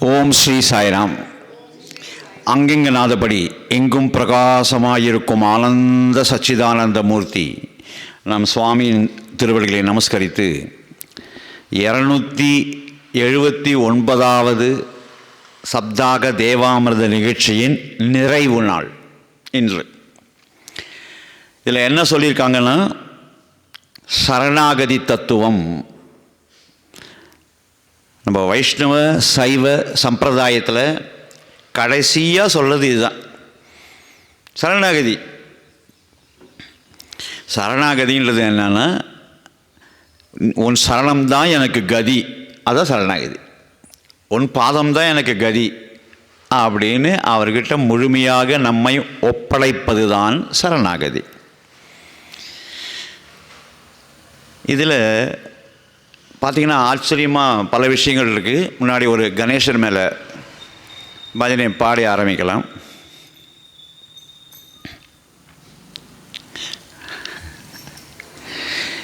ஓம் ஸ்ரீ சாய்ராம். அங்கிங்கநாதபடி எங்கும் பிரகாசமாயிருக்கும் ஆனந்த சச்சிதானந்த மூர்த்தி நம் சுவாமியின் திருவடிகளை நமஸ்கரித்து 279வது சப்தாக தேவாமிர்த நிகழ்ச்சியின் நிறைவு நாள் இன்று. இதில் என்ன சொல்லியிருக்காங்கன்னா, சரணாகதி தத்துவம். நம்ம வைஷ்ணவ சைவ சம்பிரதாயத்தில் கடைசியாக சொல்கிறது இதுதான், சரணாகதி. சரணாகதின்றது என்னன்னா, உன் சரணம்தான் எனக்கு கதி, அதான் சரணாகதி. உன் பாதம்தான் எனக்கு கதி அப்படின்னு அவர்கிட்ட முழுமையாக நம்மை ஒப்படைப்பது தான் சரணாகதி. இதில் பார்த்திங்கன்னா ஆச்சரியமாக பல விஷயங்கள் இருக்குது. முன்னாடி ஒரு கணேசர் மேலே பஜனை பாடி ஆரம்பிக்கலாம்.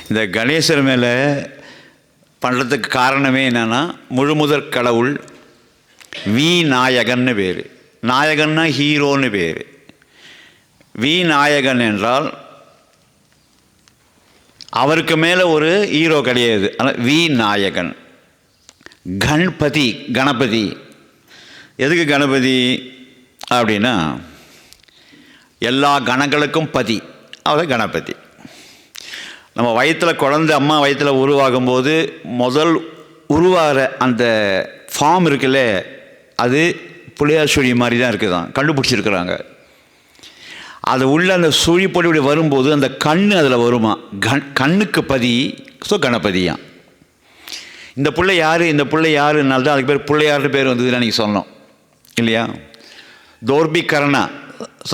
இந்த கணேசர் மேலே பண்ணுறதுக்கு காரணமே என்னென்னா, முழுமுதற் கடவுள் விநாயகன்னு பேர். நாயகன்னா ஹீரோன்னு பேர். விநாயகன் என்றால் அவருக்கு மேலே ஒரு ஹீரோ கிடையாது. ஆனால் விநாயகன். கணபதி. எதுக்கு கணபதி அப்படின்னா, எல்லா கணங்களுக்கும் பதி, அவர் கணபதி. நம்ம வயிற்றில் குழந்தை அம்மா வயிற்றில் உருவாகும்போது முதல் உருவாகிற அந்த ஃபார்ம் இருக்குல்ல, அது புளியார் சுழி மாதிரி தான் இருக்குதான், கண்டுபிடிச்சிருக்கிறாங்க. அது உள்ள அந்த சுழி பொடி இப்படி வரும்போது அந்த கண்ணு அதில் வருமா, கண்ணுக்கு பதி. ஸோ கணபதியா. இந்த பிள்ளை யார், இந்த பிள்ளை யாருனால்தான் அதுக்கு பேர் பிள்ளையார்னு பேர் வந்ததுன்னு நீங்கள் சொன்னோம் இல்லையா. தோர்பிகரணா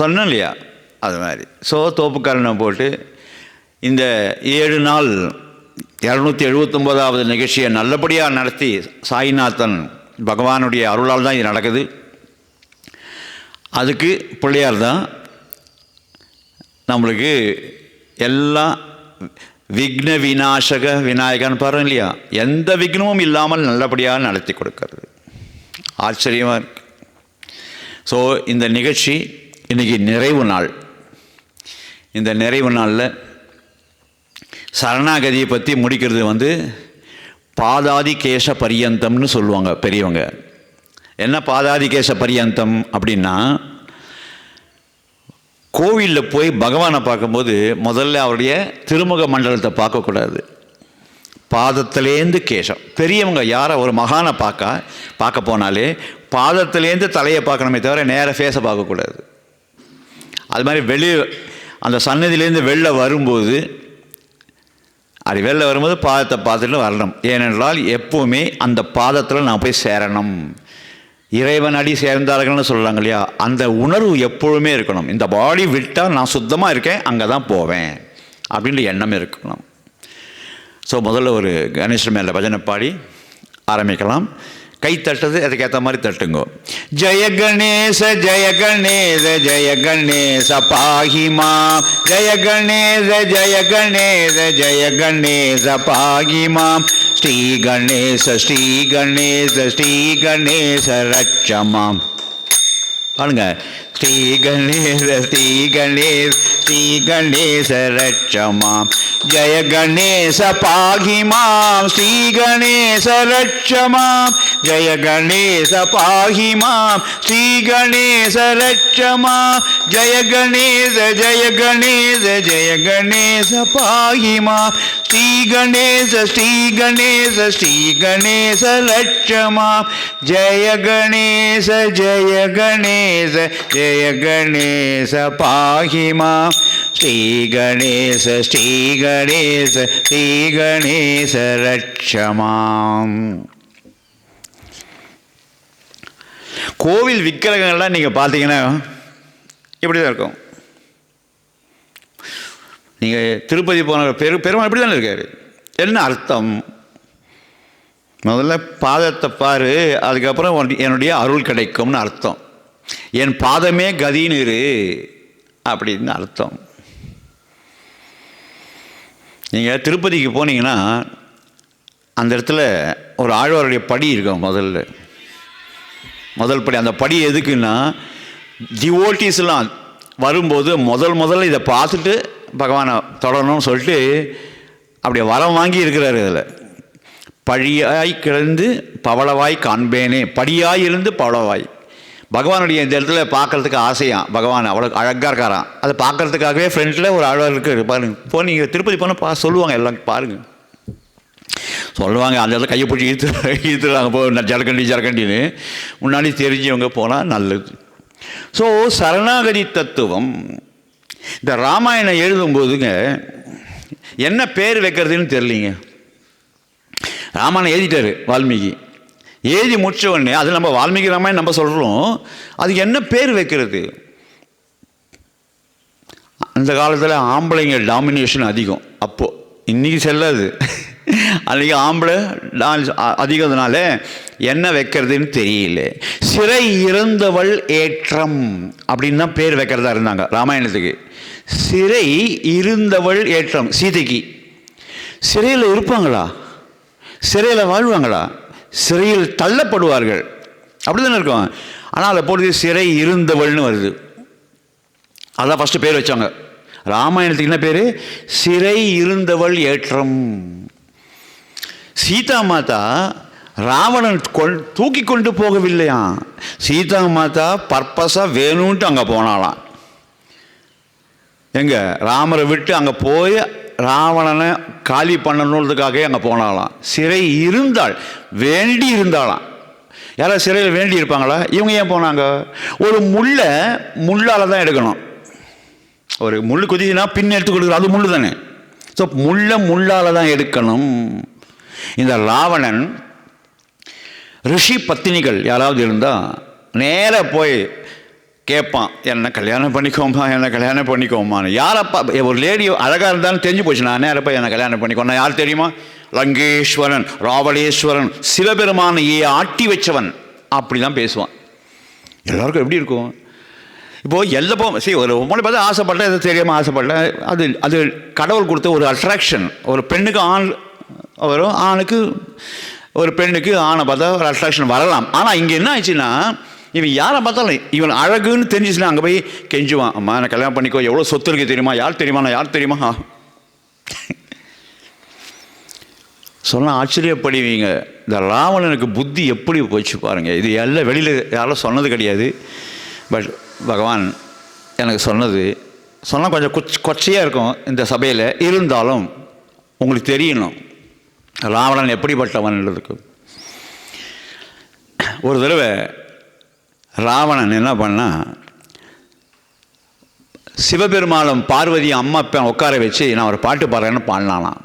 சொன்னோம் இல்லையா, அது மாதிரி. ஸோ தோப்புக்கரணம் போட்டு இந்த 7 நாள் 279வது நிகழ்ச்சியை நல்லபடியாக நடத்தி, சாய்நாதன் பகவானுடைய அருளால் தான் இது நடக்குது. அதுக்கு பிள்ளையார் தான் நம்மளுக்கு எல்லாம் விக்ன விநாசக விநாயகன் பாருங்க இல்லையா, எந்த விக்னமும் இல்லாமல் நல்லபடியாக நடத்தி கொடுக்கறது. ஆச்சரியமாக இருக்கு. ஸோ இந்த நிகழ்ச்சி இன்றைக்கி நிறைவு நாள். இந்த நிறைவு நாளில் சரணாகதியை பற்றி முடிக்கிறது பாதாதி கேச பரியந்தம்னு சொல்லுவாங்க பெரியவங்க. என்ன பாதாதி கேச பரியந்தம் அப்படின்னா, கோவிலில் போய் பகவானை பார்க்கும்போது முதல்ல அவருடைய திருமுக மண்டலத்தை பார்க்கக்கூடாது. பாதத்திலேருந்து கேசம். பெரியவங்க யாரை ஒரு மகானை பார்க்க போனாலே பாதத்திலேருந்து தலையை பார்க்கணுமே தவிர நேராக ஃபேஸை பார்க்கக்கூடாது. அது மாதிரி அந்த சன்னதியிலேருந்து வெளில வரும்போது பாதத்தை பார்த்துட்டு வரணும். ஏனென்றால் எப்போவுமே அந்த பாதத்தில் நான் போய் சேரணும். இறைவன் அடி சேர்ந்தார்கள்னு சொல்கிறாங்க இல்லையா, அந்த உணர்வு எப்பொழுதுமே இருக்கணும். இந்த பாடி விட்டால் நான் சுத்தமாக இருக்கேன், அங்கே தான் போவேன் அப்படின்ற எண்ணம் இருக்கணும். ஸோ முதல்ல ஒரு கணேசர் மேலே பஜனை பாடி ஆரம்பிக்கலாம். கை தட்டுறது அதுக்கேற்ற மாதிரி தட்டுங்கோ. ஜெய கணேச ஜெய கணேச ஜெய கணேச பாகிமா, ஜெய கணேச ஜெய கணேச ஜெய கணேச பாகிமா, ஸ்ரீ கணேச ஸ்ரீ கணேச ஸ்ரீ கணேச ரட்சமாம். பாருங்க, ஸ்ரீ கணேச ஸ்ரீ கணேச ஸ்ரீ கணேச ரட்சமாம், ஜய கணேச பாகிமாம், ஸ்ரீ கணேச ரட்சமாம், ஜய கணேச பாகிமாம், ஸ்ரீ கணேச ரட்சமாம், ஜய கணேச ஜய கணேச ஜய கணேச பாகிமாம், ஸ்ரீ கணேச ஸ்ரீ கணேச ஸ்ரீ கணேச ரட்சமாம், ஜய கணேச ஜய கணேச ஜய கணேச பாகிமாம், ஸ்ரீ கணேச ஸ்ரீ கணேச ஸ்ரீ கணேச ரட்சமாம். கோவில் விக்கிரகங்கள்லாம் நீங்கள் பார்த்தீங்கன்னா இப்படி தான் இருக்கும். நீங்கள் திருப்பதி போன பெருமாள் இப்படி தானே இருக்கார். என்ன அர்த்தம்? முதல்ல பாதத்தை பாரு, அதுக்கப்புறம் என்னுடைய அருள் கிடைக்கும்னு அர்த்தம். என் பாதமே கதின்னு இரு அப்படின்னு அர்த்தம். நீங்கள் திருப்பதிக்கு போனீங்கன்னா அந்த இடத்துல ஒரு ஆழ்வாருடைய படி இருக்கும். முதல்ல முதல் படி. அந்த படி எதுக்குன்னா, டிவோட்டீஸ்லாம் வரும்போது முதல்ல இதை பார்த்துட்டு பகவானை தொடரணும்னு சொல்லிட்டு அப்படியே வரம் வாங்கி இருக்கிறாரு. இதில் பழியாய் கிடந்து பவளவாய் காண்பேனே, படியாய் இருந்து பவளவாய். பகவானுடைய இந்த இடத்துல பார்க்குறதுக்கு ஆசையான். பகவான் அவ்வளோ அழகாக இருக்காரான். அதை பார்க்குறதுக்காகவே ஃப்ரெண்டில் ஒரு அழகாக இருக்குது பாருங்க. நீங்கள் திருப்பதி போனால் சொல்லுவாங்க, எல்லாம் பாருங்கள் சொல்லுவாங்க. அந்த இடத்துல கையை பிடிச்சி ஈத்துறாங்க போ, ஜரக்கண்டின்னு முன்னாடி தெரிஞ்சவங்க போனால் நல்லது. ஸோ சரணாகதி தத்துவம் இந்த ராமாயணம் எழுதும்போதுங்க என்ன பேர் வைக்கிறதுன்னு தெரியலிங்க. ராமாயணம் எழுதிட்டார் வால்மீகி. எழுதி முடிச்ச உடனே அது நம்ம வால்மீகி ராமாயணம் நம்ம சொல்கிறோம், அதுக்கு என்ன பேர் வைக்கிறது? அந்த காலத்தில் ஆம்பளைங்க டாமினேஷன் அதிகம். அப்போது இன்றைக்கி செல்லாது, அன்றைக்கி ஆம்பளை அதிகம்னால என்ன வைக்கிறதுன்னு தெரியல. சிறை இருந்தவள் ஏற்றம் அப்படின்னு தான் பேர் வைக்கிறதா இருந்தாங்க ராமாயணத்துக்கு. சிறை இருந்தவள் ஏற்றம். சீதைக்கு சிறையில் இருப்பாங்களா? சிறையில் வாழ்வாங்களா? சிறையில் தள்ளப்படுவார்கள், அப்படி தானே இருக்கும். ஆனால் அதை போட்டு சிறை இருந்தவள்னு வருது. அதான் ஃபஸ்ட்டு பேர் வச்சாங்க ராமாயணத்துக்கு. என்ன பேர்? சிறை இருந்தவள் ஏற்றம். சீதா மாதா ராவணன் தூக்கி கொண்டு போகவில்லையா? சீதா மாதா பர்பஸாக வேணும்ன்ட்டு அங்கே போனாலாம். எங்க ராமரை விட்டு அங்கே போய் ராவணனை காலி பண்ணணுன்றதுக்காகவே அங்கே போனாலாம். சிறை இருந்தாள், வேண்டி இருந்தாலாம். யாராவது சிறையில் வேண்டி இருப்பாங்களா? இவங்க ஏன் போனாங்க? ஒரு முள்ளால் தான் எடுக்கணும். ஒரு முள் குதினா பின் எடுத்து கொடுக்குறது, அது முள் தானே. ஸோ முள்ளால் தான் எடுக்கணும். இந்த ராவணன் ரிஷி பத்தினிகள் யாராவது இருந்தால் நேராக போய் கேட்பான், என்ன கல்யாணம் பண்ணிக்கோமா, என்ன கல்யாணம் பண்ணிக்கோமான்னு. யாரப்பா? ஒரு லேடி அழகாக இருந்தாலும் தெரிஞ்சு போச்சு, நான் நேரப்பா என்ன கல்யாணம் பண்ணிக்கோன்னா யார் தெரியுமா? லங்கேஸ்வரன், ராவணேஸ்வரன், சிவபெருமானையே ஆட்டி வச்சவன். அப்படி தான் பேசுவான். எல்லாருக்கும் எப்படி இருக்கும்? இப்போது எல்லப்போ ஒரு பொண்ணை பார்த்து ஆசைப்பட்டேன், எது தெரியாமல் ஆசைப்பட்டேன், அது கடவுள் கொடுத்த ஒரு அட்ராக்ஷன். ஒரு பெண்ணுக்கு ஆண் வரும், ஆணுக்கு ஒரு பெண்ணுக்கு ஆணை பார்த்தா ஒரு அட்ராக்ஷன் வரலாம். ஆனால் இங்கே என்ன ஆயிடுச்சுன்னா, இவன் யாரை பார்த்தாலும் இவன் அழகுன்னு தெரிஞ்சிச்சுன்னா அங்கே போய் கெஞ்சுவான், அம்மா நான் கல்யாணம் பண்ணிக்கோ, எவ்வளோ சொத்து இருக்கு தெரியுமா, யார் தெரியுமா, நான் யார் தெரியுமா சொன்னால் ஆச்சரியப்படுவீங்க. இந்த ராவணனுக்கு புத்தி எப்படி போச்சு பாருங்கள். இது எல்லாம் வெளியில் யாரும் சொன்னது கிடையாது. பட் பகவான் எனக்கு சொன்னால் கொஞ்சம் கொச்சையாக இருக்கும் இந்த சபையில். இருந்தாலும் உங்களுக்கு தெரியணும் ராவணன் எப்படிப்பட்டவன்றதுக்கு. ஒரு தடவை ராவணன் என்ன பண்ணா, சிவபெருமானும் பார்வதி அம்மா உட்கார வச்சு நான் ஒரு பாட்டு பாடுறேன்னு பாடினாலாம்.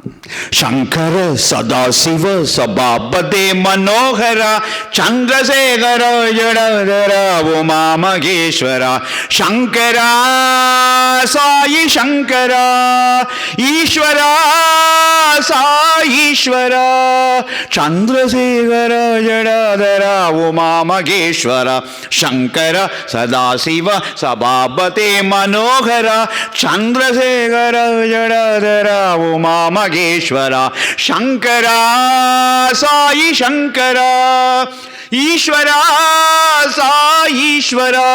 சங்கர சதா சிவ சபாபதே மனோகரா சந்திரசேகர ஜடதரா உமா மகேஸ்வரா சங்கரா சாயி சங்கரா ஈஸ்வரா சாயீஸ்வரா சந்திரசேகர ஜடதரா உமா மகேஸ்வரா சங்கர சதாசிவ சபாபதே மனோகரா சந்திரசேகர ஜடதரா உமா மகேஸ்வரா சங்கரா சாயி சங்கரா ஈஸ்வரா சாயீஸ்வரா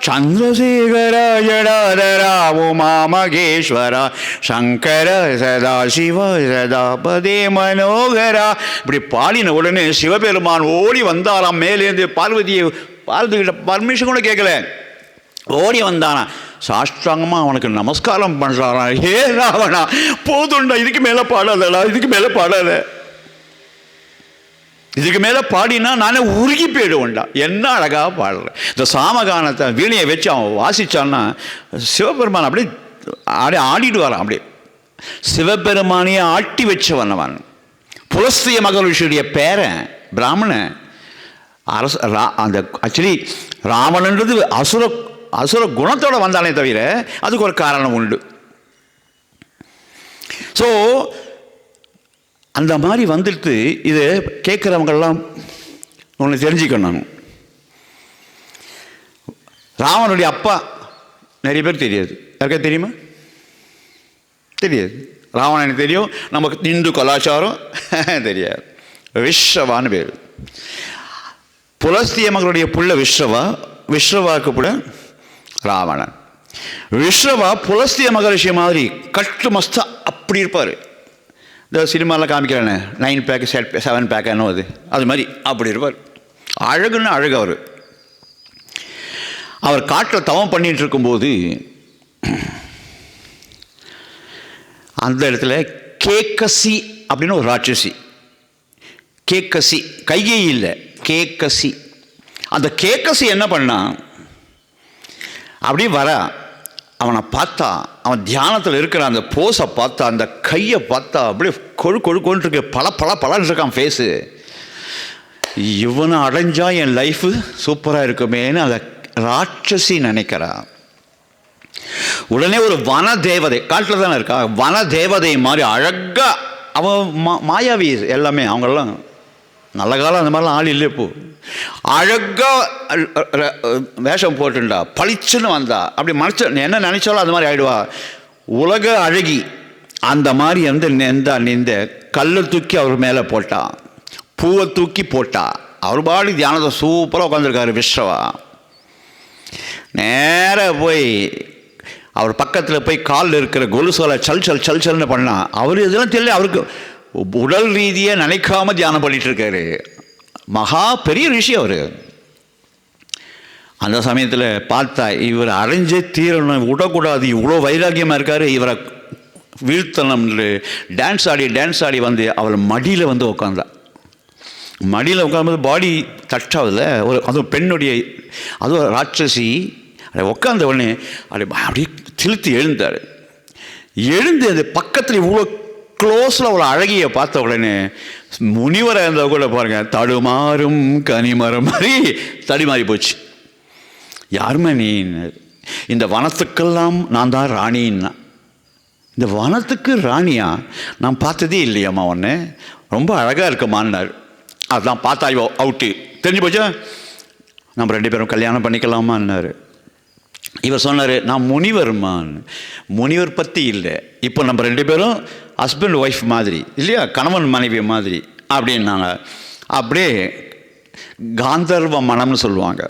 சந்திரசேகர ஜடாதரா உமா மகேஸ்வரா சங்கர சதாசிவ சதாபதே மனோகரா. இப்படி பாடின உடனே சிவபெருமான் ஓடி வந்தாராம். மேலேருந்து பார்வதிகிட்ட பர்மிஷன் கூட கேட்கல, ஓடி வந்தானா. சாஷ்டாங்கமாக அவனுக்கு நமஸ்காரம் பண்ணுறாராம். ஏ ராவணா, போதுண்டா, இதுக்கு மேலே பாடாதடா, இதுக்கு மேலே பாடாத, இதுக்கு மேலே பாடினா நானே உருகி போயிடுவேன்டா. என்ன அழகாக பாடுறேன். இந்த சாமகானத்தை வீணையை வச்சு அவன் வாசித்தான்னா சிவபெருமான் அப்படியே ஆடிடுவாரான். அப்படியே சிவபெருமானையே ஆட்டி வச்சவன் அவன். புலஸ்திய மகரிஷியுடைய பேரன், பிராமணன் அரச. அந்த ஆக்சுவலி ராவணன்றது அசுர குணத்தோடு வந்தானே தவிர அதுக்கு ஒரு காரணம் உண்டு. ஸோ அந்த மாதிரி வந்துட்டு இதை கேட்குறவங்கெல்லாம் ஒன்று தெரிஞ்சுக்கணும். ராவனுடைய அப்பா நிறைய பேர் தெரியாது. யாருக்கா தெரியுமா? தெரியாது. ராவணனுக்கு தெரியும், நமக்கு இந்து கலாச்சாரம் தெரியாது. விஷவான்னு பேர். புலஸ்திய மகளுடைய புள்ள விஸ்ரவாக்கு புள்ள ராவணன். விஸ்ரவா புலஸ்திய மகரிஷி மாதிரி கட்டு மஸ்தா அப்படி இருப்பார். இந்த சினிமாவில் காமிக்கிறானே 9 பேக்கு 7 பேக் என்ன அது மாதிரி அப்படி இருப்பார். அழகுன்னு அழகு. அவர் காட்டில் தவம் பண்ணிட்டு இருக்கும்போது அந்த இடத்துல கேக்கசி அப்படின்னு ஒரு ராட்சசி, கேக்கசி, கைகேயி இல்லை, கேக்கசி. அந்த கேக்கசி என்ன பண்ணா, அப்படி வர அவனை பார்த்தா, அவன் தியானத்தில் இருக்கிற அந்த போஸை பார்த்தா, அந்த கையை பார்த்தா அப்படியே கொழுன்னு இருக்கு, பலன்னு இருக்கான் ஃபேஸு. இவனை அடைஞ்சா என் லைஃபு சூப்பராக இருக்குமேன்னு அந்த ராட்சசி நினைக்கிறா. உடனே ஒரு வன தேவதை, காட்டில் தானே இருக்கா, வன தேவதை மாதிரி அழகா, அவன் மாயாவி எல்லாமே, அவங்களெல்லாம் நல்ல காலம் அந்த மாதிரிலாம் ஆள் இல்லை. இப்போ அழகா வேஷம் போட்டுண்டா, பளிச்சுன்னு வந்தா, அப்படி மனசு என்ன நினைச்சாலும் அது மாதிரி ஆயிடுவா. உலக அழகி அந்த மாதிரி நின்ற கல்லை தூக்கி அவர் மேலே போட்டா, பூவை தூக்கி போட்டா. அவர் பாடி தியானத்தை சூப்பராக உட்காந்துருக்காரு விஸ்ரவா. நேராக போய் அவர் பக்கத்தில் போய் காலில் இருக்கிற கொலுசோலை சல்னு பண்ணா. அவர் இதெல்லாம் தெரியல, அவருக்கு உடல் ரீதியாக நினைக்காம தியானம் பண்ணிட்டு இருக்காரு. மகா பெரிய ரிஷி அவர். அந்த சமயத்தில் பார்த்தா இவர் அரைஞ்சே தீரணும், விடக்கூடாது, இவ்வளோ வைராக்கியமாக இருக்கார், இவரை வீழ்த்தணும். டான்ஸ் ஆடி வந்து அவள் மடியில் வந்து உட்காந்தா. மடியில் உட்காரும்போது பாடி தட்டாவதில்ல, ஒரு அதுவும் பெண்ணுடைய, அதுவும் ராட்சசி. அதை உட்காந்த உடனே அப்படியே திழுத்து எழுந்தார். எழுந்து அந்த பக்கத்தில் இவ்வளோ க்ளோஸில் அவ்வளோ அழகிய பார்த்த உடனே முனிவராக இருந்தால் கூட பாருங்கள், தடுமாறும் கனிமரம் மாதிரி தடுமாறி போச்சு. யாருமே நீ, இந்த வனத்துக்கெல்லாம் நான் தான் ராணின்னா. இந்த வனத்துக்கு ராணியா? நான் பார்த்ததே இல்லையம்மா, ஒன்று ரொம்ப அழகாக இருக்கமான்னார். அதுதான் பார்த்தா அவுட்டு தெரிஞ்சு போச்சா, நம்ம 2 பேரும் கல்யாணம் பண்ணிக்கலாமான்னாரு. இவர் சொன்னார், நான் முனிவர்மான்னு. முனிவர் பற்றி இல்லை, இப்போ நம்ம 2 பேரும் ஹஸ்பண்ட் ஒய்ஃப் மாதிரி இல்லையா, கணவன் மனைவி மாதிரி அப்படின்னாங்க. அப்படியே காந்தர்வ மனம்னு சொல்லுவாங்க.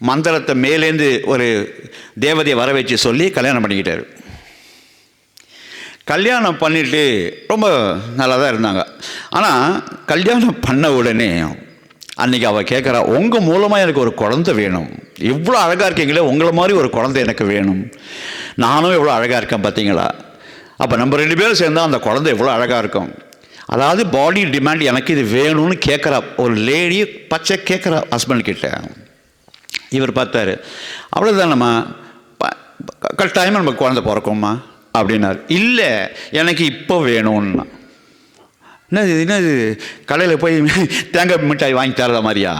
மந்திரத்தை மேலேருந்து ஒரு தேவதையை வர வச்சு சொல்லி கல்யாணம் பண்ணிக்கிட்டார். கல்யாணம் பண்ணிட்டு ரொம்ப நல்லா தான் இருந்தாங்க. ஆனால் கல்யாணம் பண்ண உடனே அன்றைக்கி அவள் கேட்குறா, உங்கள் மூலமாக எனக்கு ஒரு குழந்தை வேணும், இவ்வளோ அழகாக இருக்கீங்களே, உங்களை மாதிரி ஒரு குழந்தை எனக்கு வேணும், நானும் எவ்வளோ அழகாக இருக்கேன் பார்த்தீங்களா, அப்போ நம்ம 2 பேரும் சேர்ந்தால் அந்த குழந்தை எவ்வளோ அழகாக இருக்கும். அதாவது பாடி டிமாண்ட், எனக்கு இது வேணும்னு கேட்குறா ஒரு லேடி, பச்சை கேட்குறா ஹஸ்பண்ட் கிட்ட. இவர் பார்த்தாரு, அவ்வளோதானம்மா, கட்டாயமாக நம்ம குழந்தை பிறக்கும்மா அப்படின்னாரு. இல்லை, எனக்கு இப்போ வேணும்னா. என்னது கடையில் போய் தேங்காய் மிட்டாய் வாங்கி தரத மாதிரியா,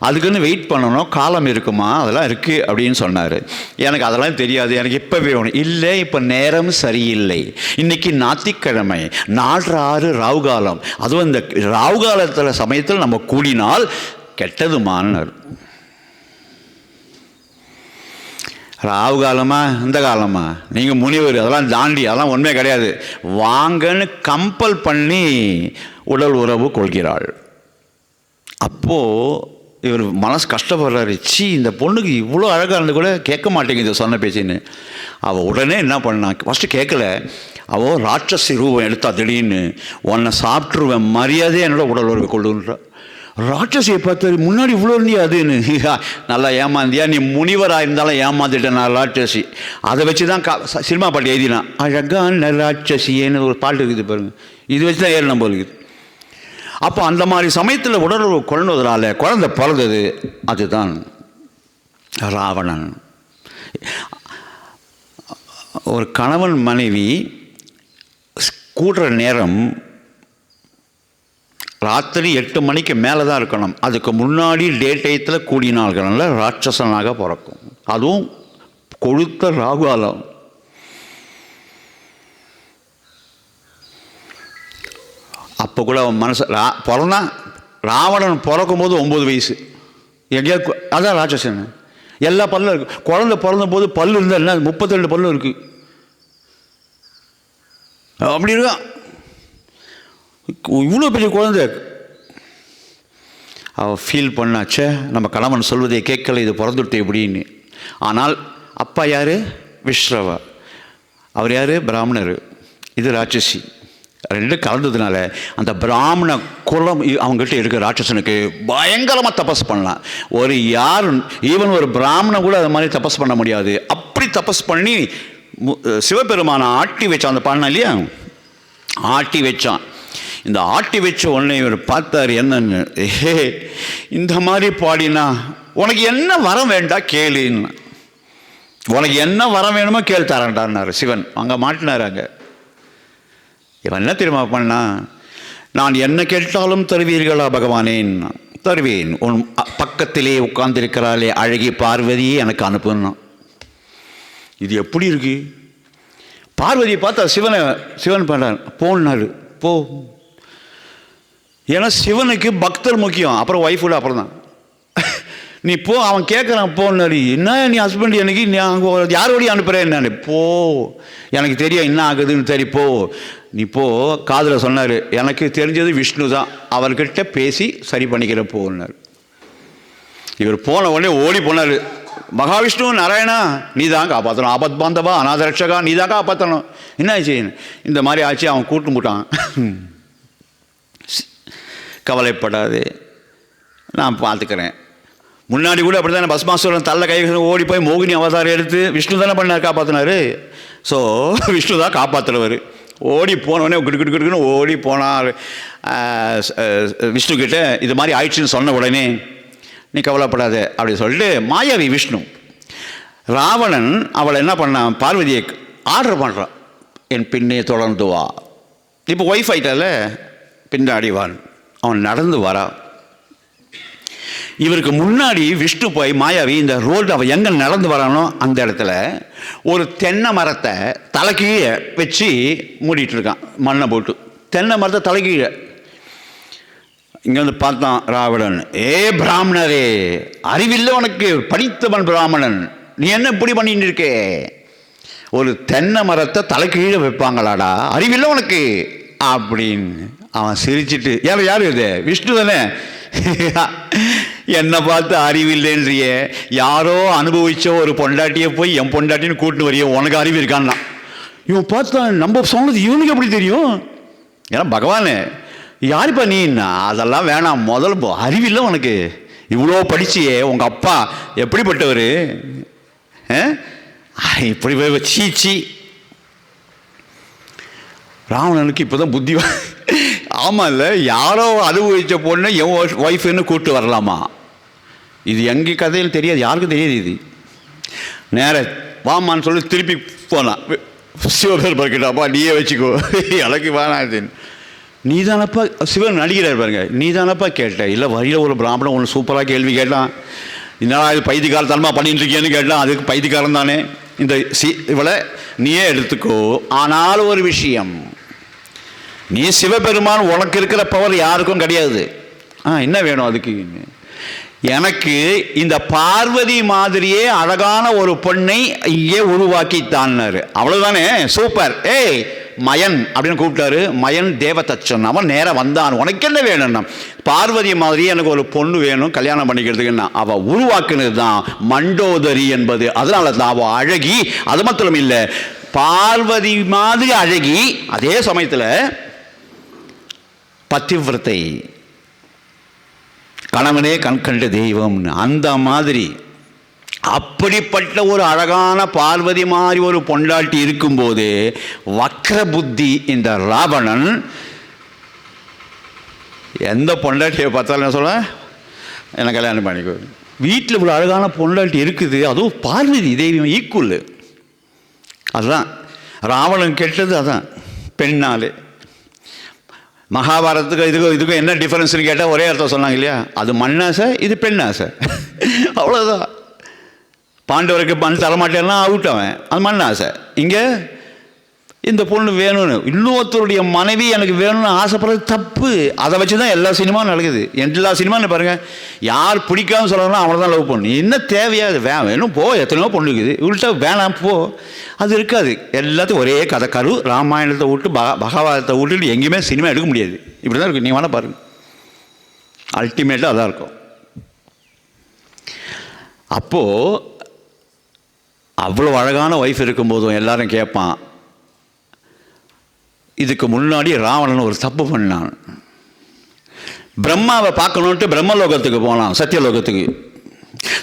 அதுக்குன்னு வெயிட் பண்ணணும், காலம் இருக்குமா, அதெல்லாம் இருக்குது அப்படின்னு சொன்னார். எனக்கு அதெல்லாம் தெரியாது, எனக்கு இப்போ வேணும். இல்லை, இப்போ நேரம் சரியில்லை, இன்றைக்கி ஞாயிற்றுக்கிழமை, 4:06 ராவுகாலம், அதுவும் இந்த ராவுகாலத்தில் சமயத்தில் நம்ம கூடினால் கெட்டதுமான்னார். ராவு காலமா இந்த காலமா, நீங்கள் முனிவர், அதெல்லாம் தாண்டி, அதெல்லாம் உண்மையே கிடையாது, வாங்கன்னு கம்பல் பண்ணி உடல் உறவு கொள்கிறாள். அப்போது இவர் மனசு கஷ்டப்படுறாரு. இந்த பொண்ணுக்கு இவ்வளோ அழகாக இருந்து கூட கேட்க மாட்டேங்குது சொன்ன பேச்சின்னு. அவள் உடனே என்ன பண்ணா, ஃபஸ்ட்டு கேட்கல, அவள் ராட்சசி ரூபம் எடுத்தா. திடீர்னு உன்னை சாப்பிட்ருவேன், மரியாதையாக என்னோட உடல் உறவு கொள்ளுன்றா. ராட்சசியை பார்த்தாரு, முன்னாடி இவ்வளோ இருந்தியா அதுன்னு. நல்லா ஏமாந்தியா, நீ முனிவராக இருந்தாலும் ஏமாந்துட்டேன் நான் ராட்சசி. அதை வச்சு தான் சினிமா பாட்டு எழுதினான், அழகான ராட்சசியேன்னு ஒரு பாட்டு இருக்குது பாருங்க, இது வச்சு தான் ஏறின போல் இருக்குது. அப்போ அந்த மாதிரி சமயத்தில் உடலுறவு கொள்வதனால குழந்தை பிறந்தது. அதுதான் ராவணன். ஒரு கணவன் மனைவி கூடுற நேரம் ராத்திரி 8 மணிக்கு மேலே தான் இருக்கணும். அதுக்கு முன்னாடி டே டயத்தில் கூடினால்கள்ல ராட்சசனாக பிறக்கும். அதுவும் கொழுத்த ராகுகாலம். அப்போ கூட அவன் மனசு பிறந்தான். ராவணன் பிறக்கும் போது 9 வயசு. எங்கேயா அதான் ராட்சசன். எல்லா பல்லும் இருக்குது. குழந்தை பிறந்த போது பல்லு இருந்தால் என்ன, 32 பல்லும் இருக்குது. அப்படி இருக்கான், இவ்வளோ பெரிய குழந்தை. அவள் ஃபீல் பண்ணாச்சே, நம்ம கணவன் சொல்வதை கேட்கல, இது பிறந்துட்டு எப்படின்னு. ஆனால் அப்பா யார்? விஸ்ரவா. அவர் யார்? பிராமணர். இது ராட்சசி. ரெண்டும் கலந்ததுனால அந்த பிராமண குலம் அவங்ககிட்ட இருக்க ராட்சசனுக்கு பயங்கரமாக தபஸ் பண்ணலாம். ஈவன் ஒரு பிராமணன் கூட அது மாதிரி தபஸ் பண்ண முடியாது. அப்படி தபஸ் பண்ணி சிவபெருமானை ஆட்டி வச்சான். அந்த பாடினா இல்லையா, ஆட்டி வச்சான். இந்த ஆட்டி வச்ச உடனே இவர் பார்த்தார் என்னன்னு, இந்த மாதிரி பாடினா உனக்கு என்ன வரம் வேண்டாம் கேளுன்னு. உனக்கு என்ன வரம் வேணுமோ கேள் தரேன்டான்னாரு சிவன். அங்கே மாட்டினார். அங்கே இவன் என்ன தெரியுமா பண்ணா, நான் என்ன கேட்டாலும் தருவீர்களா பகவானேன்? தருவேன். உன் பக்கத்திலே உட்கார்ந்திருக்கிறாளே அழகி பார்வதியே எனக்கு அனுப்புனா. இது எப்படி இருக்கு? பார்வதியை பார்த்தா சிவன் பண்ணார், போனாரு போ. ஏன்னா சிவனுக்கு பக்தர் முக்கியம், அப்புறம் ஒய்ஃபோட அப்புறம் தான். நீ போ, அவன் கேட்குறான் போனாரு. என்ன நீ ஹஸ்பண்ட் எனக்கு நீ அங்கே யாரோடையும் அனுப்புகிறேன்? நான் போ, எனக்கு தெரியும் என்ன ஆகுதுன்னு. சரி போ, நீ போ. காதில் சொன்னார், எனக்கு தெரிஞ்சது விஷ்ணு தான், அவர்கிட்ட பேசி சரி பண்ணிக்கிற போனார். இவர் போன உடனே ஓடி போனார். மகாவிஷ்ணு நாராயணா நீ தான் காப்பாற்றணும், ஆபத் பாந்தவா அநாதரட்சகா நீ தான் காப்பாற்றணும். என்ன ஆச்சு? இந்த மாதிரி ஆச்சு. அவன் கூட்டம் போட்டான். கவலைப்படாது, நான் பார்த்துக்கிறேன். முன்னாடி கூட அப்படி தானே பஸ்மாசுரன் தள்ள கை ஓடி போய் மோகினி அவதாரம் எடுத்து விஷ்ணு தானே பண்ணார், காப்பாற்றினார். ஸோ விஷ்ணு தான் காப்பாற்றுறவர். ஓடி போனோடனே கிடுக்குன்னு ஓடி போனார் விஷ்ணுக்கிட்ட. இது மாதிரி ஆயிடுச்சுன்னு சொன்ன உடனே, நீ கவலைப்படாத அப்படி சொல்லிட்டு மாயாவி விஷ்ணு ராவணன் அவளை என்ன பண்ணான், பார்வதியை ஆர்டர் பண்ணுறான், என் பின்னே தொடர்ந்து வா. இப்போ ஒய்ஃப் ஆயிட்டால, பின்னாடி வான். அவன் நடந்து வரா. இவருக்கு முன்னாடி விஷ்ணு போய் மாயாவி இந்த ரோடு அவன் எங்கே நடந்து வரானோ அந்த இடத்துல ஒரு தென்னை மரத்தை தலைக்கீழே வச்சு மூடிட்டு இருக்கான், மண்ணை போட்டு. தென்னை மரத்தை தலைக்கீழே. இங்கே வந்து பார்த்தான் ராவணன். பிராமணரே, அறிவில்லை உனக்கு, படித்தவன் பிராமணன், நீ என்ன இப்படி பண்ணிட்டு இருக்கே? ஒரு தென்னை மரத்தை தலைக்கீழே வைப்பாங்களாடா, அறிவில்லை உனக்கு அப்படின்னு. அவன் சிரிச்சிட்டு, யார் இது? விஷ்ணு தானே. என்னை பார்த்து அறிவில்லைன்றிய, யாரோ அனுபவிச்ச ஒரு பொண்டாட்டியை போய் என் பொண்டாட்டின்னு கூட்டின்னு வரைய, உனக்கு அறிவு இருக்கான்னா. இவன் பார்த்தா நம்ம சொன்னது இவனுக்கு எப்படி தெரியும்? ஏன்னா பகவானே யாருப்பா நீன்னா, அதெல்லாம் வேணாம், முதல்ல அறிவில்லை உனக்கு, இவ்வளோ படிச்சியே, உங்கள் அப்பா எப்படிப்பட்டவர்? இப்படி போய் சீச்சி. ராவணனுக்கு இப்போ தான் புத்தி. ஆமாம் இல்லை, யாரோ அனுபவிச்ச பொண்ணு என் ஒய்ஃபுன்னு கூப்பிட்டு வரலாமா? இது எங்கள் கதையில் தெரியாது, யாருக்கும் தெரியாது. இது நேர வாமான்னு சொல்லி திருப்பி போனான் சிவபெருமான் கிட்டப்பா, நீயே வச்சுக்கோ, எனக்கு வேணாம் இது. நீ தானப்பா, சிவன் நடிக்கிறார் பாருங்க, நீ தானப்பா கேட்ட. இல்லை வழியில் ஒரு பிராமணன் ஒன்று சூப்பராக கேள்வி கேட்டான், என்னடா இது பைத்தியக்காரத்தனமாக பண்ணிட்டு இருக்கேன்னு கேட்டான். அதுக்கு பைத்தியக்காரன் தானே, இந்த இவளை நீயே எடுத்துக்கோ. ஆனால் ஒரு விஷயம், நீ சிவபெருமான், உனக்கு இருக்கிற பவர் யாருக்கும் கிடையாது. என்ன வேணும் அதுக்கு? எனக்கு இந்த பார்வதி மாதிரியே அழகான ஒரு பொண்ணை இங்கே உருவாக்கித்தான்னாரு. அவ்வளவுதானே, சூப்பர். மயன் அப்படின்னு கூப்பிட்டாரு. மயன் தேவதச்சன். அவன் நேரம் வந்தான். உனக்கு என்ன வேணும்னா, பார்வதி மாதிரியே எனக்கு ஒரு பொண்ணு வேணும் கல்யாணம் பண்ணிக்கிறதுக்குன்னா. அவள் உருவாக்குனது தான் மண்டோதரி என்பது. அதனால தான் அவள் அழகி. அது மாத்திரம் இல்லை, பார்வதி மாதிரி அழகி, அதே சமயத்தில் பத்திவிரத்தை, கணவனே கண்கண்ட தெய்வம்னு. அந்த மாதிரி அப்படிப்பட்ட ஒரு அழகான பார்வதி மாதிரி ஒரு பொண்டாட்டி இருக்கும்போது வக்ர புத்தி இந்த ராவணன் எந்த பொண்டாட்டியை பார்த்தாலும் என்ன சொல்ல, என்ன கல்யாணம் பண்ணிக்கோ. வீட்டில் இவ்வளோ அழகான பொண்டாட்டி இருக்குது, அதுவும் பார்வதி தெய்வம் ஈக்குவல். அதுதான் ராவணன் கெட்டது, அதான் பெண்ணாலே. மகாபாரதத்துக்கு இதுக்கும் என்ன டிஃபரன்ஸ்னு கேட்டால் ஒரே அர்த்தம் சொன்னாங்க இல்லையா, அது மண்ணாசை, இது பெண்ணாசை, அவ்வளோதான். பாண்டவருக்கு மண் தரமாட்டேன்னா அவுட்டவன், அது மண்ணாசை. இங்கே இந்த பொண்ணு வேணும்னு, இன்னொருத்தருடைய மனைவி எனக்கு வேணும்னு ஆசைப்படுறது தப்பு. அதை வச்சு தான் எல்லா சினிமாவும் நடக்குது. எல்லா சினிமான்னு பாருங்கள், யார் பிடிக்காமல் சொல்லணும்னா அவனை தான் லவ் பண்ணு. என்ன தேவையா? அது வேணும் போ, எத்தனையோ பொண்ணு இருக்குது, இவள்கிட்ட வேணாம் போ, அது இருக்காது. எல்லாத்தையும் ஒரே கதை கரு. ராமாயணத்தை விட்டு பகவாதத்தை விட்டுட்டு எங்கேயுமே சினிமா எடுக்க முடியாது. இப்படி தான் இருக்குது. நீ வேணா பாருங்கள். அல்டிமேட்டாக அதான் இருக்கும். அப்போது அவ்வளோ அழகான ஒய்ஃப் இருக்கும்போதும் எல்லாரும் கேட்பான், இதுக்கு முன்னாடி ராவணன் ஒரு தப்பு பண்ணான். பிரம்மாவை பார்க்கணுன்ட்டு பிரம்மலோகத்துக்கு போனான், சத்தியலோகத்துக்கு.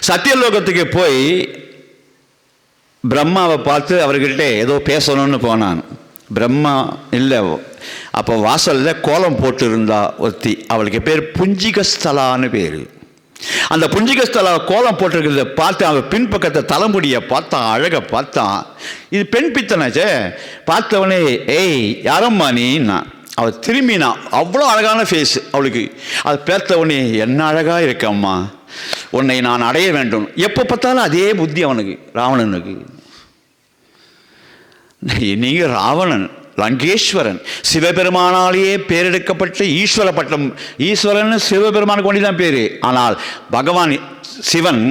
சத்தியலோகத்துக்கு போய் பிரம்மாவை பார்த்து அவர்கிட்ட ஏதோ பேசணும்னு போனான். பிரம்மா இல்லை. அப்போ வாசலில் கோலம் போட்டு இருந்தா ஒருத்தி, அவளுக்கு பேர் புஞ்சிகஸ்தலான்னு பேர். அந்த புஞ்சிகஸ்தலா கோலம் போட்டிருக்கிறத பார்த்து அவன் பின்பக்கத்தை தலைமுடியை பார்த்தான், அழகை பார்த்தான். இது பெண் பித்தனாச்சே. பார்த்தவனே, ஏய் யாரம்மா நீன்னா. அவள் திரும்பினா, அவ்வளோ அழகான ஃபேஸ் அவளுக்கு. அதை பார்த்தவனே, என்ன அழகாக இருக்கம்மா, உன்னை நான் அடைய வேண்டும். எப்போ பார்த்தாலும் அதே புத்தி அவனுக்கு, ராவணனுக்கு. நீங்கள் ராவணன் லங்கேஸ்வரன், சிவபெருமானாலேயே பேரெடுக்கப்பட்ட ஈஸ்வர பட்டம். ஈஸ்வரன் சிவபெருமானுக்கு வேண்டி தான் பேர். ஆனால் பகவான் சிவன்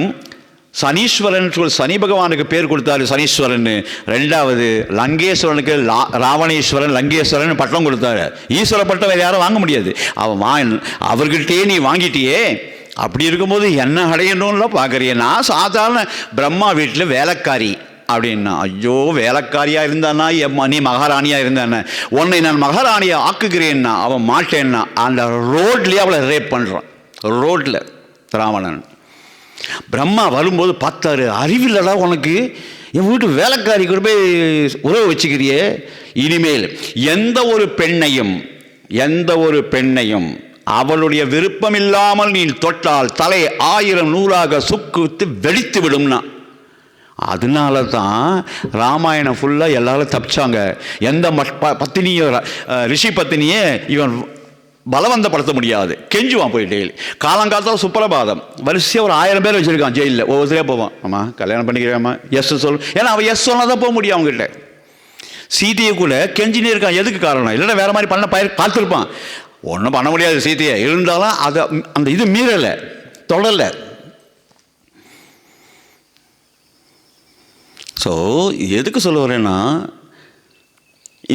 சனீஸ்வரன் சனி பகவானுக்கு பேர் கொடுத்தாரு, சனீஸ்வரன். ரெண்டாவது லங்கேஸ்வரனுக்கு ராவணேஸ்வரன் லங்கேஸ்வரன் பட்டம் கொடுத்தாரு. ஈஸ்வர பட்டம் வேறு யாரும் வாங்க முடியாது. அவன் அவர்கிட்டே நீ வாங்கிட்டியே. அப்படி இருக்கும்போது என்ன அடையணும்ல பார்க்குறிய. நான் சாதாரண பிரம்மா வீட்டில் வேலைக்காரி அப்படின்னா, ஐயோ வேலைக்காரியாக இருந்தானா நீ மகாராணியாக இருந்தானே, உன்னை நான் மகாராணியை ஆக்குகிறேன்னா அவன் மாட்டேன்னா அந்த ரோட்லேயே அவளை ரேப் பண்ணுறான். ரோட்டில் ராவணன். பிரம்மா வரும்போது பார்த்தாரு, அறிவில்லடா உனக்கு, என் வீட்டு வேலைக்காரி கூட போய் உறவு வச்சுக்கிறியே. இனிமேல் எந்த ஒரு பெண்ணையும் அவளுடைய விருப்பம் இல்லாமல் நீ தொட்டால் தலை 1000 நூறாக சுக்குத்து வெடித்து விடும்னா. அதனால தான் ராமாயணம் ஃபுல்லாக எல்லாரும் தப்பிச்சாங்க. எந்த பத்தினியோ ரிஷி பத்தினியே இவன் பலவந்தப்படுத்த முடியாது, கெஞ்சுவான் போய் டெய்லி. காலங்காலத்தில் சுப்பிரபாதம் வரிசையாக ஒரு 1000 பேர் வச்சுருக்கான் ஜெயிலில். ஒவ்வொருத்தரே போவான், ஆமாம் கல்யாணம் பண்ணிக்கிறேம்மா, எஸ் சொல். ஏன்னா அவன் எஸ் சொன்னால் தான் போக முடியும் அவங்ககிட்ட. சீதையை கூட கெஞ்சினே இருக்கான். எதுக்கு காரணம்? இல்லைன்னா வேறு மாதிரி பண்ண பார்த்துருப்பான். ஒன்றும் பண்ண முடியாது சீதையை. இருந்தாலும் அதை அந்த இது மீறலை, தொடரலை. ஸோ எதுக்கு சொல்ல வரேன்னா,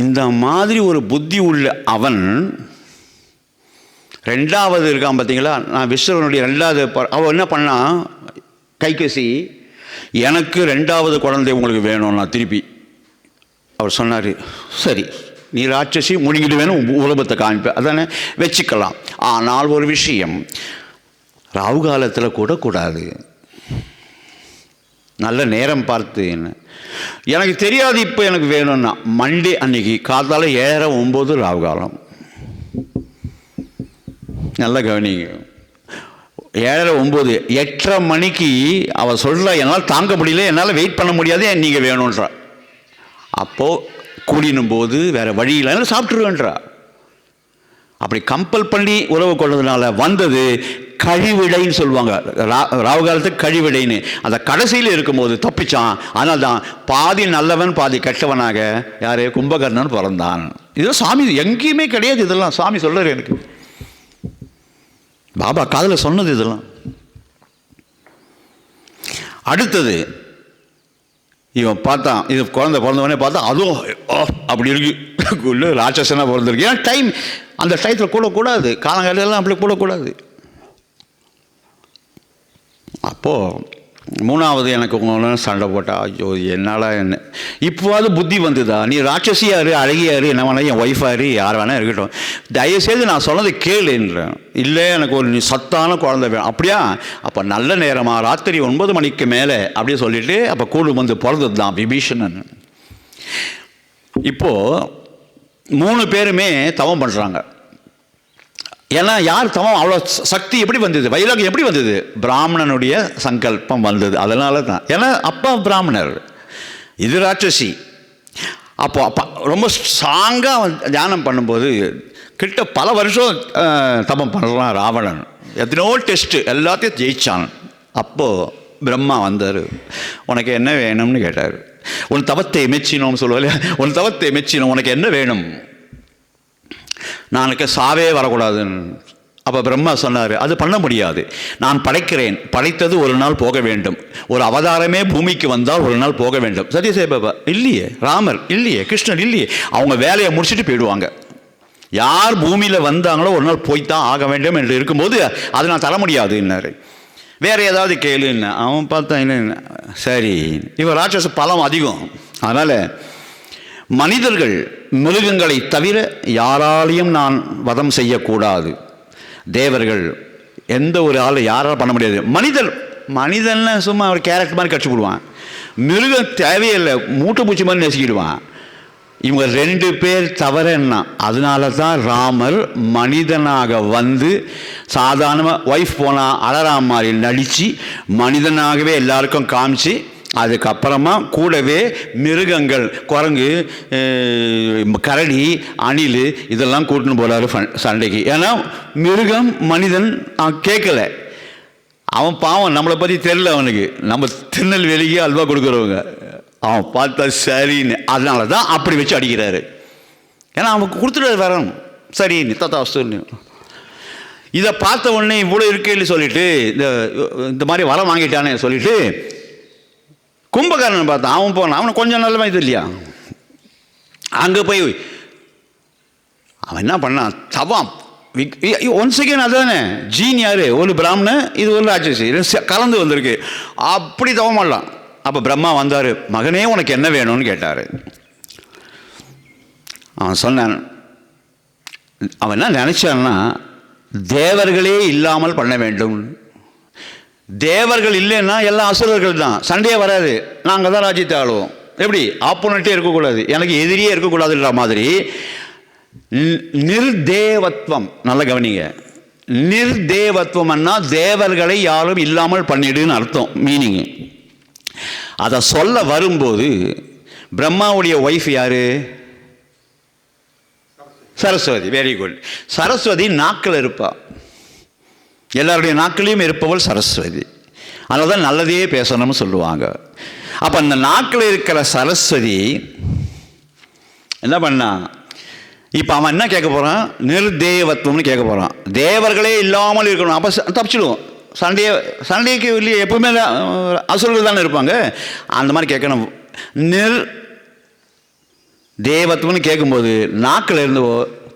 இந்த மாதிரி ஒரு புத்தி உள்ள அவன் ரெண்டாவது இருக்கான் பார்த்தீங்களா. நான் விஸ்வனுடைய ரெண்டாவது அவன் என்ன பண்ணான், கைகசி எனக்கு ரெண்டாவது குழந்தை உங்களுக்கு வேணும். நான் திருப்பி அவர் சொன்னார், சரி நீ ராட்சசி முழுங்கிட்டு வேணும், உலகத்தை காமிப்பேன், அதானே வச்சுக்கலாம். ஆனால் ஒரு விஷயம், ராகு காலத்தில் கூட கூடாது, நல்ல நேரம் பார்த்து. என்ன எனக்கு தெரியாது, இப்போ எனக்கு வேணும்னா மண்டே அன்னைக்கு காத்தால 7:09 ராகு காலம். நல்ல கவனிங்க, 7:09 8:30 மணிக்கு அவள் சொல்கிறா, என்னால் தாங்க முடியல, என்னால் வெயிட் பண்ண முடியாது, நீங்கள் வேணுன்றா. அப்போது கூடினும் போது வேறு வழி இல்லைன்னா சாப்பிட்ருவேன்றா. அப்படி கம்பல் பண்ணி உறவு கொள்றதுனால வந்தது கழிவிடைன்னு சொல்லுவாங்க. ராகு காலத்துக்கு கழிவிடைன்னு. அந்த கடைசியில் இருக்கும்போது தப்பிச்சான். அதனால தான் பாதி நல்லவன் பாதி கெட்டவனாக யார் கும்பகர்ணன் பிறந்தான். இதெல்லாம் சாமி எங்கேயுமே கிடையாது, இதெல்லாம் சாமி சொல்கிறார் எனக்கு. பாபா காதில் சொன்னது இதெல்லாம். அடுத்தது இவன் பார்த்தான், இது குழந்தை பிறந்தவனே பார்த்தா அதுவும் அப்படி இருக்கு, ராட்சசனாக பிறந்திருக்கு. ஏன்னா டைம் அந்த டயத்தில் கூடக்கூடாது, காலங்காலெல்லாம் அப்படி கூடக்கூடாது. அப்போது மூணாவது எனக்கு உங்களோட சண்டை போட்டா, ஐயோ என்னால் என்ன இப்போவாது புத்தி வந்ததா, நீ ராட்சசியாரு அழகியாரு என்ன வேணா என் ஒய்ஃபாரு யார் வேணா இருக்கட்டும், தயவுசெய்து நான் சொன்னதை கேளுன்றேன். இல்லை எனக்கு ஒரு சத்தான குழந்தை வேணும். அப்படியா, அப்போ நல்ல நேரமாக ராத்திரி 9 மணிக்கு மேலே அப்படியே சொல்லிவிட்டு அப்போ கூடு வந்து பிறந்தது தான் விபீஷணன். இப்போது 3 பேருமே தவம் பண்ணுறாங்க. ஏன்னா யார் தவம் அவ்வளோ சக்தி எப்படி வந்தது, வைராகியம் எப்படி வந்தது, பிராமணனுடைய சங்கல்பம் வந்தது. அதனால தான். ஏன்னா அப்பா பிராமணர், இது ராட்சசி. அப்போ அப்பா ரொம்ப ஸ்ட்ராங்காக தியானம் பண்ணும்போது கிட்ட பல வருஷம் தவம் பண்ணுறான் ராவணன். எத்தனையோ டெஸ்ட்டு எல்லாத்தையும் ஜெயிச்சான். அப்போது பிரம்மா வந்தார், உனக்கு என்ன வேணும்னு கேட்டார். உன் தவத்தை மெச்சினோம்னு சொல்லுவாள், உன் தவத்தை மெச்சினோம், உனக்கு என்ன வேணும், நானுக்கு சாவே வரக்கூடாதுன்னு. அப்போ பிரம்மா சொன்னார், அது பண்ண முடியாது, நான் படைக்கிறேன், படைத்தது ஒரு நாள் போக வேண்டும், ஒரு அவதாரமே பூமிக்கு வந்தால் ஒரு நாள் போக வேண்டும். சத்யசாய் பாபா இல்லையே, ராமர் இல்லையே, கிருஷ்ணர் இல்லையே, அவங்க வேலையை முடிச்சுட்டு போயிடுவாங்க. யார் பூமியில் வந்தாங்களோ ஒரு நாள் போய்த்தான் ஆக வேண்டும் என்று இருக்கும்போது அதை நான் தர முடியாதுன்னாரு. வேறு ஏதாவது கேளுன்னு அவன் பார்த்தான். சரி, இவன் ராட்சச பலம் அதிகம், அதனால் மனிதர்கள் மிருகங்களை தவிர யாராலையும் நான் வதம் செய்யக்கூடாது. தேவர்கள் எந்த ஒரு ஆளை யாராலும் பண்ண முடியாது. மனிதன்னு சும்மா ஒரு கேரக்டர் மாதிரி கட்சி போடுவான். மிருகம் தேவையில்லை, மூட்டை பூச்சி மாதிரி நெசுக்கிடுவான். இவங்க 2 பேர் தவறுன்னா அதனால தான் ராமர் மனிதனாக வந்து சாதாரணமாக ஒய்ஃப் போனால் அழறா மாதிரி நடித்து மனிதனாகவே எல்லாருக்கும் காமிச்சு, அதுக்கப்புறமா கூடவே மிருகங்கள், குரங்கு, கரடி, அணில் இதெல்லாம் கூட்டின்னு போகிறாரு சண்டைக்கு. ஏன்னா மிருகம் மனிதன் கேட்கல. அவன் பாவம், நம்மளை பற்றி தெரியல அவனுக்கு. நம்ம திருநெல்வேலிக்கு அல்வா கொடுக்குறவங்க. அவன் பார்த்தா சரின்னு அதனால தான் அப்படி வச்சு அடிக்கிறாரு. ஏன்னா அவனுக்கு கொடுத்துட்டு வரணும். சரின்னு தத்தாஸ்துன்னு இதை பார்த்த உடனே இவ்வளோ இருக்குன்னு சொல்லிட்டு இந்த மாதிரி வரம் வாங்கிட்டானே சொல்லிட்டு கும்பகாரன் பார்த்தான். அவன் போனான். அவனை கொஞ்சம் நல்ல இது இல்லையா, அங்கே போய் அவன் என்ன பண்ணான், தவாம் ஒன் செகண்ட். அதுதானே ஜீன் யாரு, ஒரு பிராமணன், இது ஒரு ராட்சசி, கலந்து வந்திருக்கு. அப்படி தவம் பண்ணலாம். அப்போ பிரம்மா வந்தார். மகனே உனக்கு என்ன வேணும்னு கேட்டார். அவன் சொன்னான், அவன் என்ன நினச்சான்னா தேவர்களே இல்லாமல் பண்ண வேண்டும். தேவர்கள் இல்லைன்னா எல்லாம் அசுரர்கள் தான், சண்டையே வராது, நாங்கள் தான் ராஜ்யத்தை ஆளுவோம். எப்படி ஆப்போனட்டே இருக்கக்கூடாது, எனக்கு எதிரியே இருக்கக்கூடாதுன்ற மாதிரி நிர்தேவத்வம். நல்ல கவனிங்க, நிர்தேவத்வம்னா தேவர்களை யாரும் இல்லாமல் பண்ணிடுன்னு அர்த்தம், மீனிங். அதை சொல்ல வரும்போது பிரம்மாவுடைய ஒய்ஃப் யாரு, சரஸ்வதி. Very good. சரஸ்வதி நாக்கில் இருப்பா, எல்லாருடைய நாக்கிலையும் இருப்பவள் சரஸ்வதி. அதனால தான் நல்லதே பேசணும்னு சொல்லுவாங்க. அப்போ அந்த நாக்கில் இருக்கிற சரஸ்வதி என்ன பண்ணா, இப்போ அவன் என்ன கேட்க போகிறான், நிர்தேவத்துவம்னு கேட்க போகிறான். தேவர்களே இல்லாமல் இருக்கணும், அப்போ தப்பிச்சிடுவோம். சண்டைக்கு இல்லையே, எப்பவுமே அசுரர்கள் தானே இருப்பாங்க. அந்த மாதிரி கேட்கணும். தேவத்துவம்னு கேட்கும்போது நாக்கில் இருந்து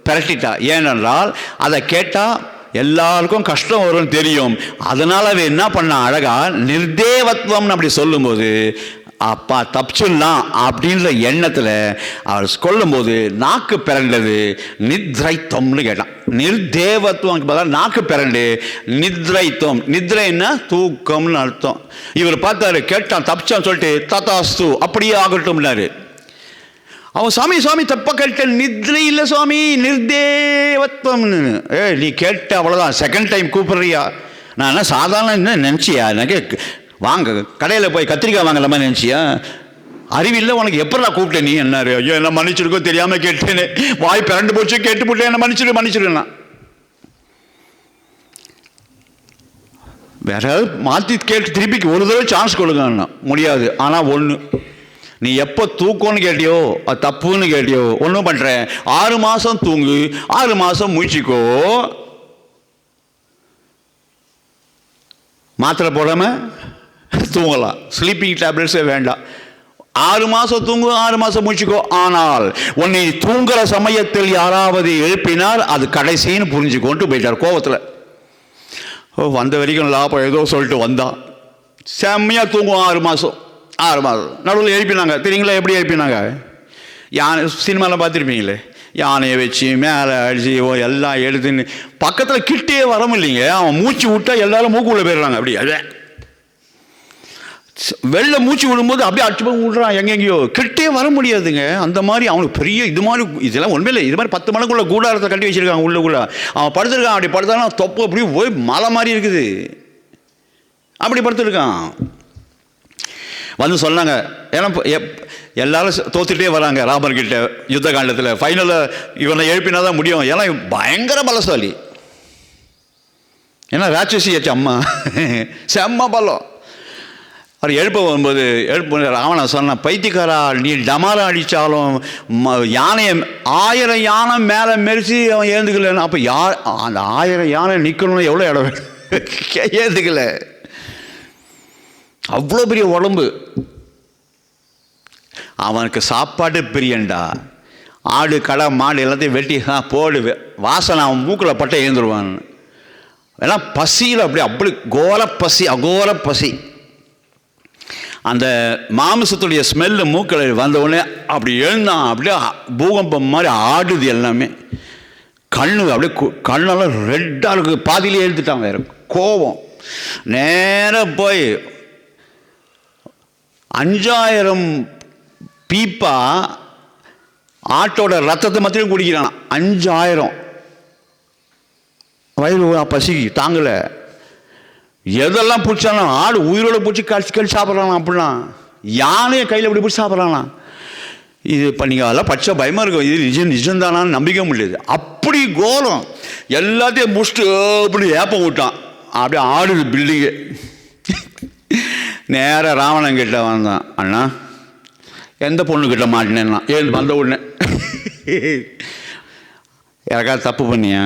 பிரட்டிட்டா. ஏனென்றால் அதை கேட்டால் எல்லாருக்கும் கஷ்டம் வரும்னு தெரியும். அதனால் அவன் என்ன பண்ணா, அழகா நிர்தேவத்துவம்னு அப்படி சொல்லும்போது அப்பா தப்பிச்சுடலாம் அப்படின்ற எண்ணத்தில் அவர் சொல்லும்போது நாக்கு பிறண்டது. நித்ரைத்தம்னு கேட்டான். நிர்தேவத்துவம் பார்த்தா நாக்கு பிறண்டு நித்ரைத்தம். நித்ரைன்னா தூக்கம்னு அர்த்தம். இவர் பார்த்தாரு, கேட்டான், தப்பிச்சான்னு சொல்லிட்டு ததாஸ்து அப்படியே ஆகட்டும்னாரு. அவன் சாமி தப்பா கேட்டேன், நித்ரை இல்லை சுவாமி, நிர்தேவத்துவம்னு. நீ கேட்ட அவ்வளோதான், செகண்ட் டைம் கூப்பிட்றியா? நான் என்ன சாதாரண என்ன நினச்சியா, எனக்கு வாங்க கடையில் போய் கத்திரிக்காய் வாங்கலாமா நினச்சியா? அறிவில்லை உனக்கு, எப்போ நான் கூப்பிட்டேன் நீ என்னாரு? ஐயோ என்ன மன்னிச்சிருக்கோ, தெரியாமல் கேட்டேன்னு, வாய் பிறண்டு போச்சு, கேட்டு போட்டேன், என்ன மன்னிச்சிருக்கேன். வேற ஏதாவது மாற்றி கேட்டு திருப்பி ஒரு தடவை சான்ஸ் கொடுங்க. முடியாது. ஆனால் ஒன்று, நீ எப்போ தூக்கம்னு கேட்டியோ அது தப்புன்னு கேட்டியோ ஒன்றும் பண்ணுறேன், 6 மாதம் தூங்கு, 6 மாதம் முழிச்சிக்கோ, மாத்திரை போடாமல் தூங்கலாம், ஸ்லீப்பிங் டேப்லெட்ஸே வேண்டாம். 6 மாதம் தூங்கு, 6 மாதம் முடிச்சுக்கோ. ஆனால் உன்னை தூங்குற சமயத்தில் யாராவது எழுப்பினால் அது கடைசின்னு புரிஞ்சுக்கோன்ட்டு போயிட்டார் கோவத்தில். வந்த வரைக்கும் லாபம் ஏதோ சொல்லிட்டு வந்தான். செம்மையாக தூங்கும் 6 மாதம். நடுவில் எழுப்பினாங்க. தெரியுங்களா எப்படி எழுப்பினாங்க? யானை சினிமாவில் பார்த்துருப்பீங்களே, யானையை வச்சு மேலே அடிச்சு எல்லாம் எடுத்துன்னு பக்கத்தில் கிட்டே வர முடியலைங்க. அவன் மூச்சு விட்டா எல்லாரும் மூக்குள்ளே போயிடுறாங்க. அப்படி வெளில மூச்சு விடும்போது அப்படியே அடிச்சு போய் விடுறான், எங்கெங்கேயோ கிட்டே வர முடியாதுங்க. அந்த மாதிரி அவனுக்கு பெரிய இது மாதிரி இதெல்லாம் ஒன்றுமே இல்லை. இது மாதிரி 10 மணிக்குள்ள கூடாரத்தை கட்டி வச்சிருக்காங்க உள்ளுக்குள்ள. அவன் படுத்துருக்கான். அப்படி படுத்தாலும் தொப்பு அப்படி போய் மலை மாதிரி இருக்குது, அப்படி படுத்துருக்கான். வந்து சொன்னாங்க, ஏன்னா எல்லாரும் தோத்துட்டே வராங்க ராமர்கிட்ட யுத்த காண்டத்தில். ஃபைனலில் இவனை எழுப்பினா தான் முடியும். ஏன்னா பயங்கர பலசாலி. ஏன்னா ராட்சசியாச்சு அம்மா, செம்ம பலம். அவர் எழுப்ப வரும்போது ராவணன் சொன்னான், பைத்தியக்காரா, நீ டமாரா அடித்தாலும் யானையை 1000 யானை மேலே மெரிச்சு அவன் ஏந்துக்கலன்னு. அப்போ அந்த 1000 யானை நிற்கணும்னு எவ்வளோ இடம் ஏந்துக்கல, அவ்வளோ பெரிய உடம்பு. அவனுக்கு சாப்பாடு பிரியண்டா. ஆடு கடை மாடு எல்லாத்தையும் வெட்டி போடு வாசனை அவன் மூக்கில் பட்டை எழுந்துருவான். எல்லாம் பசியில் அப்படி கோர பசி, அகோர பசி. அந்த மாமிசத்துடைய ஸ்மெல்லு மூக்கில் வந்தவுடனே அப்படி எழுந்தான். அப்படியே பூகம்பம் மாதிரி ஆடுது எல்லாமே. அப்படியே கண்ணெல்லாம் ரெட்டாக இருக்குது. பாதியிலே எழுந்துட்டாங்க. கோபம் நேராக போய் 5000 பீப்பா ஆட்டோட ரத்தத்தை மாத்திரம் குடிக்கிறான். 5000. வயிறு பசிக்கு தாங்கலை. எதெல்லாம் பிடிச்சாலும் ஆடு உயிரோடு பிடிச்சி கழிச்சு சாப்பிட்றானா. அப்படிலாம் யானையை கையில் இப்படி பிடிச்சி சாப்பிட்றானா. இது இப்போ நீங்கள் அதெல்லாம் பச்சை பயமாக இருக்கும். இது நிஜம்தானான்னு நம்பிக்க முடியாது. அப்படி கோலம் எல்லாத்தையும் முடிச்சுட்டு அப்படி ஏப்பம் விட்டான். அப்படியே ஆடுது பில்டிங்கு. நேராக ராவணங்கிட்ட வந்தான். அண்ணா எந்த பொண்ணுக்கிட்ட மாட்டினேன்னா ஏன் வந்த உடனே யாருக்காவது தப்பு பண்ணியா?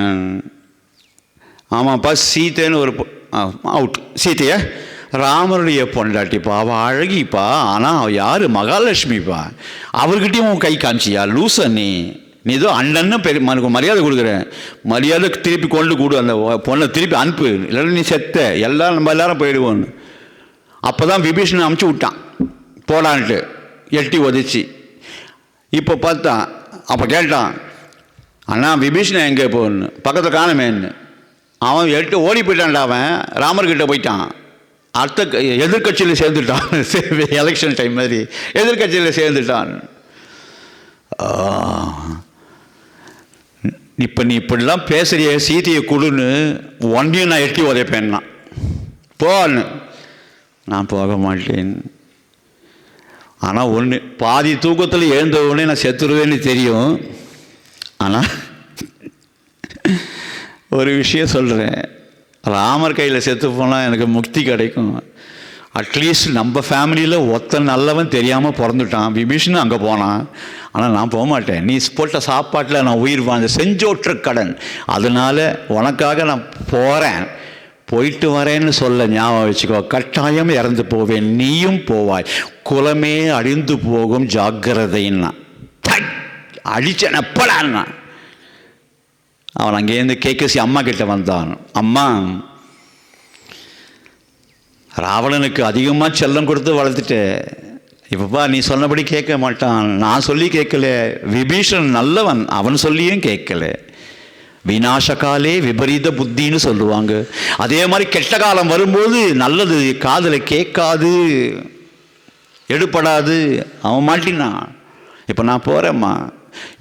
ஆமாப்பா, சீத்தைன்னு ஒரு அவுட். சீத்தையா ராமருடைய பொண்டாட்டிப்பா, அவள் அழகிப்பா. ஆனால் அவள் யார்? மகாலட்சுமிப்பா. அவர்கிட்டையும் உன் கை காமிச்சியா? லூசா நீ ஏதோ அண்ணன்னு மரியாதை கொடுக்குறேன். மரியாதை திருப்பி கொண்டு கொடு. அந்த பொண்ணை திருப்பி அனுப்பு, இல்லைன்னா நீ செத்த. நம்ம எல்லாரும் போயிடுவோன்னு. அப்போ தான் விபீஷணன் அமுச்சு விட்டான் போடான்ட்டு, எட்டி உதச்சி. இப்போ பார்த்தான். அப்போ கேட்டான், அண்ணா விபீஷணன் எங்கே போகணுன்னு. பக்கத்தில் காணமேன்னு. அவன் ஓடி போயிட்டான்டா. அவன் ராமர்கிட்ட போயிட்டான். அடுத்த எதிர்கட்சியில் சேர்ந்துட்டான். எலெக்ஷன் டைம் மாதிரி எதிர்கட்சியில் சேர்ந்துட்டான். இப்போ நீ இப்படிலாம் பேசுகிறிய, சீதையை கொடுன்னு ஒன்றையும் நான் எட்டி உதைப்பேன்னா போன்னு. நான் போக மாட்டேன். ஆனால் ஒன்று, பாதி தூக்கத்தில் எழுந்த உடனே நான் செத்துருவேன்னு தெரியும். ஆனால் ஒரு விஷயம் சொல்கிறேன், ராமர் கையில் செத்து போனால் எனக்கு முக்தி கிடைக்கும். அட்லீஸ்ட் நம்ம ஃபேமிலியில் ஒத்த நல்லவன் தெரியாமல் பிறந்துட்டான். விபீஷனும் அங்கே போனான். ஆனால் நான் போக மாட்டேன். நீ போட்ட சாப்பாட்டில் நான் உயிர் வாழ்ந்த செஞ்சோற்ற கடன். அதனால் உனக்காக நான் போகிறேன். போயிட்டு வரேன்னு சொல்ல ஞாபகம் வச்சுக்கோ. கட்டாயம் இறந்து போவேன், நீயும் போவாய். குலமே அழிந்து போகும், ஜாக்கிரதைன்னா. அடிச்சேன் எப்படான்னா. அவன் அங்கேருந்து கேக்கசி அம்மா கிட்ட வந்தான். அம்மா, ராவணனுக்கு அதிகமாக செல்லம் கொடுத்து வளர்த்துட்டு இப்பப்பா நீ சொன்னபடி கேட்க மாட்டான். நான் சொல்லி கேட்கல. விபீஷன் நல்லவன், அவன் சொல்லியும் கேட்கல. விநாசகாலே விபரீத புத்தின்னு சொல்லுவாங்க. அதே மாதிரி கெட்ட காலம் வரும்போது நல்லது காதில் கேட்காது, எடுப்படாது. அவன் மாட்டினான். இப்போ நான் போகிறேம்மா.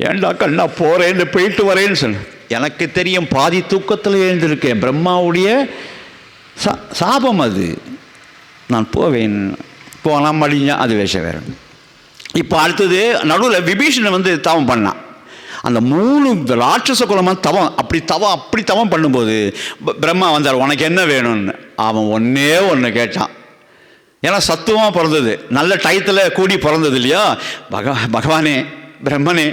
ஏண்டா கண்ணா போகிறேன்னு போயிட்டு வரேன்னு சொன்ன. எனக்கு தெரியும், பாதி தூக்கத்தில் எழுந்திருக்கேன். பிரம்மாவுடைய சாபம் அது. நான் போவேன். போகலாம் மடிஞ்சான். அது விஷயம் வேறு. இப்போ அடுத்தது நடுவில் விபீஷணன் தவம் பண்ணான். அந்த 3 ராட்சச குலமாக அப்படி தவம் பண்ணும்போது பிரம்மா வந்தார். உனக்கு என்ன வேணும்னு. அவன் ஒன்று கேட்டான். ஏன்னா சத்துவமாக பிறந்தது, நல்ல டயத்தில் கூடி பிறந்தது இல்லையா. பகவானே, பிரம்மனே,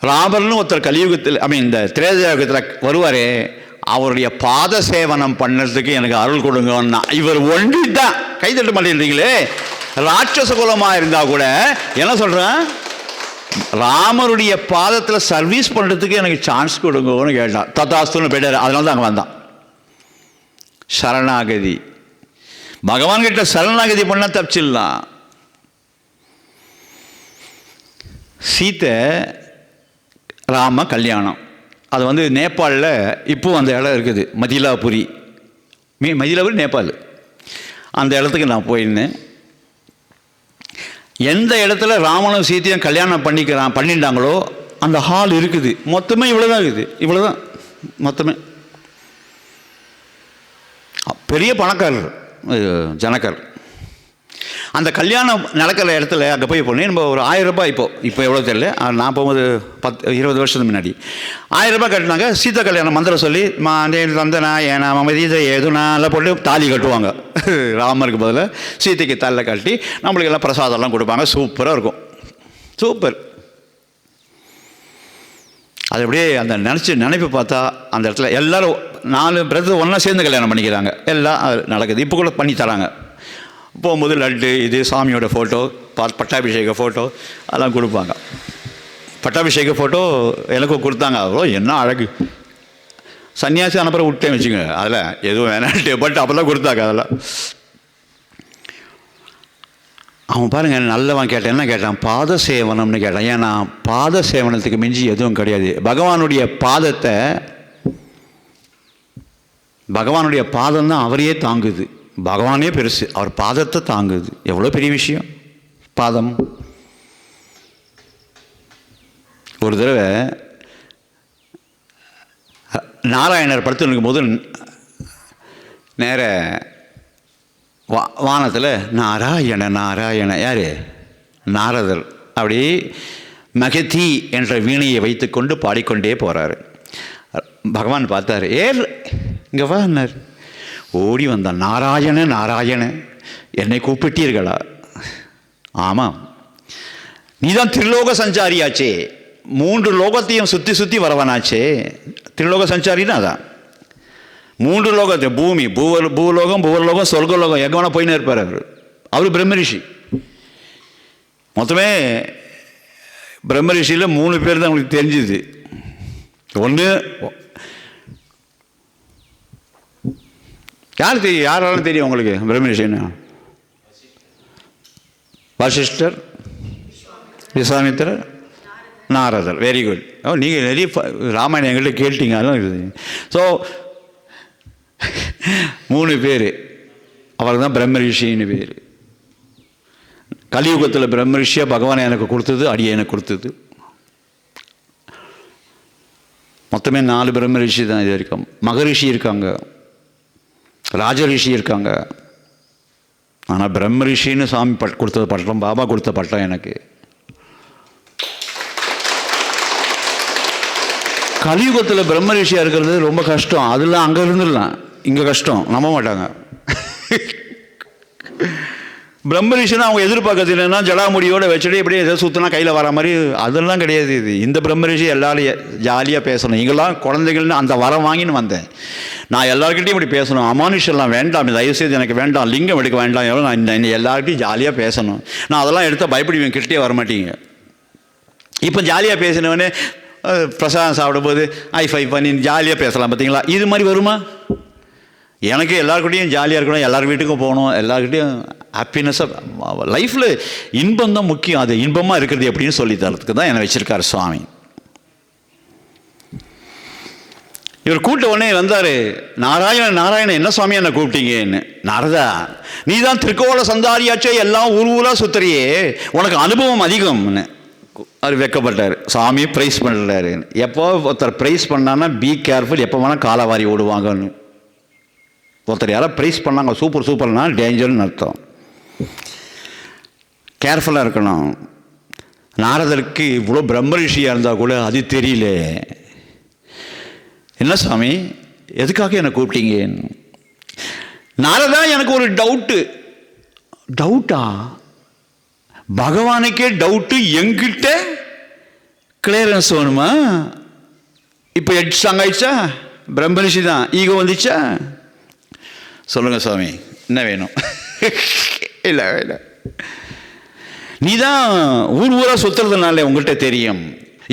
ராமர்னு ஒருத்தர் கலியுகத்தில் இந்த திரேதாயுகத்தில் வருவாரே, அவருடைய பாத சேவனம் பண்ணுறதுக்கு எனக்கு அருள் கொடுங்கன்னா. இவர் ஒன்றி தான் கைதட்ட மாட்டேன்றீங்களே. ராட்சச குலமாக இருந்தால் கூட என்ன சொல்கிறேன், ராமருடைய பாதத்தில் சர்வீஸ் பண்ணுறதுக்கு எனக்கு சான்ஸ் கொடுங்கன்னு கேட்டான். தத்தாஸ்துன்னு போயிட்டார். அதனால தான் அங்கே வந்தான். சரணாகதி. பகவான்கிட்ட சரணாகதி பண்ண தப்பிச்சிடலாம். சீத்தை ராம கல்யாணம். அது நேபாளில் இப்போது அந்த இடம் இருக்குது. மதிலாபுரி. மதிலாபுரி நேபாள். அந்த இடத்துக்கு நான் போயிருந்தேன். எந்த இடத்துல ராமனும் சீத்தையும் கல்யாணம் பண்ணிட்டாங்களோ அந்த ஹால் இருக்குது. மொத்தமே இவ்வளோதான் இருக்குது. இவ்வளோதான் மொத்தமே. பெரிய பணக்காரர் ஜனகர். அந்த கல்யாணம் நடக்கிற இடத்துல அங்கே போய் போனேன். நம்ம ஒரு 1000 ரூபாய் இப்போ எவ்வளோ தெரியல. நான் போகும்போது 10-20 வருஷத்துக்கு முன்னாடி 1000 ரூபாய் கட்டினாங்க. சீதா கல்யாணம் மந்திரம் சொல்லி தந்தனா ஏன்னா மதியதை எதுனா எல்லாம் போட்டு தாலி கட்டுவாங்க. ராமருக்கு பதில் சீதைக்கு தலையில் கட்டி நம்மளுக்கு எல்லாம் பிரசாதம்லாம் கொடுப்பாங்க. சூப்பராக இருக்கும். சூப்பர். அது அப்படியே அந்த நினைப்பு பார்த்தா அந்த இடத்துல எல்லோரும் 4 பிரதர் ஒன்றா சேர்ந்து கல்யாணம் பண்ணிக்கிறாங்க. எல்லாம் நடக்குது. இப்போ கூட பண்ணி தராங்க. போகும்போது லட்டு, இது சாமியோட ஃபோட்டோ, பட்டாபிஷேக ஃபோட்டோ அதெல்லாம் கொடுப்பாங்க. பட்டாபிஷேக ஃபோட்டோ எனக்கும் கொடுத்தாங்க. அவ்வளோ என்ன அழகு. சன்னியாசி அனுப்புற விட்டேன் வச்சுங்க, அதில் எதுவும் வேணான்ட்டு. பட் அப்போ தான் கொடுத்தாங்க அதெல்லாம். அவன் பாருங்கள் நல்லவன் கேட்டான். என்ன கேட்டான்? பாத சேவனம்னு கேட்டான். ஏன்னா பாத சேவனத்துக்கு மிஞ்சி எதுவும் கிடையாது. பகவானுடைய பாதத்தை, பகவானுடைய பாதம் தான் அவரையே தாங்குது. பகவானே பெருசு, அவர் பாதத்தை தாங்குது. எவ்வளோ பெரிய விஷயம் பாதம். ஒரு தடவை நாராயணர் படுத்து இருக்கும்போது நேர வானத்தில் நாராயண நாராயண யார்? நாரதர் அப்படி மகதி என்ற வீணையை வைத்துக்கொண்டு பாடிக்கொண்டே போகிறாரு. பகவான் பார்த்தார். இங்கே வான்னார். ஓடி வந்தான். நாராயண நாராயண என்னை கூப்பிட்டீர்களா? ஆமாம், நீதான் திரிலோக சஞ்சாரியாச்சே, 3 லோகத்தையும் சுற்றி சுற்றி வரவனாச்சே. திரிலோக சஞ்சாரின்னா அதான். 3 லோகத்தை, பூமி, பூலோகம், புவர்லோகம், சொர்க்கலோகம், எங்கே வேணால் போயின்னு இருப்பார் அவர். அவர் பிரம்மரிஷி. மொத்தமே பிரம்மரிஷியில் 3 பேர் தான் உங்களுக்கு தெரிஞ்சுது. ஒன்று யார் தெரியும்? யாராலும் தெரியும் உங்களுக்கு பிரம்மரிஷின்னு? வசிஷ்டர், விஸ்வாமித்திரர், நாரதர். Very good. நீங்கள் நிறைய ராமாயணம் எங்கள்கிட்ட கேட்டீங்க, அதெல்லாம் இருக்குது. ஸோ 3 பேர். அவருக்கு தான் பிரம்மரிஷின்னு பேர். கலியுகத்தில் பிரம்மரிஷியாக பகவானை எனக்கு கொடுத்தது, அடியை எனக்கு கொடுத்தது. மொத்தமே 4 பிரம்மரிஷி தான் இது வரைக்கும். மகரிஷி இருக்காங்க, ராஜரிஷி இருக்காங்க. ஆனால் பிரம்மரிஷின்னு சாமி கொடுத்தது பட்டம், பாபா கொடுத்த பட்டம் எனக்கு. கலியுகத்தில் பிரம்மரிஷியாக இருக்கிறது ரொம்ப கஷ்டம். அதெல்லாம் அங்கே இருந்துடலாம், இங்கே கஷ்டம். நம்ப மாட்டாங்க. பிரம்மரிஷினா அவங்க எதிர்பார்க்கறது இல்லைன்னா ஜடாமுடியோடு வச்சுட்டு இப்படியே எதாவது சுற்றினா கையில் வர மாதிரி அதெல்லாம் கிடையாது. இது இந்த பிரம்மரிஷி எல்லாரும் ஜாலியாக பேசணும். இங்கெல்லாம் குழந்தைகள்னு அந்த வரம் வாங்கின்னு வந்தேன். நான் எல்லாருக்கிட்டையும் இப்படி பேசணும். அமானுஷெல்லாம் வேண்டாம், தயவுசெய்து எனக்கு வேண்டாம், லிங்கம் எடுக்க வேண்டாம், எவ்வளோ நான் எல்லாருக்கிட்டையும் ஜாலியாக பேசணும். நான் அதெல்லாம் எடுத்தால் பயப்படுவேன், கிட்டே வரமாட்டீங்க. இப்போ ஜாலியாக பேசினவனே பிரசாதம் சாப்பிடும்போது ஐ5 பண்ணி ஜாலியாக பேசலாம். பார்த்தீங்களா? இது மாதிரி வருமா? எனக்கு எல்லாருக்கிட்டையும் ஜாலியாக இருக்கணும், எல்லார் வீட்டுக்கும் போகணும், எல்லாருக்கிட்டையும் ஹாப்பினஸ்ஸாக. லைஃப்பில் இன்பம் தான் முக்கியம். அது இன்பமாக இருக்கிறது எப்படின்னு சொல்லி தரத்துக்கு தான் என்னை வச்சுருக்கார் சுவாமி. இவர் கூட்ட உடனே வந்தார். நாராயணன் நாராயணன் என்ன சுவாமி என்னை கூப்பிட்டீங்கன்னு. நாரதா, நீ தான் திரிகோண சந்தாரியாச்சே, எல்லாம் ஊராக சுத்தறியே, உனக்கு அனுபவம் அதிகம்னு. அவர் வெக்கப்பட்டார். சாமி ப்ரைஸ் பண்ணுறாரு. எப்போ ஒருத்தர் ப்ரைஸ் பண்ணான்னா பி கேர்ஃபுல், எப்போ வேணால் காலவாரி ஓடுவாங்கன்னு. ஒருத்தர் யாராவது ப்ரைஸ் பண்ணாங்க சூப்பர் சூப்பர்னா டேஞ்சர்னு அர்த்தம். கேர்ஃபுல்லாக இருக்கணும். நாரதருக்கு இவ்வளோ பிரம்மரிஷியாக இருந்தால் கூட அது தெரியல. என்ன சாமி எதுக்காக என்னை கூப்பிட்டீங்க? நாரதா, எனக்கு ஒரு டவுட்டா? பகவானுக்கே டவுட்டு, எங்கிட்ட கிளியரன்ஸ் வேணுமா? இப்போ எட்ஸ்ட்ராங் ஆயிடுச்சா? பிரம்மரிஷி தான் ஈகோ வந்துச்சா? சொல்லுங்கள் சுவாமி, என்ன வேணும்? இல்லை இல்லை, நீ தான் ஊராக சுற்றுறதுனால உங்கள்கிட்ட தெரியும்.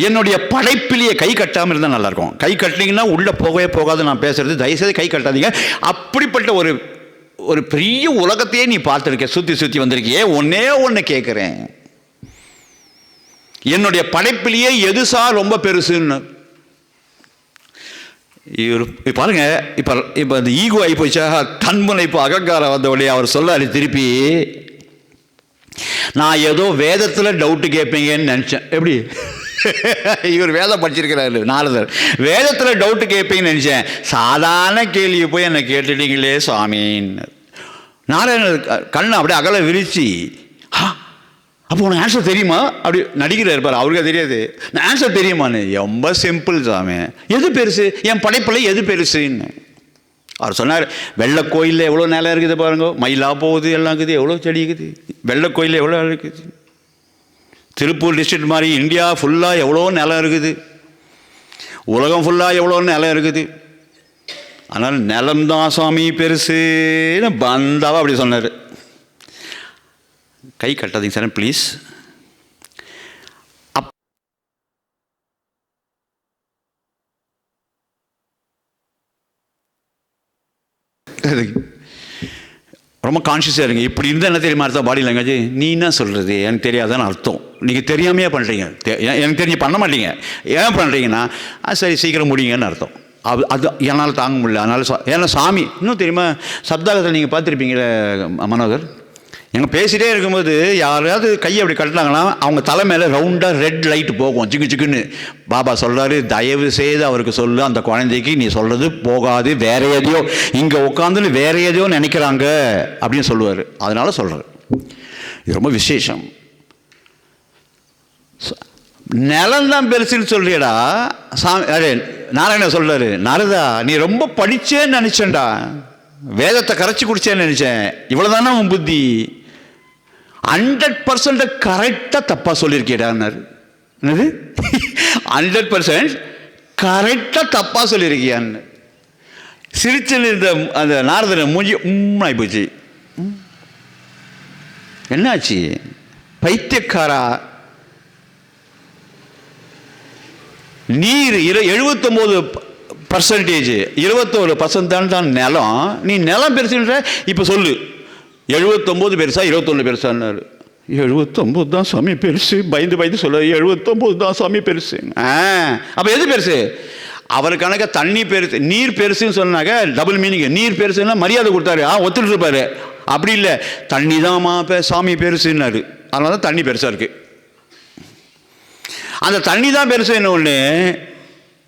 என்னுடைய படைப்பிலேயே கை கட்டாமல் இருந்தால் நல்லாயிருக்கும். கை கட்டினீங்கன்னா உள்ளே போகவே போகாது நான் பேசுகிறது. தயவுசெய்து கை கட்டாதீங்க. அப்படிப்பட்ட ஒரு பெரிய உலகத்தையே நீ பார்த்துருக்க, சுற்றி வந்திருக்கியே. ஒன்று கேட்குறேன், என்னுடைய படைப்பிலேயே எது சார் ரொம்ப பெருசுன்னு? இவர் பாருங்க, இப்போ அந்த ஈகோ ஆகி போச்சா, தன்முனைப்பு அகங்காரம் வந்தவுடனே அவர் சொல்லாரு திருப்பி, நான் ஏதோ வேதத்தில் டவுட்டு கேட்பீங்கன்னு நினச்சேன். எப்படி? இவர் வேதம் படிச்சிருக்கிறாரு நாரதர். வேதத்தில் டவுட்டு கேட்பீங்கன்னு நினச்சேன், சாதாரண கேள்வியை போய் என்னை கேட்டுட்டீங்களே சுவாமின்னு. நாராயணர் கண்ணை அப்படியே அகல விரிச்சு, அப்போ உனக்கு ஆன்சர் தெரியுமா? அப்படி நடிக்கிறார் இருப்பார். அவருக்கு தெரியாது. நான் ஆன்சர் தெரியுமான்னு. ரொம்ப சிம்பிள் சாமி, எது பெருசு என் படைப்பில், எது பெருசுன்னு அவர் சொன்னார். வெள்ளை கோயிலில் எவ்வளோ நிலம் இருக்குது பாருங்க, மயிலாக போகுது, எல்லாம் இருக்குது, எவ்வளோ செடி இருக்குது. வெள்ளை கோயிலில் எவ்வளோ இருக்குது. திருப்பூர் டிஸ்ட்ரிக்ட் மாதிரி இந்தியா ஃபுல்லாக எவ்வளோ நிலம் இருக்குது. உலகம் ஃபுல்லாக எவ்வளோ நிலம் இருக்குது. அதனால் நிலம்தான் சுவாமி பெருசுன்னு பந்தாவா அப்படி சொன்னார். கை கட்டாதீங்க சார் ப்ளீஸ். அதுக்கு ரொம்ப கான்ஷியஸாக இருங்க. இப்படி இருந்தால் என்ன தெரியுமா அர்த்தம்? பாடி லாங்குவேஜ் நீ என்ன சொல்கிறது எனக்கு தெரியாதான்னு அர்த்தம். நீங்கள் தெரியாமையே பண்ணுறீங்க, எனக்கு தெரிஞ்சு பண்ண மாட்டீங்க. ஏன் பண்ணுறீங்கன்னா சரி சீக்கிரம் முடியுங்கன்னு அர்த்தம். அது என்னால் தாங்க முடியல, அதனால் ஏன்னா சாமி இன்னும் தெரியுமா சப்தாகத்தில் நீங்கள் பார்த்துருப்பீங்களே மனோகர், எங்கள் பேசிகிட்டே இருக்கும்போது யாராவது கையை அப்படி கட்டினாங்கன்னா அவங்க தலை மேலே ரவுண்டாக ரெட் லைட்டு போகும், சிக்கு சிக்குன்னு. பாபா சொல்கிறாரு, தயவு செய்து அவருக்கு சொல்லு, அந்த குழந்தைக்கு நீ சொல்கிறது போகாது, வேற எதையோ இங்கே உட்காந்துன்னு வேற எதையோ நினைக்கிறாங்க அப்படின்னு சொல்லுவார். அதனால் சொல்கிறார். இது ரொம்ப விசேஷம். நிலம்தான் பெருசுன்னு சொல்றியடா சாமி. அரே நாராயணன் சொல்கிறாரு, நாரதா நீ ரொம்ப படித்தேன்னு நினச்சேன்டா, வேதத்தை கரைச்சி குடிச்சேன்னு நினச்சேன், இவ்வளோதானே உன் புத்தி. 100% கரெக்டாக தப்பாக சொல்லியிருக்கியடான்னாரு. என்னது 100% கரெக்டாக தப்பாக சொல்லியிருக்கியான்னு சிரிச்சு இருந்த அந்த நாரதன் மூஞ்சி ஆகி போச்சு. என்னாச்சு பைத்தியக்காரா? நீர் 79%, 21% தான் நிலம். நீ நிலம் பெருசுன்ற இப்போ சொல்லு, 79 பெருசா 21 பெருசான்னாரு. 79 தான் சாமி பெருசு. பயந்து சொல்ல 79 தான் சாமி பெருசு. அப்போ எது பெருசு? அவர் கணக்க தண்ணி பெருசு, நீர் பெருசுன்னு சொன்னாக்க டபுள் மீனிங். நீர் பெருசுன்னா மரியாதை கொடுத்தாரு, ஒத்துட்டு இருப்பாரு. அப்படி இல்லை, தண்ணி தான்மா சாமி பெருசுன்னாரு. அதனால தான் தண்ணி பெருசாக இருக்கு. அந்த தண்ணி தான் பெருசு. என்ன ஒன்று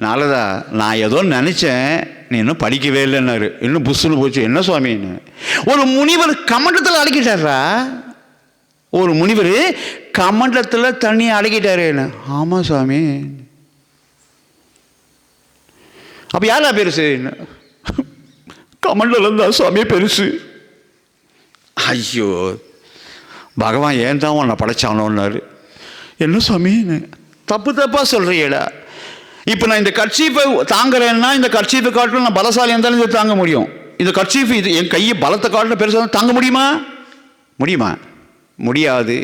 நாளதா நான் ஏதோ நினச்சேன், நீ இன்னும் படிக்கவே இல்லைன்னாரு. இன்னும் புஷ்ஷுன்னு போச்சு. என்ன சுவாமின்னு ஒரு முனிவர் கமண்டத்தில் அடக்கிட்டாரா? ஒரு முனிவர் கமண்டத்தில் தண்ணியை அடக்கிட்டாரு. என்ன? ஆமாம் சுவாமி. அப்போ யாரா பெருசு? கமண்டலம் தான் சுவாமி பெருசு. ஐயோ பகவான் ஏன் தான் உன்னை படைச்சானோன்னாரு. என்ன சுவாமி தப்பாக சொல்கிறீங்களா? இப்போ நான் இந்த கர்ச்சீஃபை தாங்குறேன்னா, இந்த கர்ச்சீஃபை காட்டிலும் நான் பலசாலியாக இருந்தாலும் இதை தாங்க முடியும். இந்த கர்ச்சீஃப் இது என் கையை பலத்தை காட்டில் பெருசாக தாங்க முடியுமா? முடியாது.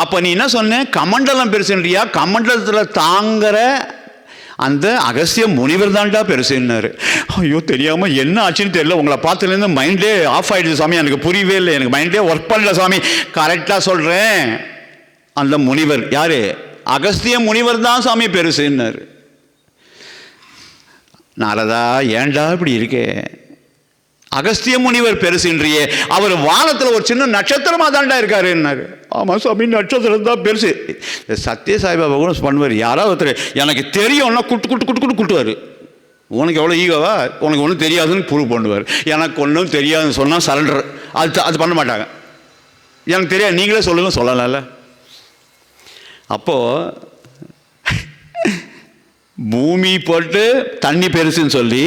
அப்போ நீ என்ன சொன்ன? கமண்டலம் பெருசுன்றியா? கமண்டலத்தில் தாங்குற அந்த அகஸ்திய முனிவர் தான்டா பெருசுன்னாரு. ஐயோ தெரியாமல் என்ன ஆச்சுன்னு தெரியல, உங்களை பார்த்துலேருந்து மைண்டே ஆஃப் ஆகிடுது சாமி, எனக்கு புரியவே இல்லை, எனக்கு மைண்டே ஒர்க் பண்ணல சாமி. கரெக்டாக சொல்கிறேன், அந்த முனிவர் யாரு? அகஸ்திய முனிவர் தான் சாமி பெருசுன்னாரு. நாரதா ஏண்டா இப்படி இருக்கே? அகஸ்திய முனிவர் பெருசுன்றியே, அவர் வானத்தில் ஒரு சின்ன நட்சத்திரமாக தாண்டா இருக்காருன்னாரு. ஆமாம் சாமி நட்சத்திரம் தான் பெருசு. சத்ய சாய்பாபா கூட பண்ணுவார். யாராவது ஒருத்தர் எனக்கு தெரியும்னா குட்டுவார். உனக்கு எவ்வளோ ஈகோவா? உனக்கு ஒன்றும் தெரியாதுன்னு ப்ரூவ் பண்ணுவார். எனக்கு ஒன்றும் தெரியாதுன்னு சொன்னால் சரண்டர். அது பண்ண மாட்டாங்க. எனக்கு தெரியாது நீங்களே சொல்லுங்கள் சொல்லலாம்ல. அப்போது பூமி போட்டு தண்ணி பெருசுன்னு சொல்லி,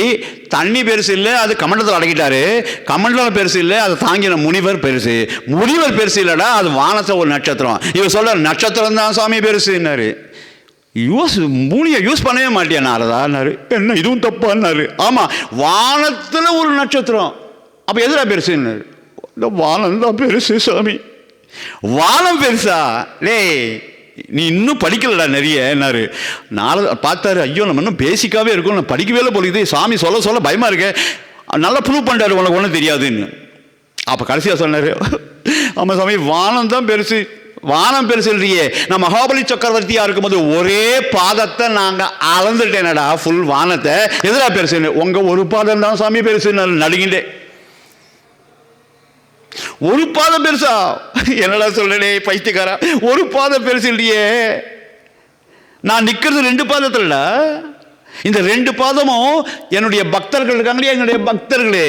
தண்ணி பெருசு இல்லை அது கமண்டத்தில் அடக்கிட்டாரு. கமண்டலம் பெருசு இல்லை அது தாங்கின முனிவர் பெருசு. முனிவர் பெருசு இல்லைடா அது வானத்தில் ஒரு நட்சத்திரம். இவர் சொல்ற நட்சத்திரம் தான் சாமி பெருசுன்னாரு. மூலியை யூஸ் பண்ணவே மாட்டியா நாரதான்னாரு. என்ன இதுவும் தப்பான்னாரு. ஆமாம் வானத்தில் ஒரு நட்சத்திரம், அப்போ எதுடா பெருசுன்னாரு. இந்த வானம் தான் பெருசு சாமி. வானம் பெருசா? லே நீ இன்னும் படிக்கலடா நிறைய என்னாரு. நாளை பார்த்தாரு, ஐயோ நம்ம இன்னும் பேசிக்காவே இருக்கும், நான் படிக்கவே இல்லை போலிக்குது. சாமி சொல்ல பயமாக இருக்கு. நல்லா ப்ரூவ் பண்ணிட்டாரு உனக்கு ஒன்றும் தெரியாதுன்னு. அப்போ கடைசியாக சொன்னார், ஆமாம் சாமி வானம் தான் பெருசு. வானம் பெருசு இல்லையே, நான் மகாபலி சக்கரவர்த்தியாக இருக்கும்போது ஒரே பாதத்தை நாங்கள் அளந்துட்டேனடா ஃபுல் வானத்தை. எதிராக பெருசுன்னு? உங்கள் ஒரு பாதம் தான் சாமி பெருசுன்னு நடுங்கிட்டே. ஒரு பாதம் பெருசா? என்னடா சொல்றே பைத்தியக்காரா, ஒரு பாதம் பெருசு இல்லையே. நான் நிக்கிறது 2 பாதத்துல. இந்த 2 பாதமும் என்னுடைய பக்தர்கள் இருக்காங்களே, என்னுடைய பக்தர்களே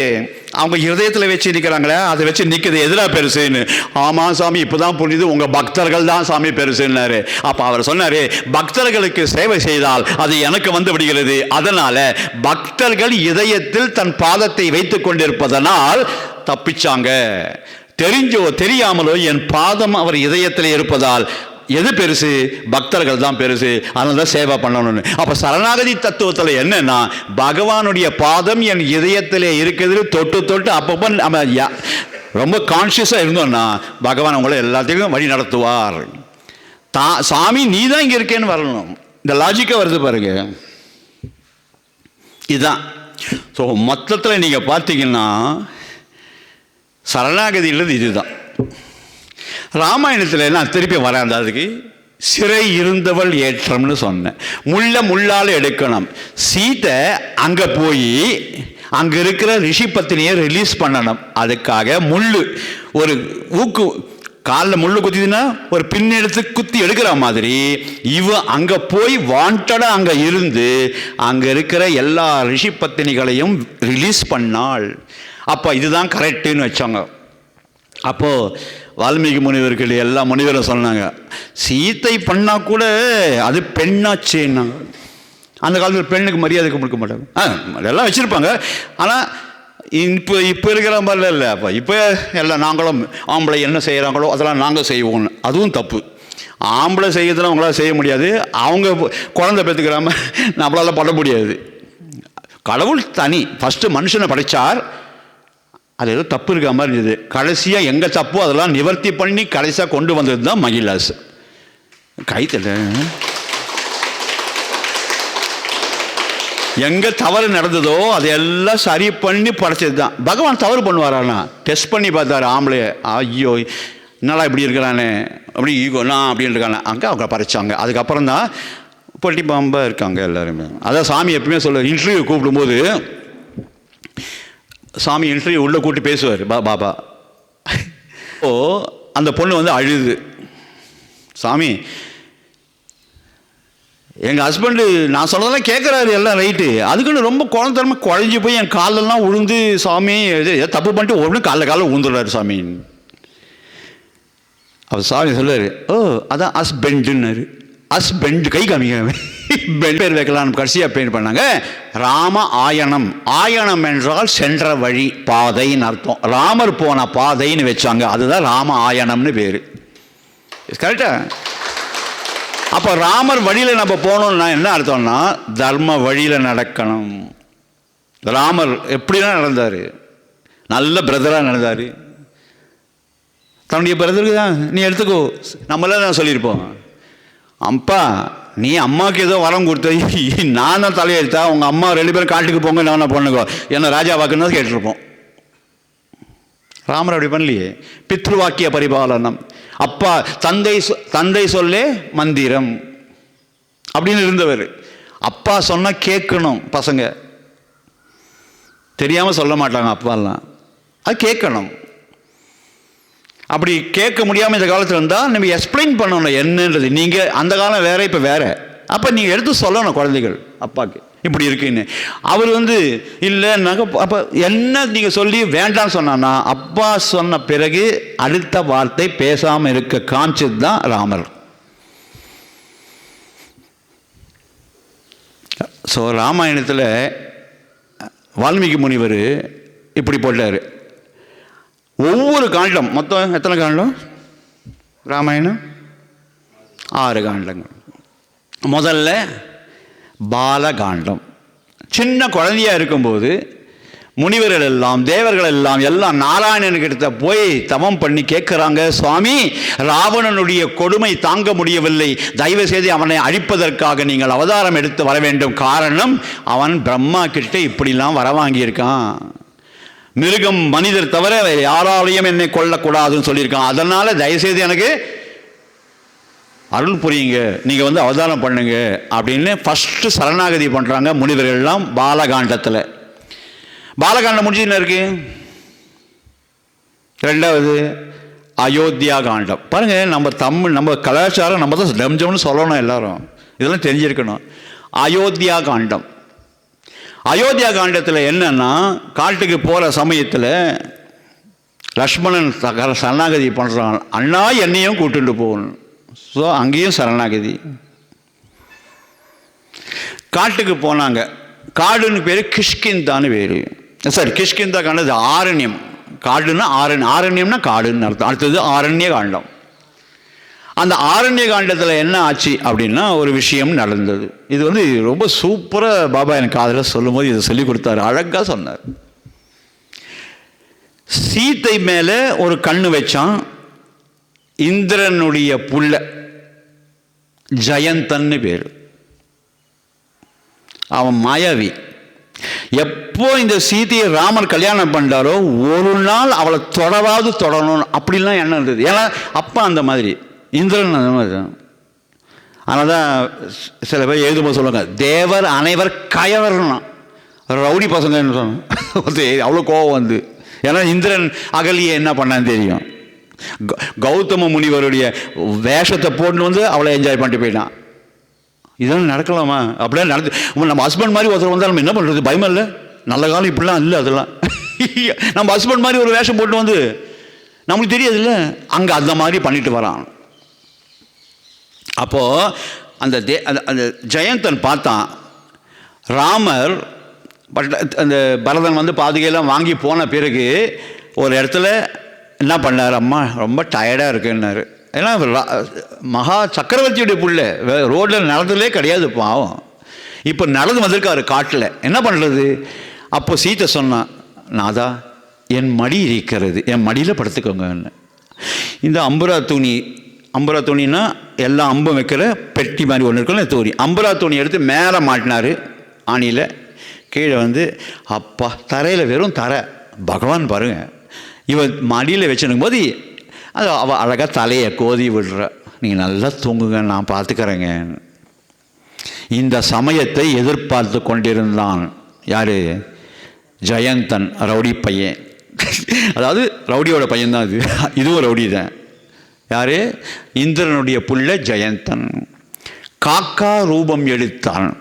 அவங்க இருதயத்தில் வச்சு நிற்கிறாங்களே, அதை வச்சு நிற்கிறது எதிரா பெருசுன்னு. ஆமாம் சாமி இப்போதான் புரியுது, உங்கள் பக்தர்கள் தான் சாமி பெருசுன்னாரு. அப்போ அவர் சொன்னார், பக்தர்களுக்கு சேவை செய்தால் அது எனக்கு வந்து விடுகிறது. அதனால் பக்தர்கள் இதயத்தில் தன் பாதத்தை வைத்து கொண்டிருப்பதனால் தப்பிச்சாங்க. தெரிஞ்சோ தெரியாமலோ என் பாதம் அவர் இதயத்தில் இருப்பதால் எது பெருசு? பக்தர்கள் தான் பெருசு. அதனால தான் சேவை பண்ணணும்னு. அப்போ சரணாகதி தத்துவத்தில் என்னன்னா, பகவானுடைய பாதம் என் இதயத்திலே இருக்கிறது. தொட்டு அப்பப்போ நம்ம ரொம்ப கான்ஷியஸாக இருந்தோம்னா பகவான் உங்களை எல்லாத்தையும் வழி நடத்துவார். சாமி நீ தான் இங்கே இருக்கேன்னு வரணும். இந்த லாஜிக்காக வருது பாருங்க. இதுதான் ஸோ மொத்தத்தில் நீங்கள் பார்த்தீங்கன்னா சரணாகதின்றது இதுதான். ராமாயணத்தில் நான் திருப்பி வரேன், அதுக்கு சிறை இருந்தவள் ஏற்றம்னு சொன்னேன். முள்ளால் எடுக்கணும். சீதை அங்கே போய் அங்கே இருக்கிற ரிஷி பத்தினியை ரிலீஸ் பண்ணணும். அதுக்காக ஒரு ஊக்கு காலில் முள்ளு குத்திதுன்னா ஒரு பின் எடுத்து குத்தி எடுக்கிற மாதிரி அங்கே போய் வாண்டடாக அங்கே இருந்து அங்கே இருக்கிற எல்லா ரிஷி பத்தினிகளையும் ரிலீஸ் பண்ணாள். அப்போ இதுதான் கரெக்டுன்னு வச்சாங்க. அப்போது வால்மீகி முனிவர்கள் எல்லா முனிவரும் சொன்னாங்க, சீத்தை பண்ணால் கூட அது பெண்ணாச்சேன்னாங்க. அந்த காலத்தில் பெண்ணுக்கு மரியாதை கொடுக்க மாட்டாங்க, எல்லாம் வச்சுருப்பாங்க. ஆனால் இப்போ இருக்கிற மாதிரிலாம் இல்லை. அப்போ இப்போ எல்லாம் நாங்களும் ஆம்பளை என்ன செய்கிறாங்களோ அதெல்லாம் நாங்கள் செய்வோம்னு. அதுவும் தப்பு. ஆம்பளை செய்யறதுலாம் அவங்களால செய்ய முடியாது. அவங்க குழந்தை பெற்றுக்கிறாம நம்மளால பண்ண முடியாது. கடவுள் தனி ஃபஸ்ட்டு மனுஷனை படைச்சார், அது ஏதோ தப்பு இருக்க மாதிரி இருந்தது. கடைசியாக எங்கே தப்போ அதெல்லாம் நிவர்த்தி பண்ணி கடைசியாக கொண்டு வந்தது தான் மகிழாஸ். கைத்தல எங்கே தவறு நடந்ததோ அதையெல்லாம் சரி பண்ணி படைச்சது தான். பகவான் தவறு பண்ணுவாரானா டெஸ்ட் பண்ணி பார்த்தாரு ஆம்பளைய. ஐயோ என்னடா இப்படி இருக்கிறானே, அப்படி ஈகோனா அப்படின்னு இருக்கானே, அங்கே அவங்க படைச்சாங்க. அதுக்கப்புறம் தான் பொட்டி பாம்பாக இருக்காங்க எல்லாருமே. அதான் சாமி எப்பவுமே சொல்லுவார், இன்டர்வியூ கூப்பிடும்போது சாமி இன்டர்வியூ உள்ளே கூட்டி பேசுவார் பாபா. ஓ அந்த பொண்ணு வந்து அழுது, சாமி எங்கள் ஹஸ்பண்டு நான் சொன்னதெல்லாம் கேட்குறாரு, எல்லாம் ரைட்டு, அதுக்குன்னு ரொம்ப குழந்தரமாக குழஞ்சி போய் என் காலெல்லாம் உழுந்து சாமி தப்பு பண்ணிட்டு ஒன்று காலில் உழுந்துடுறாரு சாமி. அவர் சாமி சொல்லுவார், ஓ அதான் ஹஸ்பண்டுன்னாரு. ஹஸ்பண்டு கை காமிக்க பேர் வைக்கலாம். கடைசியாக பேர் பண்ணாங்க ராம ஆயணம். ஆயணம் என்றால் சென்ற வழி, பாதைன்னு அர்த்தம். ராமர் போன பாதைன்னு வச்சாங்க, அதுதான் ராம ஆயணம்னு பேர். கரெக்டா? அப்போ ராமர் வழியில் நம்ம போகணும்னா என்ன அர்த்தம்னா தர்ம வழியில் நடக்கணும். ராமர் எப்படிலாம் நடந்தார், நல்ல பிரதராக நடந்தார். தன்னுடைய பிரதருக்கு தான் நீ எடுத்துக்கோ, நம்மளாம் தான் சொல்லியிருப்போம், அப்பா நீ அம்மாவுக்கு ஏதோ வரம் கொடுத்த, நான் தான் தலையெடுத்தா, உங்கள் அம்மா 2 பேரும் காட்டுக்கு போங்க, நான் பொண்ணுக்கோ என்ன ராஜா வாக்குன்னு தான் கேட்டிருப்போம். ராமர் அப்படி பண்ணலையே. பித்ருவாக்கிய பரிபாலனம், அப்பா தந்தை சொல்லே மந்திரம் அப்படின்னு இருந்தவர். அப்பா சொன்னால் கேட்கணும். பசங்க தெரியாமல் சொல்ல மாட்டாங்க, அப்பாலாம் அது கேட்கணும். அப்படி கேட்க முடியாமல் இந்த காலத்தில் இருந்தால் நம்ம எக்ஸ்பிளைன் பண்ணணும் என்னன்றது. நீங்கள் அந்த காலம் வேறு, இப்போ வேறு. அப்போ நீங்கள் எடுத்து சொல்லணும் குழந்தைகள் அப்பாவுக்கு இப்படி இருக்குன்னு. அவர் வந்து இல்லைன்னாக்க அப்போ என்ன நீங்கள் சொல்லி வேண்டாம்னு சொன்னான்னா அப்பா சொன்ன பிறகு அடுத்த வார்த்தை பேசாமல் இருக்க காமிச்சது தான் ராமர். ஸோ ராமாயணத்தில் வால்மீகி முனிவர் இப்படி போட்டார். ஒவ்வொரு காண்டம் மொத்தம் எத்தனை காண்டம் ராமாயணம்? 6 காண்டங்கள். முதல்ல பாலகாண்டம். சின்ன குழந்தையாக இருக்கும்போது முனிவர்கள் எல்லாம் தேவர்கள் எல்லாம் நாராயணனுக்கிட்ட போய் தவம் பண்ணி கேட்குறாங்க, சுவாமி ராவணனுடைய கொடுமை தாங்க முடியவில்லை, தயவு செய்து அவனை அழிப்பதற்காக நீங்கள் அவதாரம் எடுத்து வர வேண்டும். காரணம் அவன் பிரம்மா கிட்ட இப்படிலாம் வரவாங்கியிருக்கான், மிருகம் மனிதர் தவிர யாராலையும் என்னை கொல்லக்கூடாதுன்னு சொல்லியிருக்கான். அதனால் தயவுசெய்து எனக்கு அருள் புரியுங்க, நீங்கள் வந்து அவதாரம் பண்ணுங்க அப்படின்னு ஃபஸ்ட்டு சரணாகதி பண்ணுறாங்க முனிவர்கள்லாம் பாலகாண்டத்தில். பாலகாண்டம் முடிஞ்சுன்னு இருக்கு. 2வது அயோத்தியா காண்டம். பாருங்கள், நம்ம தமிழ் நம்ம கலாச்சாரம் நம்ம தான் டம்ஜம்னு சொல்லணும், எல்லாரும் இதெல்லாம் தெரிஞ்சிருக்கணும். அயோத்தியா காண்டம். அயோத்தியா காண்டத்தில் என்னன்னா, காட்டுக்கு போகிற சமயத்தில் லக்ஷ்மணன் சரணாகதி பண்ணுறான், அண்ணா என்னையும் கூட்டுட்டு போகணும். ஸோ அங்கேயும் சரணாகதி. காட்டுக்கு போனாங்க. காடுன்னு பேர் கிஷ்கிந்தான்னு பேர். சரி, கிஷ்கிந்தா காண்டது ஆரண்யம். காடுன்னா ஆரண்யம்னா காடுன்னு அர்த்தம். அடுத்தது ஆரண்ய காண்டம். அந்த ஆரண்ய காண்டத்தில் என்ன ஆச்சு அப்படின்னா ஒரு விஷயம் நடந்தது. இது வந்து ரொம்ப சூப்பராக பாபா எனக்கு காதில் சொல்லும் போது இதை சொல்லி கொடுத்தாரு, அழகாக சொன்னார். சீத்தை மேலே ஒரு கண்ணு வச்சான் இந்திரனுடைய புள்ள, ஜெயந்தன்னு பேர். அவன் மாயாவி. எப்போ இந்த சீதையை ராமர் கல்யாணம் பண்ணாரோ ஒரு நாள் அவளை தொடணும் அப்படிலாம் எண்ணம் இருந்தது. ஏன்னா அப்பா அந்த மாதிரி, இந்திரன் அந்த மாதிரி தான். அதனால தான் சில பேர் எழுதும்போது சொல்லுவாங்க, தேவர் அனைவர் கயவர்னா ரவுடி பசங்கன்னு சொன்னாங்க. அவ்வளோ கோவம் வந்து, ஏன்னா இந்திரன் அகலியை என்ன பண்ணான்னு தெரியும். கௌதம முனிவருடைய வேஷத்தை போட்டு வந்து அவளை என்ஜாய் பண்ணிட்டு போயிட்டான். இதெல்லாம் நடக்கலாமா? அப்படியே நடந்து நம்ம ஹஸ்பண்ட் மாதிரி ஒருத்தர் வந்தால் நம்ம என்ன பண்ணுறது? பயமா இல்லை? நல்ல காலம் இப்படிலாம் இல்லை. அதெல்லாம் நம்ம ஹஸ்பண்ட் மாதிரி ஒரு வேஷம் போட்டு வந்து நம்மளுக்கு தெரியாது இல்லை, அங்கே அந்த மாதிரி பண்ணிட்டு வரான். அப்போது அந்த ஜெயந்தன் பார்த்தான், ராமர் அந்த பரதன் வந்து பாதுகையெல்லாம் வாங்கி போன பிறகு ஒரு இடத்துல என்ன பண்ணார், அம்மா ரொம்ப டயர்டாக இருக்குன்னாரு. ஏன்னா மகா சக்கரவர்த்தியுடைய புள்ள ரோட்டில் நடந்ததே கிடையாது பாவம். இப்போ நடந்து வந்திருக்காரு காட்டில், என்ன பண்ணுறது? அப்போ சீத்தை சொன்னான், நாதா என் மடி இருக்கிறது, என் மடியில் படுத்துக்கோங்க. இந்த அம்புரா துணின்னா எல்லா அம்பும் வைக்கிற பெட்டி மாதிரி ஒன்று இருக்குல்ல தூணி, அம்புரா துணி எடுத்து மேலே மாட்டினார் ஆணியில். கீழே வந்து அப்பா தரையில் வெறும் தரை, பகவான் பாருங்கள். இவன் மடியில் வச்சுருக்கும் போது அது அவள் அழகாக தலையை கோதி விடுற, நீங்கள் நல்லா தூங்குங்க, நான் பார்த்துக்கிறேங்க. இந்த சமயத்தை எதிர்பார்த்து கொண்டிருந்தான் யார்? ஜெயந்தன், ரவுடி பையன். அதாவது ரவுடியோட பையன்தான் இது, இதுவும் ரவுடி தான். யார்? இந்திரனுடைய புள்ள ஜெயந்தன். காக்கா ரூபம் எடுத்தான்,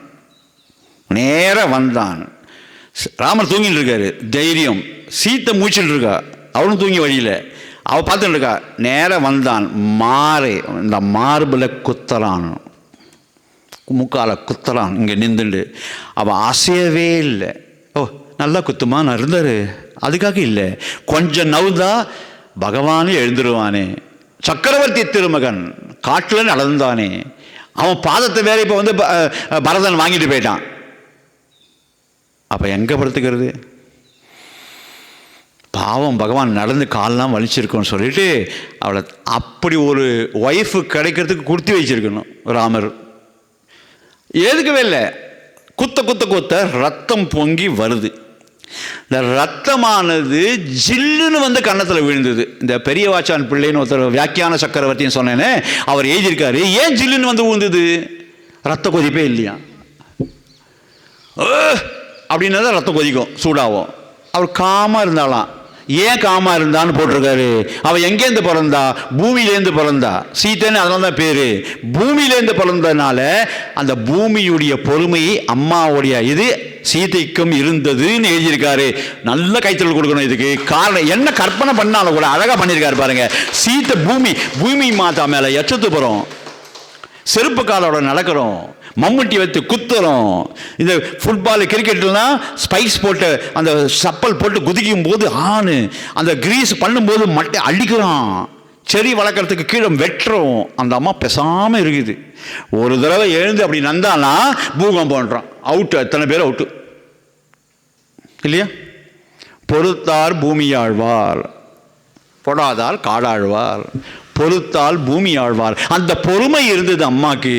நேர வந்தான். ராமர் தூங்கிட்டு இருக்காரு, தைரியம். சீத்தை மூச்சிட்டு இருக்கா, அவனும் தூங்கி வழியில் அவள் பார்த்துட்டு இருக்கா. நேரம் வந்தான், இந்த மார்பில் குத்தலான், முக்கால குத்தலான். இங்கே நின்றுண்டு அவள் அசையவே இல்லை. ஓ நல்லா குத்துமா நான் இருந்தார், அதுக்காக இல்லை, கொஞ்சம் நவுதா பகவானே எழுந்துருவானே. சக்கரவர்த்தி திருமகன் காட்டில் நடந்தானே, அவன் பாதத்தை வேற இப்போ வந்து பரதன் வாங்கிட்டு போயிட்டான். அப்போ எங்கே படுத்துக்கிறது? பாவம் பகவான் நடந்து காலெலாம் வலிச்சிருக்கோன்னு சொல்லிட்டு அவளை அப்படி ஒரு ஒய்ஃபு கிடைக்கிறதுக்கு கொடுத்து வச்சிருக்கணும் ராமர். எதுக்கவே இல்லை, குத்த ரத்தம் பொங்கி வருது. இந்த ரத்தமானது ஜில்லுன்னு வந்து கன்னத்தில் விழுந்தது. இந்த பெரிய வாச்சான் பிள்ளைன்னு ஒருத்தர் வியாக்கியான சக்கரவர்த்தின்னு சொன்னேன்னு அவர் எழுதியிருக்காரு. ஏன் ஜில்லுன்னு வந்து விழுந்தது? ரத்த கொதிப்பே இல்லையா, அப்படின்னா தான் ரத்தம் கொதிக்கும், சூடாகும். அவர் காமாக இருந்தாலாம். ஏன் காமா இருந்தான்னு போட்டிருக்காரு. அவள் எங்கேருந்து பிறந்தா? பூமியிலேருந்து பிறந்தா. சீத்தைன்னு அதனால தான் பேர். பூமியிலேருந்து பிறந்ததுனால அந்த பூமியுடைய பொறுமை அம்மாவுடைய இது சீதைக்கும் இருந்ததுன்னு எழுதியிருக்காரு. நல்ல கைத்தல் கொடுக்கணும் இதுக்கு. காரணம் என்ன கற்பனை பண்ணாலும் கூட அழகாக பண்ணியிருக்காரு பாருங்க. சீத்தை பூமி மாதா மேலே எச்சத்து போகிறோம், செருப்பு காலோட நடக்கிறோம், மம்முட்டி வைத்து குத்துறோம். இந்த ஃபுட்பால் கிரிக்கெட்லாம் ஸ்பைக்ஸ் போட்டு அந்த சப்பல் போட்டு குதிக்கும் போது ஆணு அந்த கிரீஸ் பண்ணும்போது மட்டை அடிக்கிறான். செடி வளர்க்குறதுக்கு கீழே வெட்டுறோம். அந்த அம்மா பேசாமல் இருக்குது. ஒரு தடவை எழுந்து அப்படி நந்தானா பூகம் பண்ணுறான், அவுட்டு. எத்தனை பேர் அவுட்டு இல்லையா? பொறுத்தார் பூமி ஆழ்வார், பொடாதால் காடாழ்வார், பொறுத்தால் பூமி ஆழ்வார். அந்த பொறுமை இருந்தது அம்மாக்கு.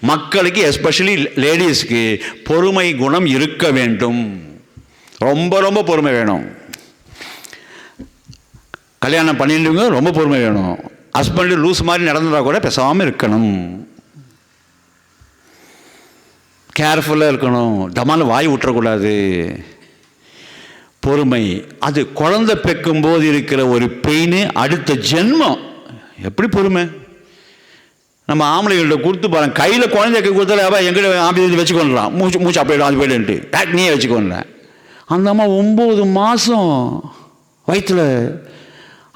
மக்களுக்கு எஸ்பெஷலி லேடிஸ்க்கு பொறுமை குணம் இருக்க வேண்டும். ரொம்ப ரொம்ப பொறுமை வேணும். கல்யாணம் பண்ணிடுங்க, ரொம்ப பொறுமை வேணும். ஹஸ்பண்டு லூஸ் மாதிரி நடந்ததா கூட பேசாமல் இருக்கணும், கேர்ஃபுல்லாக இருக்கணும், டமால் வாய் விட்டுறக்கூடாது. பொறுமை அது குழந்தை பெக்கும் போது இருக்கிற ஒரு பெயின், அடுத்த ஜென்மம். எப்படி பொறுமை? நம்ம ஆம்பளைங்கள்ட்ட கொடுத்து பாருங்க, கையில் குழந்தைக்கு கொடுத்தாலே எங்கிட்ட ஆம்பளை வச்சுக்கொண்டான், மூச்சு அப்படியே அது போய்ட்டு டேக் நீயே வச்சுக்கொண்டேன். அந்த அம்மா 9 மாதம் வயிற்றில்.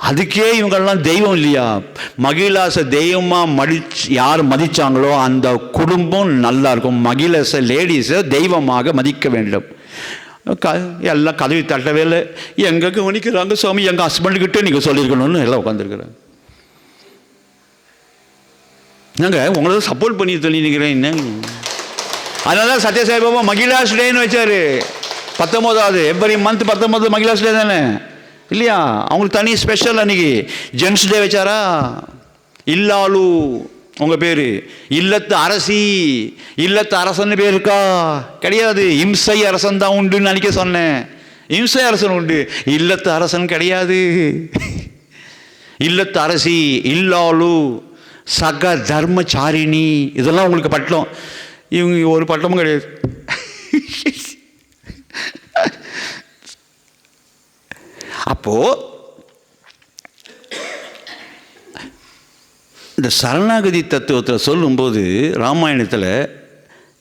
அதுக்கே இவங்கெல்லாம் தெய்வம் இல்லையா? மகிழாசை தெய்வமாக யார் மதித்தாங்களோ அந்த குடும்பம் நல்லா இருக்கும். மகிழாசை லேடிஸை தெய்வமாக மதிக்க வேண்டும். எல்லாம் கதவி தட்டவே இல்லை. எங்கே கவனிக்கிறாங்க சுவாமி, எங்கள் ஹஸ்பண்டுக்கிட்டே நீங்கள் சொல்லியிருக்கணும்னு எல்லாம் உட்காந்துருக்குறேன். என்னங்க உங்களை சப்போர்ட் பண்ணி சொல்லிக்கிறேன் என்ன? அதனால தான் சத்யசாய் பாபா மகிழாஸ் டேன்னு வச்சார். 19வது எவ்ரி மந்த் 19 மகிழாஸ் டே தானே இல்லையா? அவங்களுக்கு தனி ஸ்பெஷல். அன்றைக்கி ஜென்ஸ் டே வச்சாரா? இல்லாலு உங்கள் பேர் இல்லத்து அரசி, இல்லத்து அரசன் பேர் இருக்கா? கிடையாது. இம்சை அரசன் தான் உண்டுன்னு நினைக்க சொன்னேன். இம்சை அரசன் உண்டு, இல்லத்து அரசன் கிடையாது. இல்லத்து அரசி, இல்லாளு, சக தர்மச்சாரிணி, இதெல்லாம் உங்களுக்கு பட்டம். இவங்க ஒரு பட்டமும் கிடையாது. அப்போ இந்த சரணாகதி தத்துவத்தில் சொல்லும்போது ராமாயணத்தில்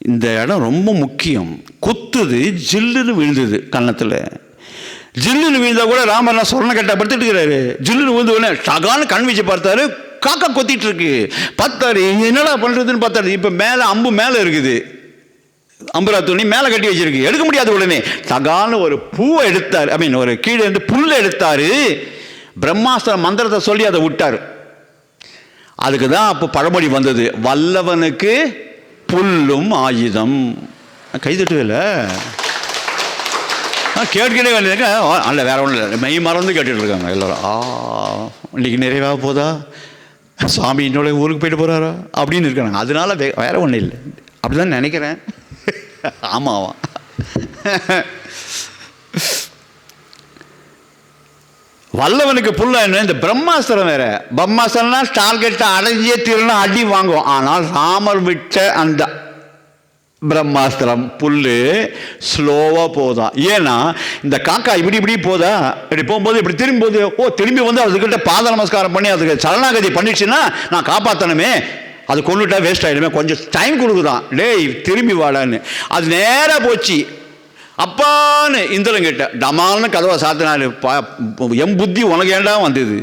இந்த இடம் ரொம்ப முக்கியம். குத்துது, ஜில்லுன்னு விழுந்தது கன்னத்தில். ஜில்லுன்னு விழுந்தா கூட ராமர்லாம் சொரண கட்டை படுத்துட்டு இருக்கிறாரு. ஜில்லுன்னு விழுந்து உடனே டகான்னு கண் வச்சு பார்த்தாரு, காக்கா கொத்திட்டு இருக்கு. பார்த்தாரு, என்னடா பண்ணுறதுன்னு பார்த்தாரு. இப்போ மேலே அம்பு மேலே இருக்குது, அம்புரா துணி மேலே கட்டி வச்சிருக்கு, எடுக்க முடியாது. உடனே தகான ஒரு பூவை எடுத்தார், ஒரு கீழே இருந்து புல்லை எடுத்தார். பிரம்மாஸ்திர மந்திரத்தை சொல்லி அதை விட்டார். அதுக்கு தான் அப்போ பழமொழி வந்தது, வல்லவனுக்கு புல்லும் ஆயுதம். கைதட்டுவில்ல, கேட்கவே வேண்டியதுங்க. அல்ல வேற ஒன்றும் இல்லை, மெய் மறந்து கேட்டுட்டு இருக்காங்க எல்லோரும். இன்னைக்கு நிறைவாக போதா, சாமி என்னோட ஊருக்கு போயிட்டு போகிறாரா அப்படின்னு இருக்காங்க. அதனால வேற ஒன்றும் இல்லை, அப்படிதான் நினைக்கிறேன். ஆமாவா? வல்லவனுக்கு புல்ல என்ன? இந்த பிரம்மாஸ்திரம் வேற. பிரம்மாஸ்திரம்னா டார்கெட்டை அடைஞ்சே தீரனா அடி வாங்கும். ஆனால் ராமர் விட்ட அந்த பிரம்மாஸ்திரம் புல்லு ஸ்லோவாக போதா. ஏன்னா இந்த காக்கா இப்படி இப்படி போதா, இப்படி போகும்போது இப்படி திரும்பி போகுது. திரும்பி வந்து அதுக்கிட்ட பாத நமஸ்காரம் பண்ணி அதுக்கு சரணாகதி பண்ணிடுச்சுன்னா நான் காப்பாற்றணுமே, அது கொண்டுட்டா வேஸ்ட் ஆகிடுமே, கொஞ்சம் டைம் கொடுக்குதான். டேய் திரும்பி வாடான்னு. அது நேராக போச்சு. அப்பான்னு இந்திரன் கிட்ட டமால்னு கதவை சாத்தினாரு. என் புத்தி உனக்கு ஏண்டா வந்தது?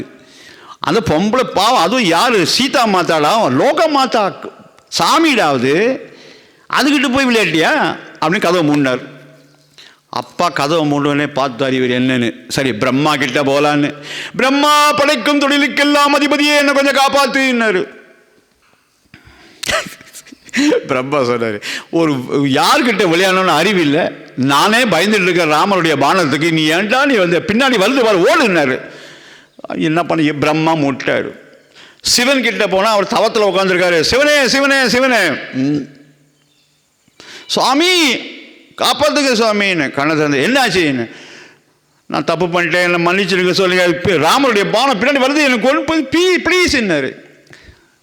அந்த பொம்பளை பாவம், அதுவும் யார்? சீதா மாத்தாடா, லோக மாத்தா, சாமிடாவது, அதுக்கிட்ட போய் விளையாட்டியா அப்படின்னு கதவை மூடினார். அப்பா கதவை மூடுவனே பார்த்தார் இவர் என்னன்னு. சரி பிரம்மா கிட்ட போலான்னு. பிரம்மா படைக்கும் தொழிலுக்கெல்லாம் அதிபதியே என்ன கொஞ்சம் காப்பாத்துனாரு. பிரம்மா சொன்னார், ஒரு யார்கிட்ட விளையாடணும்னு அறிவில்லை, நானே பயந்துட்டு இருக்கேன் ராமனுடைய பானத்துக்கு, நீ ஏன்டா நீ வந்து பின்னாடி வந்து வர ஓடுனாரு. என்ன பண்ண? பிரம்மா முட்டாரு. சிவன் கிட்ட போனால் அவர் தவத்தில் உட்காந்துருக்காரு. சிவனே சிவனே சிவனே, சுவாமி காப்பாத்துக்க சுவாமின்னு கண்ணை திறந்து. என்னாச்சுன்னு? நான் தப்பு பண்ணிட்டேன், என்ன மன்னிச்சிருக்க சொல்லுங்க. இப்போ ராமனுடைய பானம் பின்னாடி வருது, எனக்கு கொண்டு போய் ப்ளீஸ்ன்னாரு.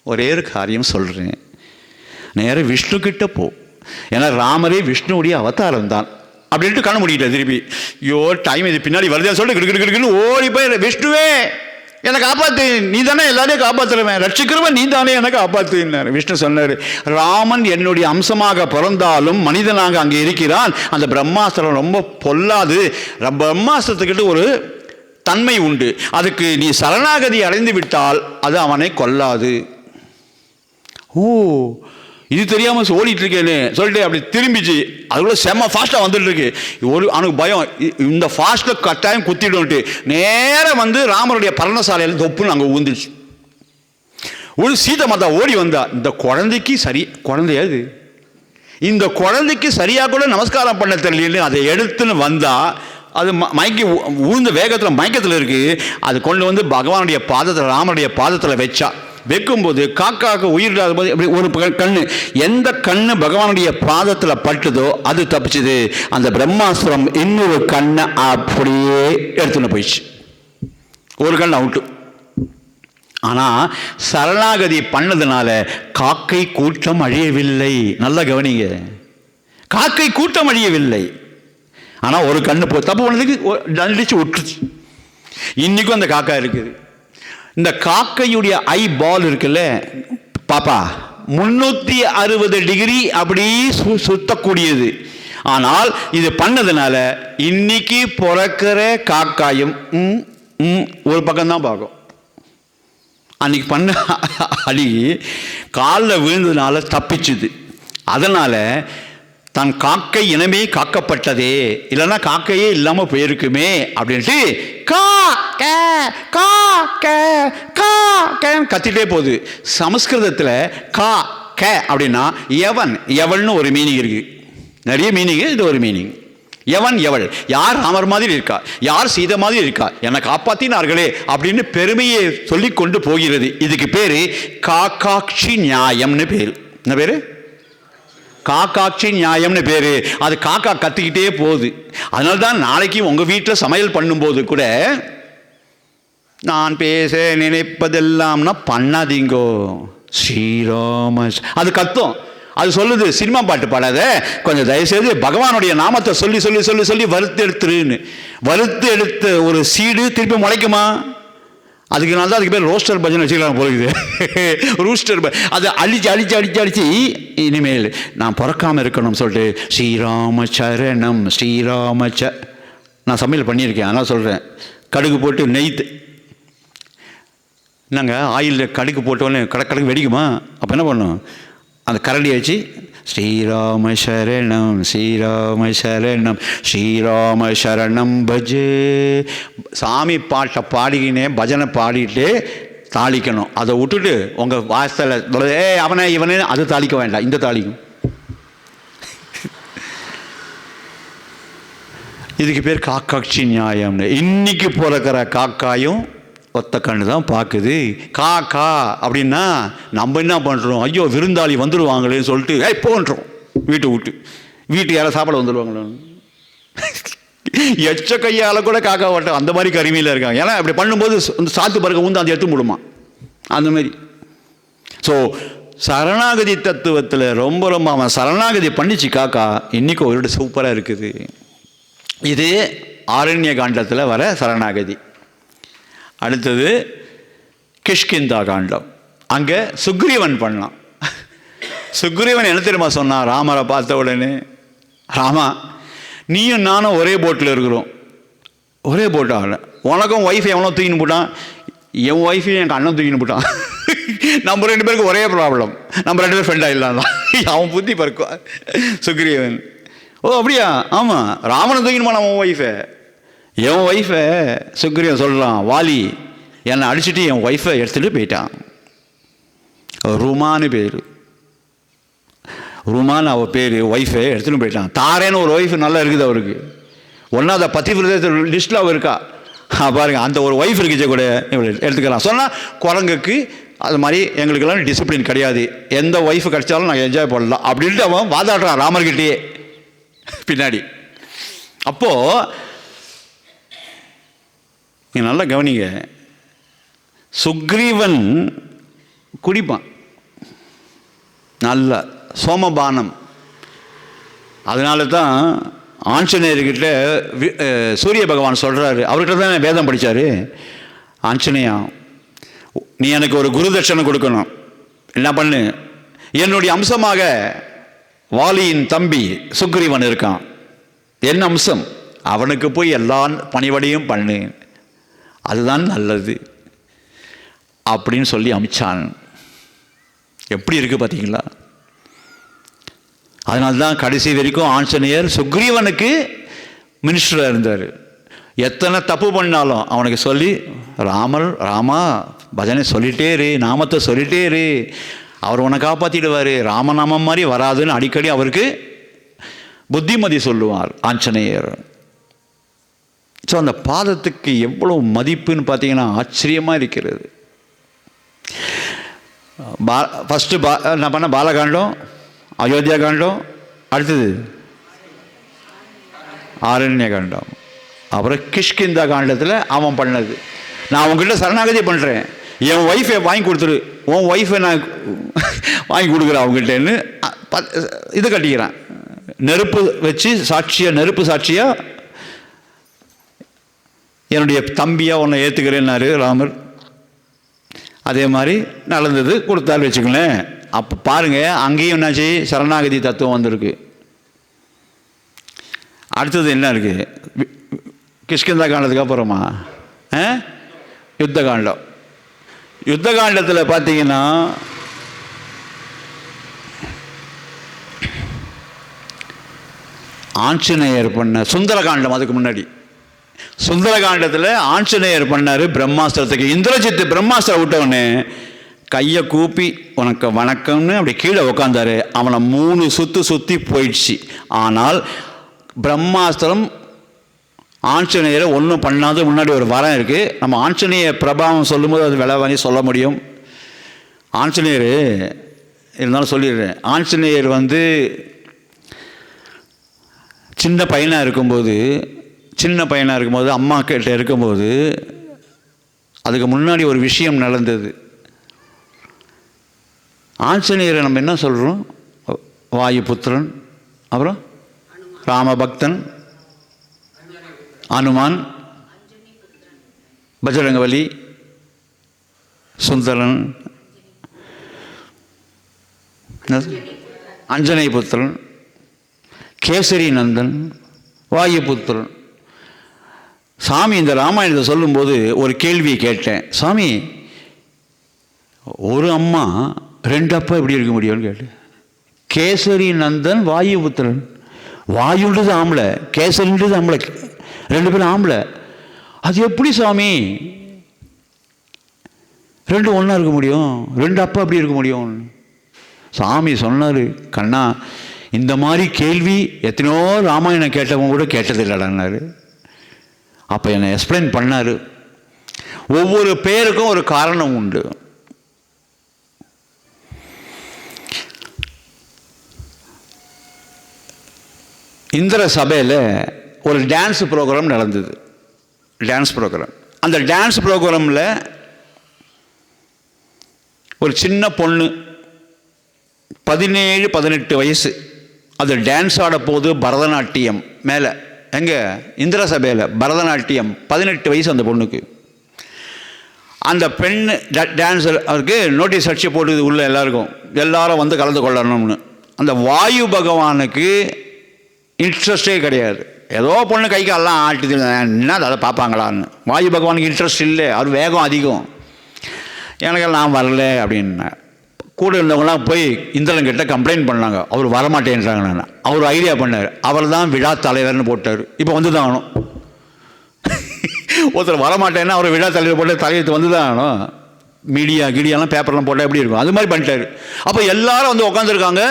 ஒரே ஒரு காரியம் சொல்கிறேன், நேராக விஷ்ணு கிட்ட போ. ஏன்னா ராமரே விஷ்ணுவுடைய அவதாரம் தான் அப்படின்ட்டு கண்ண முடியல. திருப்பி ஐயோ டைம் இது பின்னாடி வருதுன்னு சொல்லிட்டு கிடுக்கிடுன்னு ஓடி போய், விஷ்ணுவே என்னை காப்பாற்று, நீ தானே எல்லாரையும் காப்பாற்றுறவன், ரட்சிக்கிறவன் நீ தானே என்னை காப்பாற்றுனார். விஷ்ணு சொன்னார், ராமன் என்னுடைய அம்சமாக பிறந்தாலும் மனிதனாக அங்கே இருக்கிறான். அந்த பிரம்மாஸ்திரம் ரொம்ப பொல்லாது. பிரம்மாஸ்திரத்துக்கிட்ட ஒரு தன்மை உண்டு, அதுக்கு நீ சரணாகதி அடைந்து விட்டால் அது அவனை கொல்லாது. ஓ, இது தெரியாமல் ஓடிட்டு இருக்கேன்னு சொல்லிட்டு அப்படி திரும்பிச்சு. அதுக்குள்ள செம்ம ஃபாஸ்ட்டாக வந்துட்டு இருக்கு. அவனுக்கு பயம், இந்த ஃபாஸ்ட்டில் கட்டாயம் குத்திடும்ட்டு நேராக வந்து ராமருடைய பர்ணசாலையில் தொப்புன்னு அங்கே ஊந்துச்சு. ஒரு சீதை மாதா ஓடி வந்தா. இந்த குழந்தைக்கு சரி, குழந்தையாது, இந்த குழந்தைக்கு சரியாக கூட நமஸ்காரம் பண்ண தெரியலன்னு அதை எடுத்துன்னு வந்தா. அது மயக்கி ஊழ்ந்த வேகத்தில் மயக்கத்தில் இருக்கு. அது கொண்டு வந்து பகவானுடைய பாதத்தில், ராமனுடைய பாதத்தில் வச்சா. வைக்கும்போது காக்காவுக்கு உயிர் இல்லாத போது இப்படி ஒரு கண்ணு, எந்த கண்ணு பகவானுடைய பாதத்தில் பட்டுதோ அது தப்பிச்சுது. அந்த பிரம்மாஸ்திரம் இன்னொரு கண்ணை அப்படியே எடுத்துன்னு போயிடுச்சு. ஒரு கண் அவுட்டு. ஆனால் சரணாகதி பண்ணதுனால காக்கை கூட்டம் அழியவில்லை. நல்லா கவனிங்க, காக்கை கூட்டம் அழியவில்லை. ஆனால் ஒரு கண்ணு தப்பு பண்ணதுக்கு தண்டிச்சு விட்டுருச்சு. இன்னைக்கும் அந்த காக்கா இருக்குது. இந்த காக்கையுடைய ஐ பால் இருக்குல்ல பாப்பா, 360 டிகிரி அப்படி சுத்தக்கூடியது. ஆனால் இது பண்ணதுனால இன்னைக்கு பிறக்கிற காக்காயும் ஒரு பக்கம்தான் பார்க்கும். அன்னைக்கு பண்ண அடி காலில் விழுந்ததுனால தப்பிச்சுது. அதனால் தன் காக்கை இனமே காக்கப்பட்டதே, இல்லைன்னா காக்கையே இல்லாமல் போயிருக்குமே அப்படின்ட்டு கா கே கா கே கா கேன்னு கத்திட்டே போகுது. சமஸ்கிருதத்தில் கா கே அப்படின்னா எவன், எவன்னு ஒரு மீனிங் இருக்கு. நிறைய மீனிங், இது ஒரு மீனிங். எவன் எவள், யார் ராமர் மாதிரி இருக்கா, யார் சீதை மாதிரி இருக்கா, என்னை காப்பாற்றினார்களே அப்படின்னு பெருமையை சொல்லி கொண்டு போகிறது. இதுக்கு பேர் காக்காட்சி நியாயம்னு பேர். என்ன பேர்? காக்காட்சி நியாயம்னு பேர். அது காக்கா கத்திக்கிட்டே போகுது. அதனால தான் நாளைக்கு உங்கள் வீட்டில் சமையல் பண்ணும்போது கூட நான் பேச நினைப்பதெல்லாம்னா பண்ணாதீங்கோ ஸ்ரீராம, அது கத்தும். அது சொல்லுது, சினிமா பாட்டு பாடாத, கொஞ்சம் தயவுசெய்து பகவானுடைய நாமத்தை சொல்லி சொல்லி சொல்லி சொல்லி வறுத்து எடுத்துருன்னு. வறுத்து எடுத்த ஒரு சீடு திருப்பி முளைக்குமா? அதுக்கு நான் தான் அதுக்கு பேர் ரோஸ்டர் பஜனை வச்சுக்கலாம் போகுது. ரூஸ்டர் அதை அடித்து அடித்து அடித்து அடித்து இனிமேல் நான் பிறக்காமல் இருக்கணும்னு சொல்லிட்டு ஸ்ரீராம சரணம் ஸ்ரீராம நான் சமையல் பண்ணியிருக்கேன். அதனால் சொல்கிறேன், கடுகு போட்டு நெய்த்து என்னங்க ஆயிலில் கடுகு போட்டோன்னே கடக்கு வெடிக்குமா? அப்போ என்ன பண்ணும்? அந்த கரண்டி வச்சு ஸ்ரீராம சரணம் ஸ்ரீராம சரணம் ஸ்ரீராம சரணம் பஜே, சாமி பாட்டை பாடிக்கினே பஜனை பாடிட்டு தாளிக்கணும். அதை விட்டுட்டு உங்கள் வாசத்தில் அவனை இவனே அது தாளிக்க வேண்டாம், இந்த தாளிக்கும். இதுக்கு பேர் காக்காட்சி நியாயம்னு. இன்னைக்கு பிறக்கிற காக்காயும் ஒத்த கண்ணு தான் பார்க்குது. காக்கா அப்படின்னா நம்ம என்ன பண்ணுறோம்? ஐயோ விருந்தாளி வந்துடுவாங்களேன்னு சொல்லிட்டு போன்றோம் வீட்டை விட்டு. வீட்டுக்கு யாரும் சாப்பாடு வந்துடுவாங்களோ எச்ச கையால் கூட காக்கா ஓட்டம் அந்த மாதிரி கருமையில் இருக்காங்க. ஏன்னா அப்படி பண்ணும்போது சாத்து பறக்க வந்து அந்த எடுத்து முடுமா அந்த மாதிரி. ஸோ சரணாகதி தத்துவத்தில் ரொம்ப ரொம்ப அவன் சரணாகதி பண்ணிச்சு காக்கா. இன்றைக்கும் ஒரு சூப்பராக இருக்குது. இது ஆரண்ய காண்டத்தில் வர சரணாகதி. அடுத்தது கிஷ்கிந்தா காண்டம். அங்கே சுக்ரீவன் பண்ணான். சுக்ரீவன் என்ன தெரியுமா சொன்னான் ராமரை பார்த்த உடனே? ராமா, நீயும் நானும் ஒரே போட்டில் இருக்கிறோம். ஒரே போட்டாக உனக்கும் ஒய்ஃபை எவனோ தூக்கின்னு போட்டான், என் ஒய்ஃபையும் என் அண்ணன் தூக்கின்னு போட்டான். நம்ம ரெண்டு பேருக்கு ஒரே ப்ராப்ளம், நம்ம ரெண்டு பேரும் ஃப்ரெண்டாக இல்லாதான். அவன் புத்தி பறக்குவான் சுக்ரீவன். ஓ அப்படியா? ஆமாம், ராமனை தூக்கின்னு போனான் அவன் ஒய்ஃபை. என் ஒய்ஃபை சுக்ரீவன் சொல்கிறான், வாலி என்னை அடிச்சுட்டு என் ஒய்ஃபை எடுத்துகிட்டு போயிட்டான். ருமான்னு பேர், ருமான்னு அவள் பேர். ஒய்ஃபை எடுத்துகிட்டு போயிட்டான். தாரேன்னு ஒரு ஒய்ஃபு நல்லா இருக்குது அவருக்கு. ஒன்றா அதை பத்தி லிஸ்ட்டில் அவள் இருக்கா பாருங்க. அந்த ஒரு ஒய்ஃப் இருக்குச்சே கூட எடுத்துக்கலாம். சொன்னால் குரங்குக்கு அது மாதிரி எங்களுக்கெல்லாம் டிசிப்ளின் கிடையாது, எந்த ஒய்ஃபு கிடைச்சாலும் நாங்கள் என்ஜாய் பண்ணலாம் அப்படின்ட்டு அவன் வாதாடுறான் ராமர்கிட்டயே பின்னாடி. அப்போது நீங்கள் நல்லா கவனிங்க, சுக்ரீவன் குடிப்பான் நல்ல சோமபானம். அதனால தான் ஆஞ்சநேயர்கிட்ட சூரிய பகவான் சொல்கிறாரு, அவர்கிட்ட தான் வேதம் படித்தார். ஆஞ்சநேயா, நீ எனக்கு ஒரு குரு தட்சணை கொடுக்கணும். என்ன பண்ணு? என்னுடைய அம்சமாக வாலியின் தம்பி சுக்ரீவன் இருக்கான், என் அம்சம், அவனுக்கு போய் எல்லா பணிவடையும் பண்ணு, அதுதான் நல்லது அப்படின்னு சொல்லி அமிச்சான். எப்படி இருக்குது பார்த்தீங்களா? அதனால்தான் கடைசி வரைக்கும் ஆஞ்சநேயர் சுக்ரீவனுக்கு மினிஸ்டராக இருந்தார். எத்தனை தப்பு பண்ணாலும் அவனுக்கு சொல்லி, ராமா பஜனை சொல்லிட்டே இரு, நாமத்தை சொல்லிட்டே இரு, அவர் உன்னை காப்பாற்றிடுவார், ராமநாமம் மாதிரி வராதுன்னு அடிக்கடி அவருக்கு புத்திமதி சொல்லுவார் ஆஞ்சநேயர். ஸோ அந்த பாதத்துக்கு எவ்வளோ மதிப்புன்னு பார்த்தீங்கன்னா ஆச்சரியமாக இருக்கிறது. ஃபஸ்ட்டு நான் பண்ண பாலகாண்டம், அயோத்தியா காண்டம், அடுத்தது ஆரண்ய காண்டம், அப்புறம் கிஷ்கிந்தா காண்டத்தில் அவன் பண்ணது. நான் அவங்ககிட்ட சரணாகதி பண்ணுறேன், என் ஒய்ஃபை வாங்கி கொடுத்துரு, உன் ஒய்ஃபை நான் வாங்கி கொடுக்குறேன் அவங்ககிட்டன்னு இது கட்டிக்கிறேன். நெருப்பு வச்சு சாட்சியாக, நெருப்பு சாட்சியாக என்னுடைய தம்பியாக உன்னை ஏற்றுக்கிறேன்னாரு ராமர். அதே மாதிரி நடந்தது, கொடுத்தாரு வச்சுக்கலேன். அப்போ பாருங்கள், அங்கேயும் என்னாச்சு, சரணாகதி தத்துவம் வந்திருக்கு. அடுத்தது என்ன இருக்குது? கிஷ்கிந்தா காண்டத்துக்கு அப்புறமா யுத்த காண்டம். யுத்த காண்டத்தில் பார்த்தீங்கன்னா ஆஞ்சநேயர் பண்ண சுந்தரகாண்டம். அதுக்கு முன்னாடி சுந்தரகாண்டத்தில் ஆஞ்சநேயர் பண்ணார் பிரம்மாஸ்திரத்துக்கு. இந்திரஜித்து பிரம்மாஸ்திரம் விட்டவொடனே கையை கூப்பி உனக்கு வணக்கம்னு அப்படி கீழே உட்காந்தாரு. அவனை 3 சுற்றி போயிடுச்சு. ஆனால் பிரம்மாஸ்திரம் ஆஞ்சநேயரை ஒன்றும் பண்ணாத முன்னாடி ஒரு வரம் இருக்குது. நம்ம ஆஞ்சநேய பிரபாவம் சொல்லும்போது அது விளவானி சொல்ல முடியும். ஆஞ்சநேயர் இருந்தாலும் சொல்லிடுறேன். ஆஞ்சநேயர் சின்ன பையனாக இருக்கும்போது அம்மா கிட்ட இருக்கும்போது அதுக்கு முன்னாடி ஒரு விஷயம் நடந்தது. ஆஞ்சநேயரை நம்ம என்ன சொல்கிறோம்? வாயுபுத்திரன், அப்புறம் ராமபக்தன், அனுமான், பஜரங்கபலி, சுந்தரன், அஞ்சனை புத்திரன், கேசரி நந்தன், வாயுபுத்திரன். சாமி இந்த ராமாயணத்தை சொல்லும்போது ஒரு கேள்வியை கேட்டேன். சாமி, ஒரு அம்மா 2 அப்பா எப்படி இருக்க முடியும்னு கேட்டேன். கேசரி நந்தன், வாயுபுத்திரன். வாயுன்றது ஆம்பளை, கேசரின்றது ஆம்பளை, 2 பேரும் ஆம்பளை. அது எப்படி சாமி 2 ஒன்றா இருக்க முடியும்? 2 அப்பா எப்படி இருக்க முடியும்? சாமி சொன்னார், கண்ணா, இந்த மாதிரி கேள்வி எத்தனையோ ராமாயணம் கேட்டவங்க கூட கேட்டதில்லடான்னாரு. அப்போ என்னை எக்ஸ்பிளைன் பண்ணார். ஒவ்வொரு பேருக்கும் ஒரு காரணம் உண்டு. இந்திர சபையில் ஒரு டான்ஸ் ப்ரோக்ராம் நடந்தது. அந்த டான்ஸ் ப்ரோக்ராமில் ஒரு சின்ன பொண்ணு 17-18 வயசு, அது டான்ஸ் ஆட போது பரதநாட்டியம் மேலே, எங்கே இந்திர சபையில் பரதநாட்டியம். 18 வயசு அந்த பொண்ணுக்கு. அந்த பெண் டான்ஸர் அவருக்கு நோட்டீஸ் அடிச்சு போட்டுது உள்ள எல்லாரும் கலந்து கொள்ளணும்னு. அந்த வாயு பகவானுக்கு இன்ட்ரெஸ்டே கிடையாது. ஏதோ பொண்ணு கை காலெல்லாம் ஆட்டுது, என்ன அதை பார்ப்பாங்களான்னு. வாயு பகவானுக்கு இன்ட்ரெஸ்ட் இல்லை, அவர் வேகம் அதிகம். எனக்கெல்லாம் நான் வரல அப்படின்னா. கூட இருந்தவங்களாம் போய் இந்திரன்கிட்ட கம்ப்ளைண்ட் பண்ணாங்க. அவர் வரமாட்டேன்றாங்க. நான் அவர் ஐடியா பண்ணார். அவர் தான் விழா தலைவர்னு போட்டார். இப்போ வந்து தான் ஆகணும். ஒருத்தர் வரமாட்டேன்னா அவர் விழா தலைவர் போட்டு தலையெழுத்து வந்து தான் ஆகணும். மீடியாலாம் பேப்பர்லாம் போட்டால் எப்படி இருக்கும்? அது மாதிரி பண்ணிட்டார். அப்போ எல்லாரும் உட்காந்துருக்காங்க.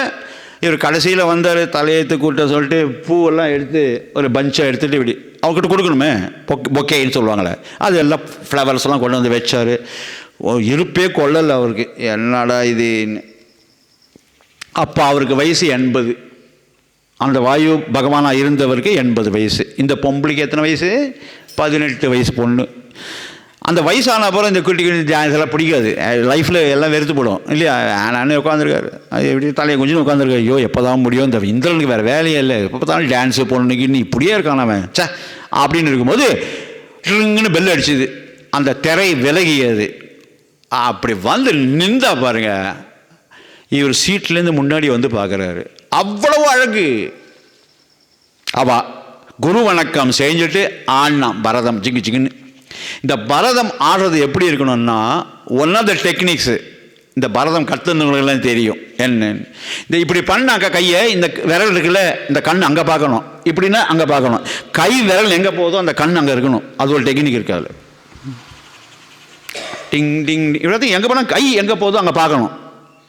இவர் கடைசியில் வந்தார். தலையெழுத்து கூட்ட சொல்லிட்டு பூவெல்லாம் எடுத்து ஒரு பஞ்சாக எடுத்துகிட்டு இப்படி அவர்கிட்ட கொடுக்கணுமே, பொக்கேன்னு சொல்லுவாங்களே, அது எல்லாம் ஃப்ளவர்ஸ்லாம் கொண்டு வந்து வச்சார். இருப்பே கொள்ளலை அவருக்கு. என்னடா இதுன்னு. அப்போ அவருக்கு வயசு 80. அந்த வாயு பகவானாக இருந்தவருக்கு 80 வயசு. இந்த பொம்பளைக்கு எத்தனை வயசு? 18 வயசு பொண்ணு. அந்த வயசான அப்புறம் இந்த குட்டி டான்ஸ் எல்லாம் பிடிக்காது. லைஃப்பில் எல்லாம் வெறுத்து போடும் இல்லையா? நானே உட்காந்துருக்காரு. அது எப்படி தலையை கொஞ்சம் உட்காந்துருக்காரு. ஐயோ எப்போ தான் முடியும்? இந்த இந்திரனுக்கு வேறு வேலையே இல்லை, எப்போ பார்த்தாலும் டான்ஸு பொண்ணுக்கு இன்னும் இப்படியே இருக்கான் அவன் சே அப்படின்னு இருக்கும்போது ட்ரிங்குன்னு பெல் அடிச்சுது. அந்த திரை விலகியது. அப்படி நின்றா பாருங்க. இவர் சீட்லேருந்து முன்னாடி பார்க்குறாரு. அவ்வளவு அழகு. அவா குரு வணக்கம் செஞ்சுட்டு ஆடினான் பரதம் ஜிங்கு ஜிங்குன்னு. இந்த பரதம் ஆடுறது எப்படி இருக்கணும்னா, ஒன் ஆஃப் த டெக்னிக்ஸு இந்த பரதம் கற்றுனவங்களுக்கெல்லாம் தெரியும் என்னன்னு. இந்த இப்படி பண்ணாக்கா கையை, இந்த விரல் இருக்குல்ல, இந்த கண் அங்கே பார்க்கணும், இப்படின்னா அங்கே பார்க்கணும். கை விரல் எங்கே போதோ அந்த கண் அங்கே இருக்கணும். அது ஒரு டெக்னிக் இருக்காது. டிங் டிங் இவ்வளோ எங்கே போனால் கை எங்கே போதோ அங்கே பார்க்கணும்.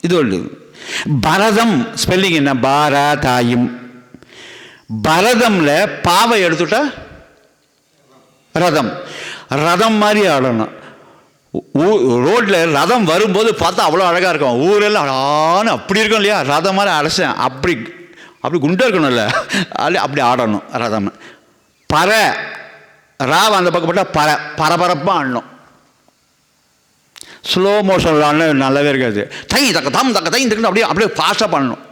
இது ஒரு பரதம். ஸ்பெல்லிங் என்ன? பாரதாயும். பரதம்ல பாவை எடுத்துட்டா ரதம். ரதம் மாதிரி ஆடணும். ரோட்டில் ரதம் வரும்போது பார்த்தா அவ்வளோ அழகாக இருக்கும். ஊரெல்லாம் அழகான அப்படி இருக்கும் இல்லையா? ரதம் மாதிரி அடைச்சேன் அப்படி அப்படி குண்டாக இருக்கணும்ல, அப்படி ஆடணும் ரதம். ராவ அந்த பக்கம் போட்டால் பரபரப்பாக ஆடணும். ஸ்லோ மோஷன் ஆடினா நல்லாவே இருக்காது. தை தக்க தம் தக்க தை தக்கணும், அப்படியே அப்படியே ஃபாஸ்ட்டாக பண்ணணும்.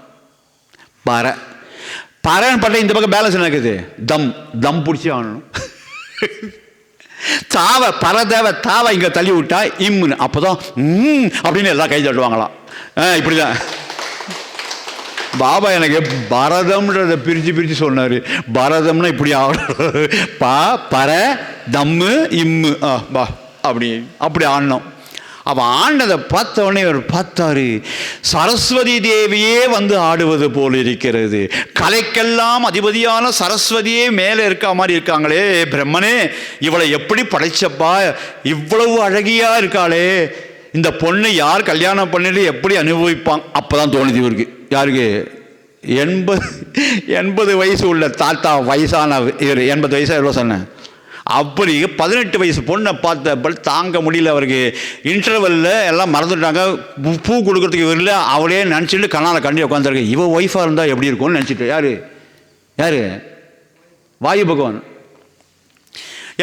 பறன்னு பட்ட இந்த பக்கம் பேலன்ஸ் நடக்குது. தம் பிடிச்சி ஆடணும். பரதேவ தாவை இங்கே தள்ளி விட்டா இம்முன்னு, அப்போதான் அப்படின்னு எல்லாம் கை தட்டுவாங்களாம். இப்படிதான் பாபா எனக்கு பரதம்ன்றதை பிரித்து சொன்னார். பரதம்னா இப்படி ஆடுறது. பர தம்மு இம்மு பா அப்படி ஆடணும். அப்போ ஆண்டதை பார்த்த உடனே இவர் பார்த்தாரு, சரஸ்வதி தேவியே ஆடுவது போல் இருக்கிறது. கலைக்கெல்லாம் அதிபதியான சரஸ்வதியே மேலே இருக்க மாதிரி இருக்காங்களே, பிரம்மனே இவளை எப்படி படைச்சப்பா, இவ்வளவு அழகியா இருக்காளே, இந்த பொண்ணு யார் கல்யாணம் பண்ணிட்டு எப்படி அனுபவிப்பாங்க? அப்போதான் தோணுது இவருக்கு. யாருக்கு? 80 வயசு உள்ள தாத்தா, வயசான 80 வயசாக எவ்வளோ சொன்னேன். அப்படி 18 வயசு பொண்ணை பார்த்தப்ப தாங்க முடியல அவருக்கு. இன்டர்வெல்ல எல்லாம் மறந்துட்டாங்க, பூ கொடுக்குறதுக்கு வரல. அவளே நினச்சிட்டு கண்ணால் கண்டி உட்காந்துருக்கு. இவ ஒய்ஃபாக இருந்தால் எப்படி இருக்கும்னு நினச்சிட்டு. யார் வாயு பகவான்.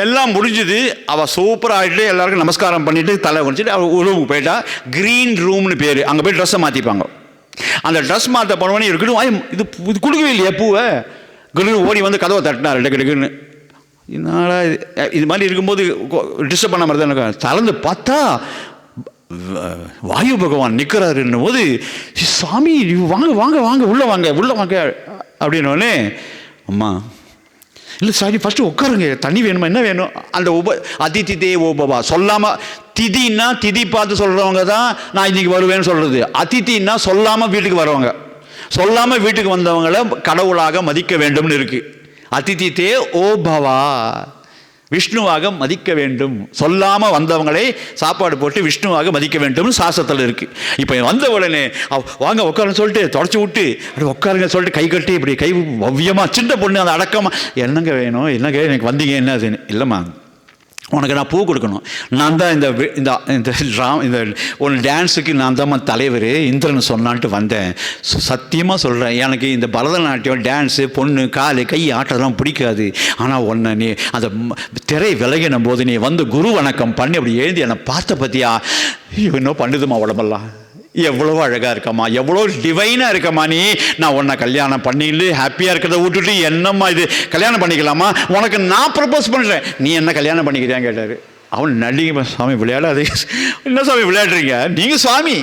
எல்லாம் முடிஞ்சுது. அவள் சூப்பராக ஆகிட்டு எல்லாருக்கும் நமஸ்காரம் பண்ணிவிட்டு தலை குடிச்சிட்டு அவள் ரூமுக்கு போயிட்டா. க்ரீன் ரூம்னு பேர். அங்கே போய் ட்ரெஸ்ஸை மாற்றிப்பாங்க. அந்த ட்ரெஸ் மாற்ற போனவனே இருக்கட்டும், இது கொடுக்கவே இல்லையா பூவை. குரு ஓடி வந்து கதவை தட்டினார் டக்குன்னு. இதனால் இது மாதிரி இருக்கும்போது டிஸ்டர்ப் பண்ண மாதிரி தான் இருக்கும். திறந்து பார்த்தா வாயு பகவான் நிற்கிறாருன்னும் போது, சாமி வாங்க வாங்க வாங்க உள்ளே வாங்க உள்ளே வாங்க அப்படின்னோடனே, அம்மா இல்லை சாமி ஃபஸ்ட்டு உட்காருங்க, தண்ணி வேணுமா, என்ன வேணும். அந்த அதிதி தேவோபவா சொல்லாமல், திதின்னா திதி பார்த்து சொல்கிறவங்க தான் நான் இன்றைக்கி வருவேன்னு சொல்கிறது. அதித்தின்னா சொல்லாமல் வீட்டுக்கு வருவாங்க. சொல்லாமல் வீட்டுக்கு வந்தவங்களை கடவுளாக மதிக்க வேண்டும்னு இருக்குது. அதிதி தே ஓ பவா, விஷ்ணுவாக மதிக்க வேண்டும். சொல்லாமல் வந்தவங்களை சாப்பாடு போட்டு விஷ்ணுவாக மதிக்க வேண்டும்னு சாஸ்திரத்தில் இருக்குது. இப்போ வந்த உடனே வாங்க உட்காருன்னு சொல்லிட்டு தொடச்சி விட்டு அப்படி உட்காருங்க சொல்லிட்டு கை கட்டி இப்படி கை ஒவ்வியமாக, சின்ன பொண்ணு அந்த அடக்கமாக, என்னங்க வேணும், என்னங்க எனக்கு வந்தீங்க, என்ன அது, இல்லைம்மா உனக்கு நான் பூ கொடுக்கணும். நான் தான் இந்த இந்த ஒரு டான்ஸுக்கு நான் தான் தலைவர் இந்திரன் சொன்னான்ட்டு வந்தேன். சத்தியமாக சொல்கிறேன், எனக்கு இந்த பரதநாட்டியம் டான்ஸு பொண்ணு காலு கை ஆட்டதெல்லாம் பிடிக்காது. ஆனால் ஒன்று நீ அந்த திரை விலகின போது நீ வந்து குரு வணக்கம் பண்ணி அப்படி எழுதி என்னை பார்த்த பற்றியா, இன்னும் பண்ணுதுமா உடம்பெல்லாம், எவ்வளோ அழகாக இருக்கம்மா, எவ்வளோ டிவைனாக இருக்கம்மா நீ. நான் உன்னை கல்யாணம் பண்ணிட்டு ஹாப்பியாக இருக்கிறத விட்டுட்டு என்னம்மா இது கல்யாணம் பண்ணிக்கலாமா, உனக்கு நான் ப்ரப்போஸ் பண்ணுறேன், நீ என்ன கல்யாணம் பண்ணிக்கிறியான்னு கேட்டார். அவன் நடிகை, சுவாமி விளையாடாது, என்ன சுவாமி விளையாடுறீங்க, நீங்கள் சுவாமி,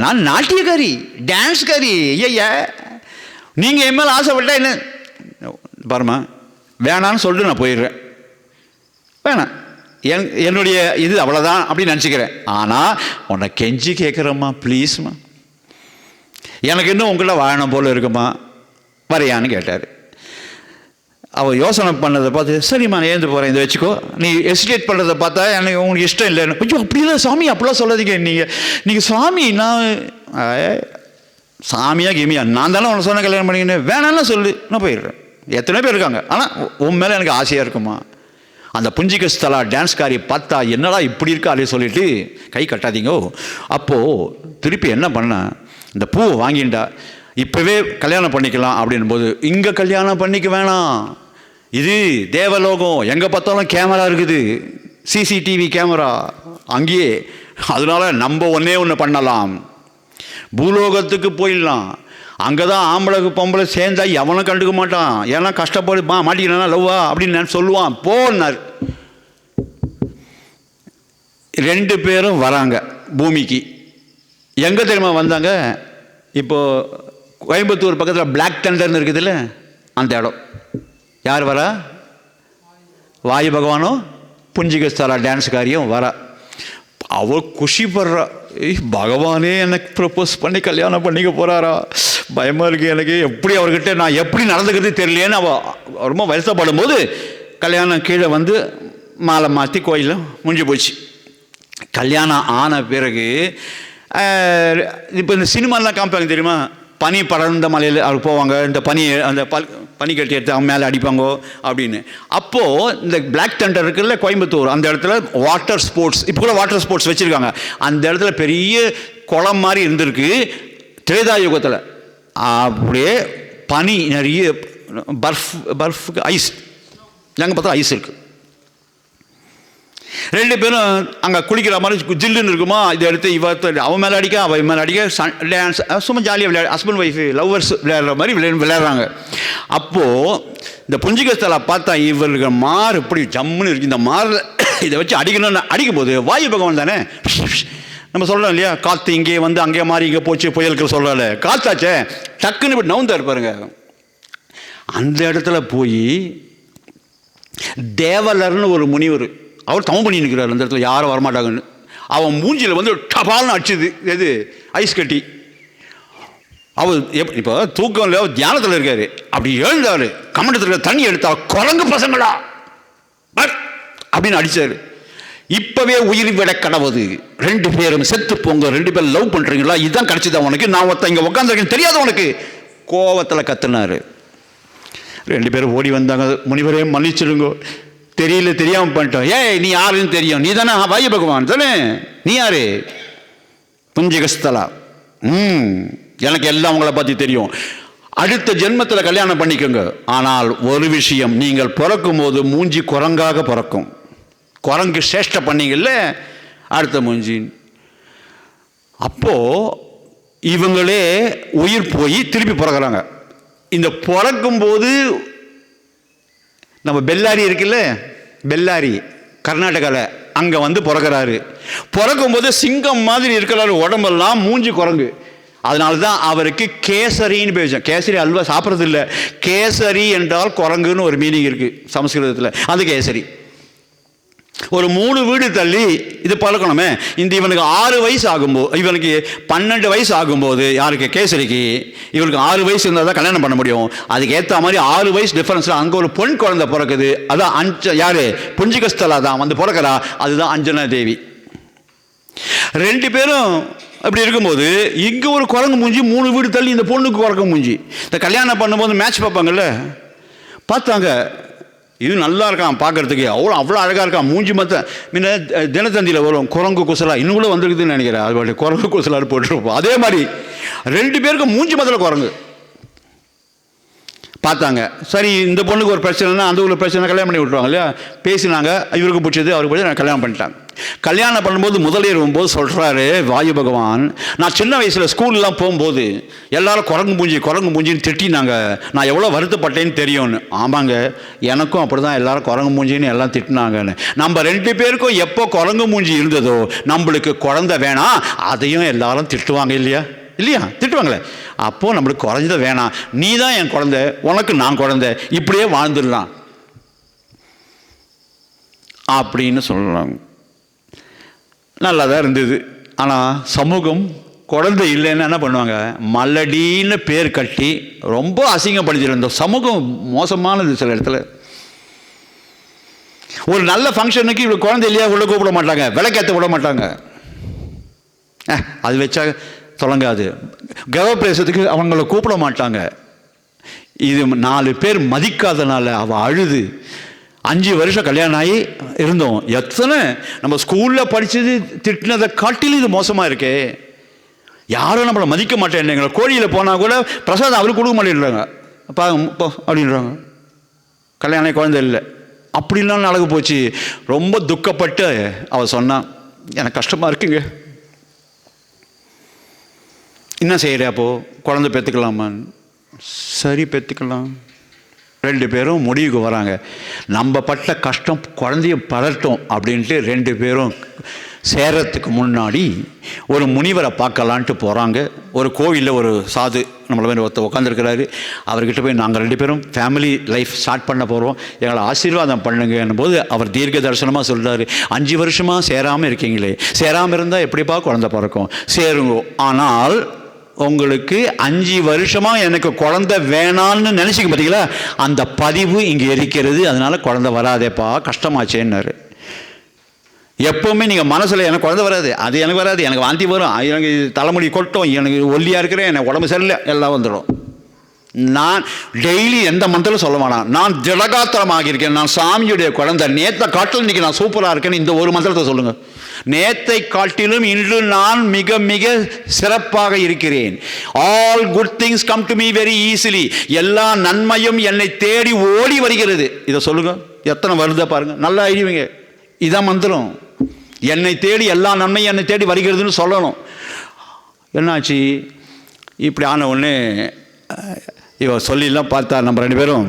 நான் நாட்டியக்காரி டான்ஸ்காரி, ஐயா நீங்கள் என் மேலே ஆசைப்பட்டா என்ன பாருமா, வேணான்னு சொல்லிட்டு நான் போயிடுறேன், வேணாம் என்னுடைய இது அவ்வளோதான் அப்படின்னு நினச்சிக்கிறேன். ஆனால் உன்னை கெஞ்சி கேட்குறம்மா ப்ளீஸ்மா, எனக்கு இன்னும் உங்கள்கிட்ட வாழணும் போல் இருக்குமா, வரையான்னு கேட்டார். அவள் யோசனை பண்ணதை பார்த்து, சரிம்மா நான் ஏந்து போகிறேன், இதை வச்சுக்கோ, நீ எஸ்டேட் பண்ணுறதை பார்த்தா எனக்கு உங்களுக்கு இஷ்டம் இல்லைன்னு. ஐயோ அப்படிலாம் சாமி அப்படிலாம் சொல்லாதீங்க, நீங்கள் சாமி, நான் சாமியாக கிமியா, நான் தானே உன்னை சொன்ன கல்யாணம் பண்ணிக்கின்னு, வேணான்னு சொல்லு, நான் போயிடுறேன். எத்தனை பேர் இருக்காங்க, ஆனால் உன் மேலே எனக்கு ஆசையாக இருக்குமா. அந்த புஞ்சிக ஸ்தலா டான்ஸ்காரி பார்த்தா என்னடா இப்படி இருக்கா அப்படின்னு சொல்லிட்டு கை கட்டாதீங்கோ. அப்போது திருப்பி என்ன பண்ண, இந்த பூவை வாங்கிண்டா இப்போவே கல்யாணம் பண்ணிக்கலாம் அப்படின் போது, இங்கே கல்யாணம் பண்ணிக்க வேணாம், இது தேவலோகம், எங்கே பார்த்தாலும் கேமரா இருக்குது, சிசிடிவி கேமரா அங்கேயே, அதனால நம்ம ஒன்று பண்ணலாம், பூலோகத்துக்கு போயிடலாம், அங்கே தான் ஆம்பளை பொம்பளை சேர்ந்தா எவனும் கண்டுக்க மாட்டான், ஏன்னா கஷ்டப்படு மாட்டிக்கிறா லவ்வா அப்படின்னு நான் சொல்லுவான், போனார். 2 பேரும் வராங்க பூமிக்கு. எங்கே தெரியுமா வந்தாங்க, இப்போது கோயம்புத்தூர் பக்கத்தில் பிளாக் தண்டர்னு இருக்குதுல்ல, அந்த இடம். யார் வரா, வாயு பகவானும் புஞ்சிகஸ்தலா டான்ஸ்காரியும் வரா. அவள் குஷி படுறா, பகவானே எனக்கு ப்ரப்போஸ் பண்ணி கல்யாணம் பண்ணிக்க போகிறாரா, பயமாக இருக்குது எனக்கு, எப்படி அவர்கிட்ட நான் எப்படி நடந்துக்கிறது தெரியலேன்னு அவள் ரொம்ப வருத்தப்படும் போது, கல்யாணம் கீழே வந்து மாலை மாற்றி கோயிலில் முடிஞ்சு போச்சு. கல்யாணம் ஆன பிறகு இப்போ இந்த சினிமாலாம் காமிப்பாங்க தெரியுமா, பனி படர்ந்த மலையில் அவர் போவாங்க, இந்த அந்த பனி கட்டி எடுத்து அவங்க மேலே அடிப்பாங்கோ அப்படின்னு. அப்போது இந்த பிளாக் தண்டர் இருக்குல்ல கோயம்புத்தூர், அந்த இடத்துல வாட்டர் ஸ்போர்ட்ஸ், இப்போ கூட வாட்டர் ஸ்போர்ட்ஸ் வச்சுருக்காங்க. அந்த இடத்துல பெரிய குளம் மாதிரி இருந்திருக்கு திரேதா யுகத்தில். அப்படியே பனி நிறைய பர்ஃப் ஐஸ், நாங்கள் பார்த்தா ஐஸ் இருக்குது. 2 பேரும் அங்கே குளிக்கிற மாதிரி ஜில்லுன்னு இருக்குமா, இதை எடுத்து அவன் மேலே அடிக்க அவன் மேலே அடிக்க டான்ஸ், சும்மா ஜாலியாக விளையாடு, ஹஸ்பண்ட் ஒய்ஃபு லவ்வர்ஸ் விளையாடுற மாதிரி விளையாடுறாங்க. அப்போது இந்த புஞ்சிகஸ்தலா பார்த்தா இவருக்கு மாறு இப்படி ஜம்முன்னு இருக்குது, இந்த மாறில் இதை வச்சு அடிக்கணும்னு அடிக்கும் போது வாயு பகவான் தானே நம்ம சொல்கிறோம் இல்லையா, காற்று இங்கே வந்து அங்கே மாறி இங்கே போச்சு புயலுக்கு சொல்கிறாள், காத்தாச்சே டக்குன்னு இப்படி நவுந்தா இருப்பாருங்க. அந்த இடத்துல போய் தேவலர்னு ஒரு முனிவர், அவர் தவம் பண்ணி நிற்கிறார் அந்த இடத்துல, யாரும் வரமாட்டாங்கன்னு. அவன் மூஞ்சியில் வந்து டபால்னு அடிச்சுது எது ஐஸ் கட்டி. அவர் இப்போ தூக்கம் இல்லை, அவர் தியானத்தில் இருக்கார், அப்படி எழுந்தார், கமண்டத்தில் இருக்கிற தண்ணி எடுத்தா குரங்கு பசங்களா அப்படின்னு அடித்தார். இப்போவே உயிர் விட கடவுது, 2 பேரும் செத்து போங்க, 2 பேரும் லவ் பண்ணுறீங்களா, இதுதான் கிடச்சிதா உனக்கு, நான் ஒருத்த இங்கே உட்காந்துருக்கேன் தெரியாத உனக்கு, கோவத்தில் கத்துனாரு. 2 பேரும் ஓடி வந்தாங்க. முனிவரே மன்னிச்சிடுங்க, தெரியல, தெரியாமல் பண்ணிட்டோம். ஏய், நீ யாருன்னு தெரியும், நீ தானே வாயு பகவான் தானே, நீ யாரு? புஞ்சிகஸ்தலா. எனக்கு எல்லாம் உங்களை பற்றி தெரியும், அடுத்த ஜென்மத்தில் கல்யாணம் பண்ணிக்கோங்க. ஆனால் ஒரு விஷயம், நீங்கள் பிறக்கும் போது மூஞ்சி குரங்காக பிறக்கும். குரங்கு சேஷ்ட பண்ணீங்கல்ல, அடுத்த மூஞ்சி. அப்போது இவங்களே உயிர் போய் திருப்பி பிறகுறாங்க. இந்த பிறக்கும்போது நம்ம பெல்லாரி இருக்குல்ல, பெல்லாரி கர்நாடகாவில், அங்கே வந்து பிறகுறாரு. பிறக்கும்போது சிங்கம் மாதிரி இருக்கிறாரு, உடம்பெல்லாம் மூஞ்சி குரங்கு. அதனால தான் அவருக்கு கேசரின்னு பேசும். கேசரி அல்வா சாப்பிட்றது இல்லை, கேசரி என்றால் குரங்குன்னு ஒரு மீனிங் இருக்குது சமஸ்கிருதத்தில், அது கேசரி. ஒரு 3 வீடு தள்ளி இது பழக்கணுமே. இந்த இவனுக்கு 6 வயசு ஆகும்போது, இவனுக்கு 12 வயசு ஆகும்போது, யாருக்கு? கேசரிக்கு. இவனுக்கு 6 வயசு இருந்தால் தான் கல்யாணம் பண்ண முடியும். அதுக்கு ஏற்ற மாதிரி 6 வயசு டிஃபரன்ஸில் அங்கே ஒரு பொன் குழந்தை பிறக்குது. அதான் யார்? புஞ்சிகஸ்தலா தான் வந்து பிறக்கிறா. அதுதான் அஞ்சனா தேவி. 2 பேரும் அப்படி இருக்கும்போது இங்கே ஒரு குரங்கு மூஞ்சி, 3 வீடு தள்ளி இந்த பொண்ணுக்கு குரங்கு மூஞ்சி. இந்த கல்யாணம் பண்ணும்போது மேட்ச் பார்ப்பாங்கல்ல, பார்த்தாங்க. இது நல்லா இருக்கான் பார்க்கறதுக்கு, அவ்வளோ அழகாக இருக்கான் மூஞ்சி. மற்ற முன்ன தினத்தந்தியில் வரும் குரங்கு குசலா, இன்னும் கூட வந்துருக்குதுன்னு நினைக்கிறேன். அது குரங்கு குசலான்னு போட்டுருப்போம். அதே மாதிரி 2 பேருக்கும் மூஞ்சி மத்தியில் குரங்கு. பார்த்தாங்க. சரி, இந்த பொண்ணுக்கு ஒரு பிரச்சனைனா அந்த ஒரு பிரச்சனை, கல்யாணம் பண்ணி விட்ருவாங்க இல்லையா. பேசினாங்க, இவருக்கு பிடிச்சது, அவருக்கு பிடிச்சது, நான் கல்யாணம் பண்ணிட்டாங்க. கல்யாணம் பண்ணும்போது முதலேறும்போது சொல்கிறாரு வாயு பகவான், நான் சின்ன வயசில் ஸ்கூல்லாம் போகும்போது எல்லாரும் குரங்கு மூஞ்சின்னு திட்டினாங்க, நான் எவ்வளோ வருத்தப்பட்டேன்னு தெரியும்னு. ஆமாங்க, எனக்கும் அப்படி தான் எல்லாரும் குரங்கு மூஞ்சின்னு எல்லாம் திட்டினாங்கன்னு. நம்ம 2 பேருக்கும் எப்போ குரங்கு மூஞ்சி இருந்ததோ நம்மளுக்கு குழந்தை வேணாம், அதையும் எல்லாரும் திட்டுவாங்க இல்லையா, திட்டுவாங்களே. அப்போது நம்மளுக்கு குறைஞ்சதை வேணாம், நீ தான் என் குழந்தை, உனக்கு நான் குழந்தை, இப்படியே வாழ்ந்துடலாம் அப்படின்னு சொல்கிறாங்க. நல்லா தான் இருந்தது. ஆனால் சமூகம் குழந்தை இல்லைன்னு என்ன பண்ணுவாங்க, மல்லடின்னு பேர் கட்டி ரொம்ப அசிங்கப்படுத்திருந்தோம். சமூகம் மோசமானது. சில இடத்துல ஒரு நல்ல ஃபங்க்ஷனுக்கு இவ்வளோ குழந்தை இல்லையா உள்ள கூப்பிட மாட்டாங்க, விளக்கேற்ற விட மாட்டாங்க. அது வச்சா தொடங்காது. கர்ப்பப்பிரவேசத்துக்கு அவங்கள கூப்பிட மாட்டாங்க. இது 4 பேர் மதிக்காதனால அவள் அழுது. 5 வருஷம் கல்யாணம் ஆகி இருந்தோம். எத்தனை நம்ம ஸ்கூலில் படித்தது திட்டினதை காட்டிலும் இது மோசமாக இருக்கே. யாரும் நம்மளை மதிக்க மாட்டேன். எங்களை கோழியில் போனால் கூட பிரசாதம் அவருக்கு கொடுக்க மாட்டேன்றாங்க, அப்படின்றாங்க. கல்யாணம் குழந்தை இல்லை, அப்படிலாம் அழகு போச்சு. ரொம்ப துக்கப்பட்டு அவள் சொன்னான், எனக்கு கஷ்டமாக இருக்குங்க, என்ன செய்கிற, அப்போது குழந்தை பெற்றுக்கலாமான்னு. சரி, பெற்றுக்கலாம். 2 பேரும் முடிவுக்கு வராங்க, நம்ம பட்ட கஷ்டம் குழந்தைய படட்டும் அப்படின்ட்டு 2 பேரும் சேரத்துக்கு முன்னாடி ஒரு முனிவரை பார்க்கலான்ட்டு போகிறாங்க. ஒரு கோவிலில் ஒரு சாது நம்மளை மாதிரி ஒருத்தர் உட்காந்துருக்கிறாரு. அவர்கிட்ட போய் நாங்கள் 2 பேரும் ஃபேமிலி லைஃப் ஸ்டார்ட் பண்ண போகிறோம், எங்களை ஆசீர்வாதம் பண்ணுங்கன்னும் போது அவர் தீர்க்க தரிசனமாக சொல்கிறாரு, 5 வருஷமாக சேராமல் இருக்கீங்களே, சேராமல் இருந்தால் எப்படிப்பா குழந்தை பிறக்கும், சேருங்கோ. ஆனால் உங்களுக்கு 5 வருஷமாக எனக்கு குழந்தை வேணான்னு நினச்சிக்க பார்த்தீங்களா, அந்த பதிவு இங்கே இருக்கிறது, அதனால் குழந்தை வராதேப்பா, கஷ்டமாச்சேன்னாரு. எப்போவுமே நீங்கள் மனசில் எனக்கு குழந்தை வராது, அது எனக்கு வராது, எனக்கு வாந்தி வரும், எனக்கு தலைமுடி கொட்டும், எனக்கு ஒல்லியாக இருக்கிறேன், எனக்கு உடம்பு சரியில்லை, எல்லாம் வந்துடும். நான் டெய்லி எந்த மந்திரம் சொல்ல வேணாம், நான் திடகாத்திரமாக இருக்கேன், நான் சாமியுடைய குழந்தை, நேற்றை காட்டிலும் இன்றைக்கி நான் சூப்பராக இருக்கேன்னு இந்த ஒரு மந்திரத்தை சொல்லுங்கள். நேத்தை காட்டிலும் இன்று நான் மிக மிக சிறப்பாக இருக்கிறேன். All good things come to me very easily. எல்லா நன்மையும் என்னை தேடி ஓடி வருகிறது. இதை சொல்லுங்க, எத்தனை வருதா பாருங்க, நல்லா எழுதுவீங்க. இதான் மந்திரம். என்னை தேடி எல்லா நன்மையும் என்னை தேடி வருகிறதுன்னு சொல்லணும். என்னாச்சு, இப்படி ஆன உடனே இவ சொல்லிலாம் பார்த்தா நம்ம 2 பேரும்,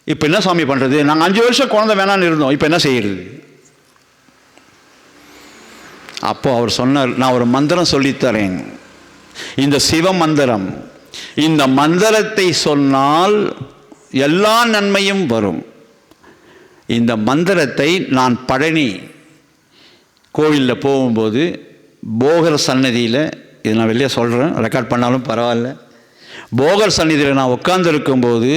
இப்போ என்ன சாமி பண்ணுறது, நாங்கள் 5 வருஷம் குழந்தை வேணான்னு இருந்தோம், இப்போ என்ன செய்கிறது. அப்போது அவர் சொன்னார், நான் ஒரு மந்திரம் சொல்லித்தரேன், இந்த சிவ மந்திரம், இந்த மந்திரத்தை சொன்னால் எல்லா நன்மையும் வரும். இந்த மந்திரத்தை நான் பழனி கோவிலில் போகும்போது போகர் சன்னதியில், இது நான் வெளியே சொல்கிறேன், ரெக்கார்ட் பண்ணாலும் பரவாயில்ல, போகர் சன்னதியில் நான் உட்காந்துருக்கும்போது,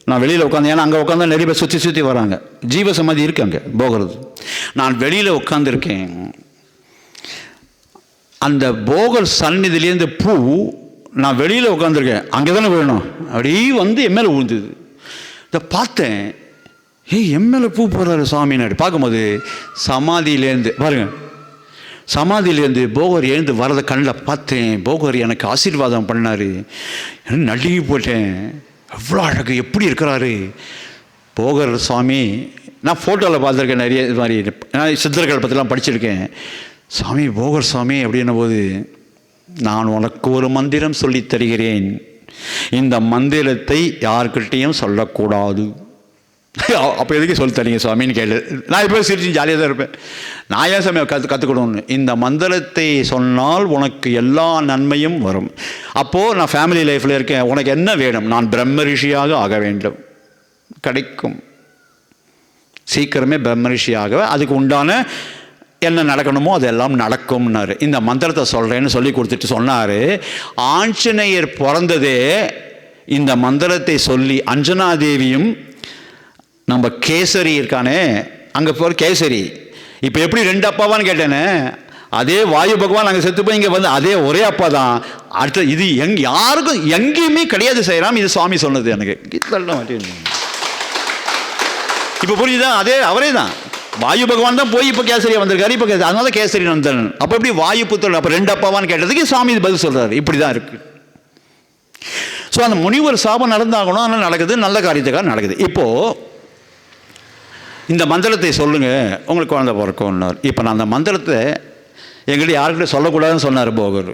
நான் வெளியில் உட்காந்து, ஏன்னா அங்கே உட்காந்தா நிறைய பேர் சுற்றி வராங்க, ஜீவ சமாதி இருக்கு அங்கே போகிறது. நான் வெளியில் உட்காந்துருக்கேன். அந்த போகர் சந்நிதியிலேருந்து பூ நான் வெளியில் உட்காந்துருக்கேன், அங்கே தானே விழணும், அப்படியே வந்து என் மேலே விழுந்தது. இதை பார்த்தேன், என் மேலே பூ போடுறாரு சாமின்னு பார்க்கும்போது சமாதியிலேருந்து பாருங்கள், சமாதியிலேருந்து போகர் எழுந்து வரதை கண்ணில் பார்த்தேன். போகர் எனக்கு ஆசீர்வாதம் பண்ணார். நடுங்கி போட்டேன். எவ்வளோ அழகு, எப்படி இருக்கிறாரு போகர் சாமி. நான் ஃபோட்டோவில் பார்த்துருக்கேன் நிறைய இது மாதிரி, நான் சித்தர்கள் பற்றிலாம் படிச்சிருக்கேன். சாமி போகர் சாமி அப்படின்ன போது, நான் உனக்கு ஒரு மந்திரம் சொல்லித் தருகிறேன், இந்த மந்திரத்தை யார்கிட்டையும் சொல்லக்கூடாது. அப்போ எதுக்கு சொல்லி தரீங்க சுவாமின்னு கேளு. நான் இப்போ சிரிச்சு ஜாலியாக தான் இருப்பேன். நான் ஏன் சாமி கற்றுக்கணும்னு, இந்த மந்திரத்தை சொன்னால் உனக்கு எல்லா நன்மையும் வரும். அப்போது நான் ஃபேமிலி லைஃப்பில் இருக்கேன், உனக்கு என்ன வேணும், நான் பிரம்ம ரிஷியாக ஆக வேண்டும், கிடைக்கும் சீக்கிரமே பிரம்ம ரிஷியாக, அதுக்கு உண்டான என்ன நடக்கணுமோ அதெல்லாம் நடக்கும்னாரு. இந்த மந்திரத்தை சொல்கிறேன்னு சொல்லி கொடுத்துட்டு சொன்னார், ஆஞ்சநேயர் பிறந்ததே இந்த மந்திரத்தை சொல்லி. அஞ்சனாதேவியும் நம்ம கேசரி இருக்கானே, அங்கே போகிற கேசரி இப்போ எப்படி ரெண்டு அப்பாவான்னு கேட்டேனே, அதே வாயு பகவான் அங்கே செத்து போய் இங்கே வந்து அதே ஒரே அப்பா தான். அடுத்த இது யாருக்கும் எங்கேயுமே கிடையாது செய்யலாம். இது சுவாமி சொன்னது எனக்கு. இப்போ புரிஞ்சுதா? அதே அவரே தான், வாயு பகவான் தான் போய் இப்போ கேசரியா வந்திருக்காரு. இப்போ அதனால கேசரி நந்தன். அப்போ எப்படி வாயு புத்திரன், அப்போ ரெண்டு அப்பாவான்னு கேட்டதுக்கு சுவாமி பதில் சொல்கிறாரு. இப்படி தான் இருக்குது. ஸோ அந்த முனிவர் சாபம் நடந்தாகணும், அதனால் நடக்குது, நல்ல காரியத்துக்காக நடக்குது. இப்போது இந்த மந்திரத்தை சொல்லுங்கள், உங்களுக்கு குழந்தை பிறக்கும்னார். இப்போ நான் அந்த மந்திரத்தை எங்கிட்ட யாருக்கிட்ட சொல்லக்கூடாதுன்னு சொன்னார் போகர்.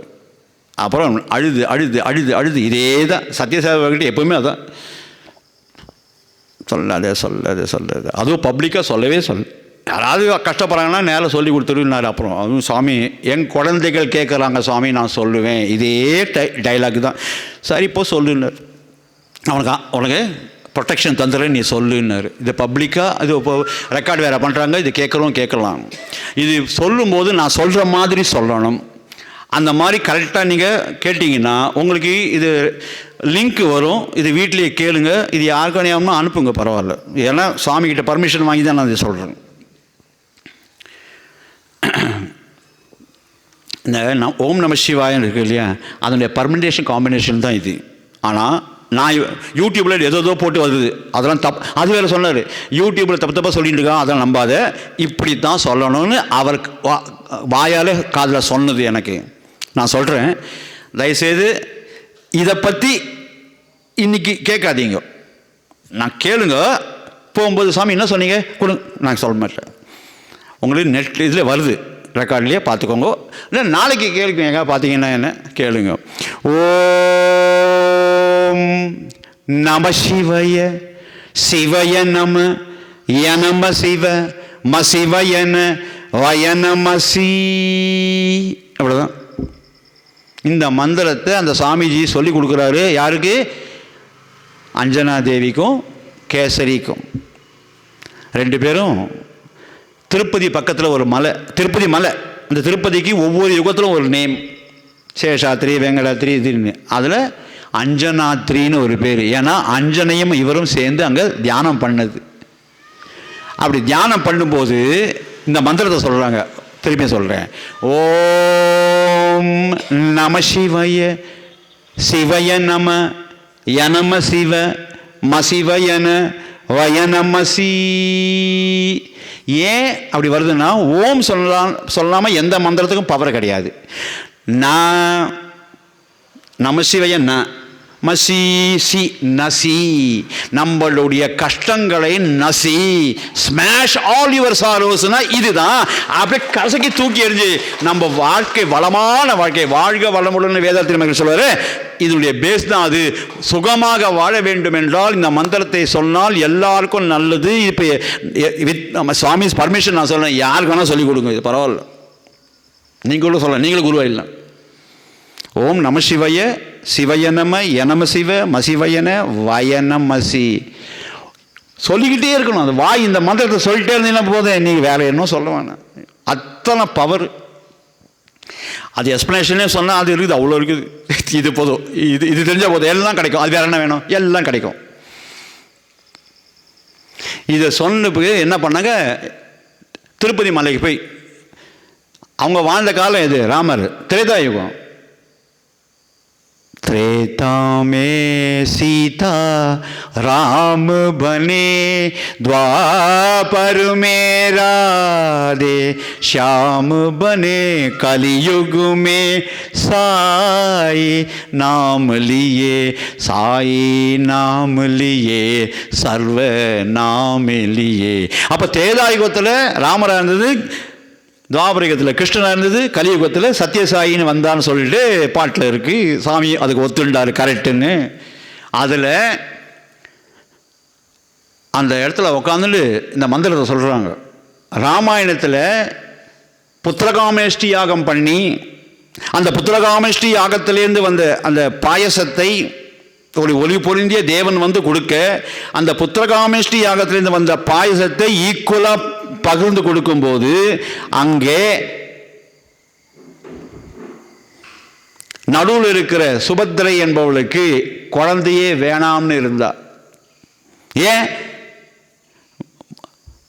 அப்புறம் அழுது அழுது அழுது அழுது இதே தான் சத்யசேவர்கிட்ட எப்போவுமே அதான் சொல்லாது. அதுவும் பப்ளிக்காக சொல்லவே யாராவது கஷ்டப்படுறாங்கன்னா நேரில் சொல்லி கொடுத்துருன்னாரு. அப்புறம் அதுவும் சாமி என் குழந்தைகள் கேட்குறாங்க சாமி, நான் சொல்லுவேன், இதே டைலாக் தான். சரி இப்போ சொல்லுன்னார். உனக்கு ப்ரொடெக்ஷன் தந்துடுறேன், நீ சொல்லுன்னாரு. இது பப்ளிக்காக இது இப்போ ரெக்கார்டு வேறு பண்ணுறாங்க, இது கேட்கலாம். இது சொல்லும்போது நான் சொல்கிற மாதிரி சொல்லணும். அந்த மாதிரி கரெக்டாக நீங்கள் கேட்டிங்கன்னா உங்களுக்கு இது லிங்க் வரும். இது வீட்டிலேயே கேளுங்க. இது யாருக்கும் அணியாமல் அனுப்புங்க, பரவாயில்ல. ஏன்னா சாமிக்கிட்ட பர்மிஷன் வாங்கி தான் நான் இதை சொல்கிறேன். இந்த ஓம் நம சிவாயன்னு இருக்குது இல்லையா, அதனுடைய பர்மினேஷன் காம்பினேஷன் தான் இது. ஆனால் நான் யூடியூப்பில் ஏதோ போட்டு வருது, அதெல்லாம் அது வேறு சொன்னார். யூடியூப்பில் தப்பாக சொல்லிட்டு இருக்கான், அதெல்லாம் நம்பாத, இப்படி தான் சொல்லணும்னு அவர் வாயால் காதில் சொன்னது எனக்கு. நான் சொல்கிறேன், தயவுசெய்து இதை பற்றி இன்றைக்கி கேட்காதீங்க, நான் கேளுங்க. போகும்போது சாமி என்ன சொன்னீங்க கொடுங்க, நான் சொல்ல மாட்டேன். உங்களுக்கு நெட் இதில் வருது, ரெக்கார்ட்லேயே பார்த்துக்கோங்க. இல்லை நாளைக்கு கேளுங்க, எங்கே பார்த்தீங்கன்னா என்ன கேளுங்க. ஓம் நம சிவய சிவய நம யநம சிவ மசிவயன வயநமசி. அவ்வளோதான். இந்த மந்திரத்தை அந்த சாமிஜி சொல்லி கொடுக்குறாரு. யாருக்கு? அஞ்சனா தேவிக்கும் கேசரிக்கும். ரெண்டு பேரும் திருப்பதி பக்கத்தில் ஒரு மலை, திருப்பதி மலை. அந்த திருப்பதிக்கு ஒவ்வொரு யுகத்திலும் ஒரு நேம், சேஷாத்ரி, வெங்கடாத்ரி, இதுன்னு. அதில் அஞ்சனாத்ரின்னு ஒரு பேர். ஏன்னா அஞ்சனையும் இவரும் சேர்ந்து அங்கே தியானம் பண்ணது. அப்படி தியானம் பண்ணும்போது இந்த மந்திரத்தை சொல்கிறாங்க. திருப்பி சொல்கிறேன். ஓம் நம சிவய சிவய நம யநம சிவ மசிவயன வயநமசி. ஏன் அப்படி வருதுன்னா, ஓம் சொல்லாமல் எந்த மந்திரத்துக்கும் பவர் கிடையாது. நான் நம சிவய ந மசி சி நசி, நம்மளுடைய கஷ்டங்களை நசி, ஸ்மாஷ் ஆல் யுவர் சாரோஸ்னா இதுதான். அப்படியே கசக்கி தூக்கி எறிஞ்சு நம்ம வாழ்க்கை வளமான வாழ்க்கை வாழ்க வளமுடன் வேதாத்திரி மகன் சொல்வார். இதனுடைய பேஸ் தான் அது. சுகமாக வாழ வேண்டும் என்றால் இந்த மந்திரத்தை சொன்னால் எல்லாருக்கும் நல்லது. இப்போ வித் நம்ம சுவாமி பர்மிஷன் நான் சொல்கிறேன், யாருக்கு வேணால் சொல்லிக் கொடுங்க, இது பரவாயில்ல. நீங்களும் சொல்லலாம், நீங்களும் குருவாயிடலாம். ஓம் நம சிவய சிவய நம யநம சிவ மசிவயன வயநமசி சொல்லிக்கிட்டே இருக்கணும். அது வாய் இந்த மந்திரத்தை சொல்லிட்டே இருந்தீங்கன்னா போதும், நீங்கள் வேற என்ன சொல்ல வேணாம். அத்தனை பவர். அது எக்ஸ்பிளனேஷனே சொன்னால் அது இருக்குது, அவ்வளோ இருக்குது. இது போதும், இது தெரிஞ்சால் போதும், எல்லாம் கிடைக்கும். அது வேற என்ன வேணும், எல்லாம் கிடைக்கும். இதை சொன்னதுக்கு என்ன பண்ணாங்க, திருப்பதி மலைக்கு போய் அவங்க வாழ்ந்த காலம் எது? ராமர் திரேதாயுகம். त्रेता में सीता राम बने, द्वापर में राधे श्याम बने, कलयुग में साई नाम लिए, साई नाम लिए, सर्व नाम लिए. அப்போ தேதாயுகத்தில் ராமராக இருந்தது, துவாபரயுகத்தில் கிருஷ்ணனாக இருந்தது, கலியுகத்தில் சத்யசாயின்னு வந்தான்னு சொல்லிட்டு பாட்டில் இருக்குது. சாமி அதுக்கு ஒத்துண்டார் கரெக்டுன்னு. அதில் அந்த இடத்துல உட்காந்துட்டு இந்த மந்திரத்தை சொல்கிறாங்க. ராமாயணத்தில் புத்திரகாமேஷ்டி யாகம் பண்ணி அந்த புத்திரகாமேஷ்டி யாகத்திலேருந்து வந்த அந்த பாயசத்தை ஒரு ஒளி பொருந்திய தேவன் வந்து கொடுக்க, அந்த புத்திரகாமேஷ்டி யாகத்திலேருந்து வந்த பாயசத்தை ஈக்குவலாக பகிர்ந்து கொடுக்கும்போது அங்கே நடுவில் இருக்கிற சுபத்திரை என்பவளுக்கு குழந்தையே வேணாம்னு இருந்தா. ஏன்?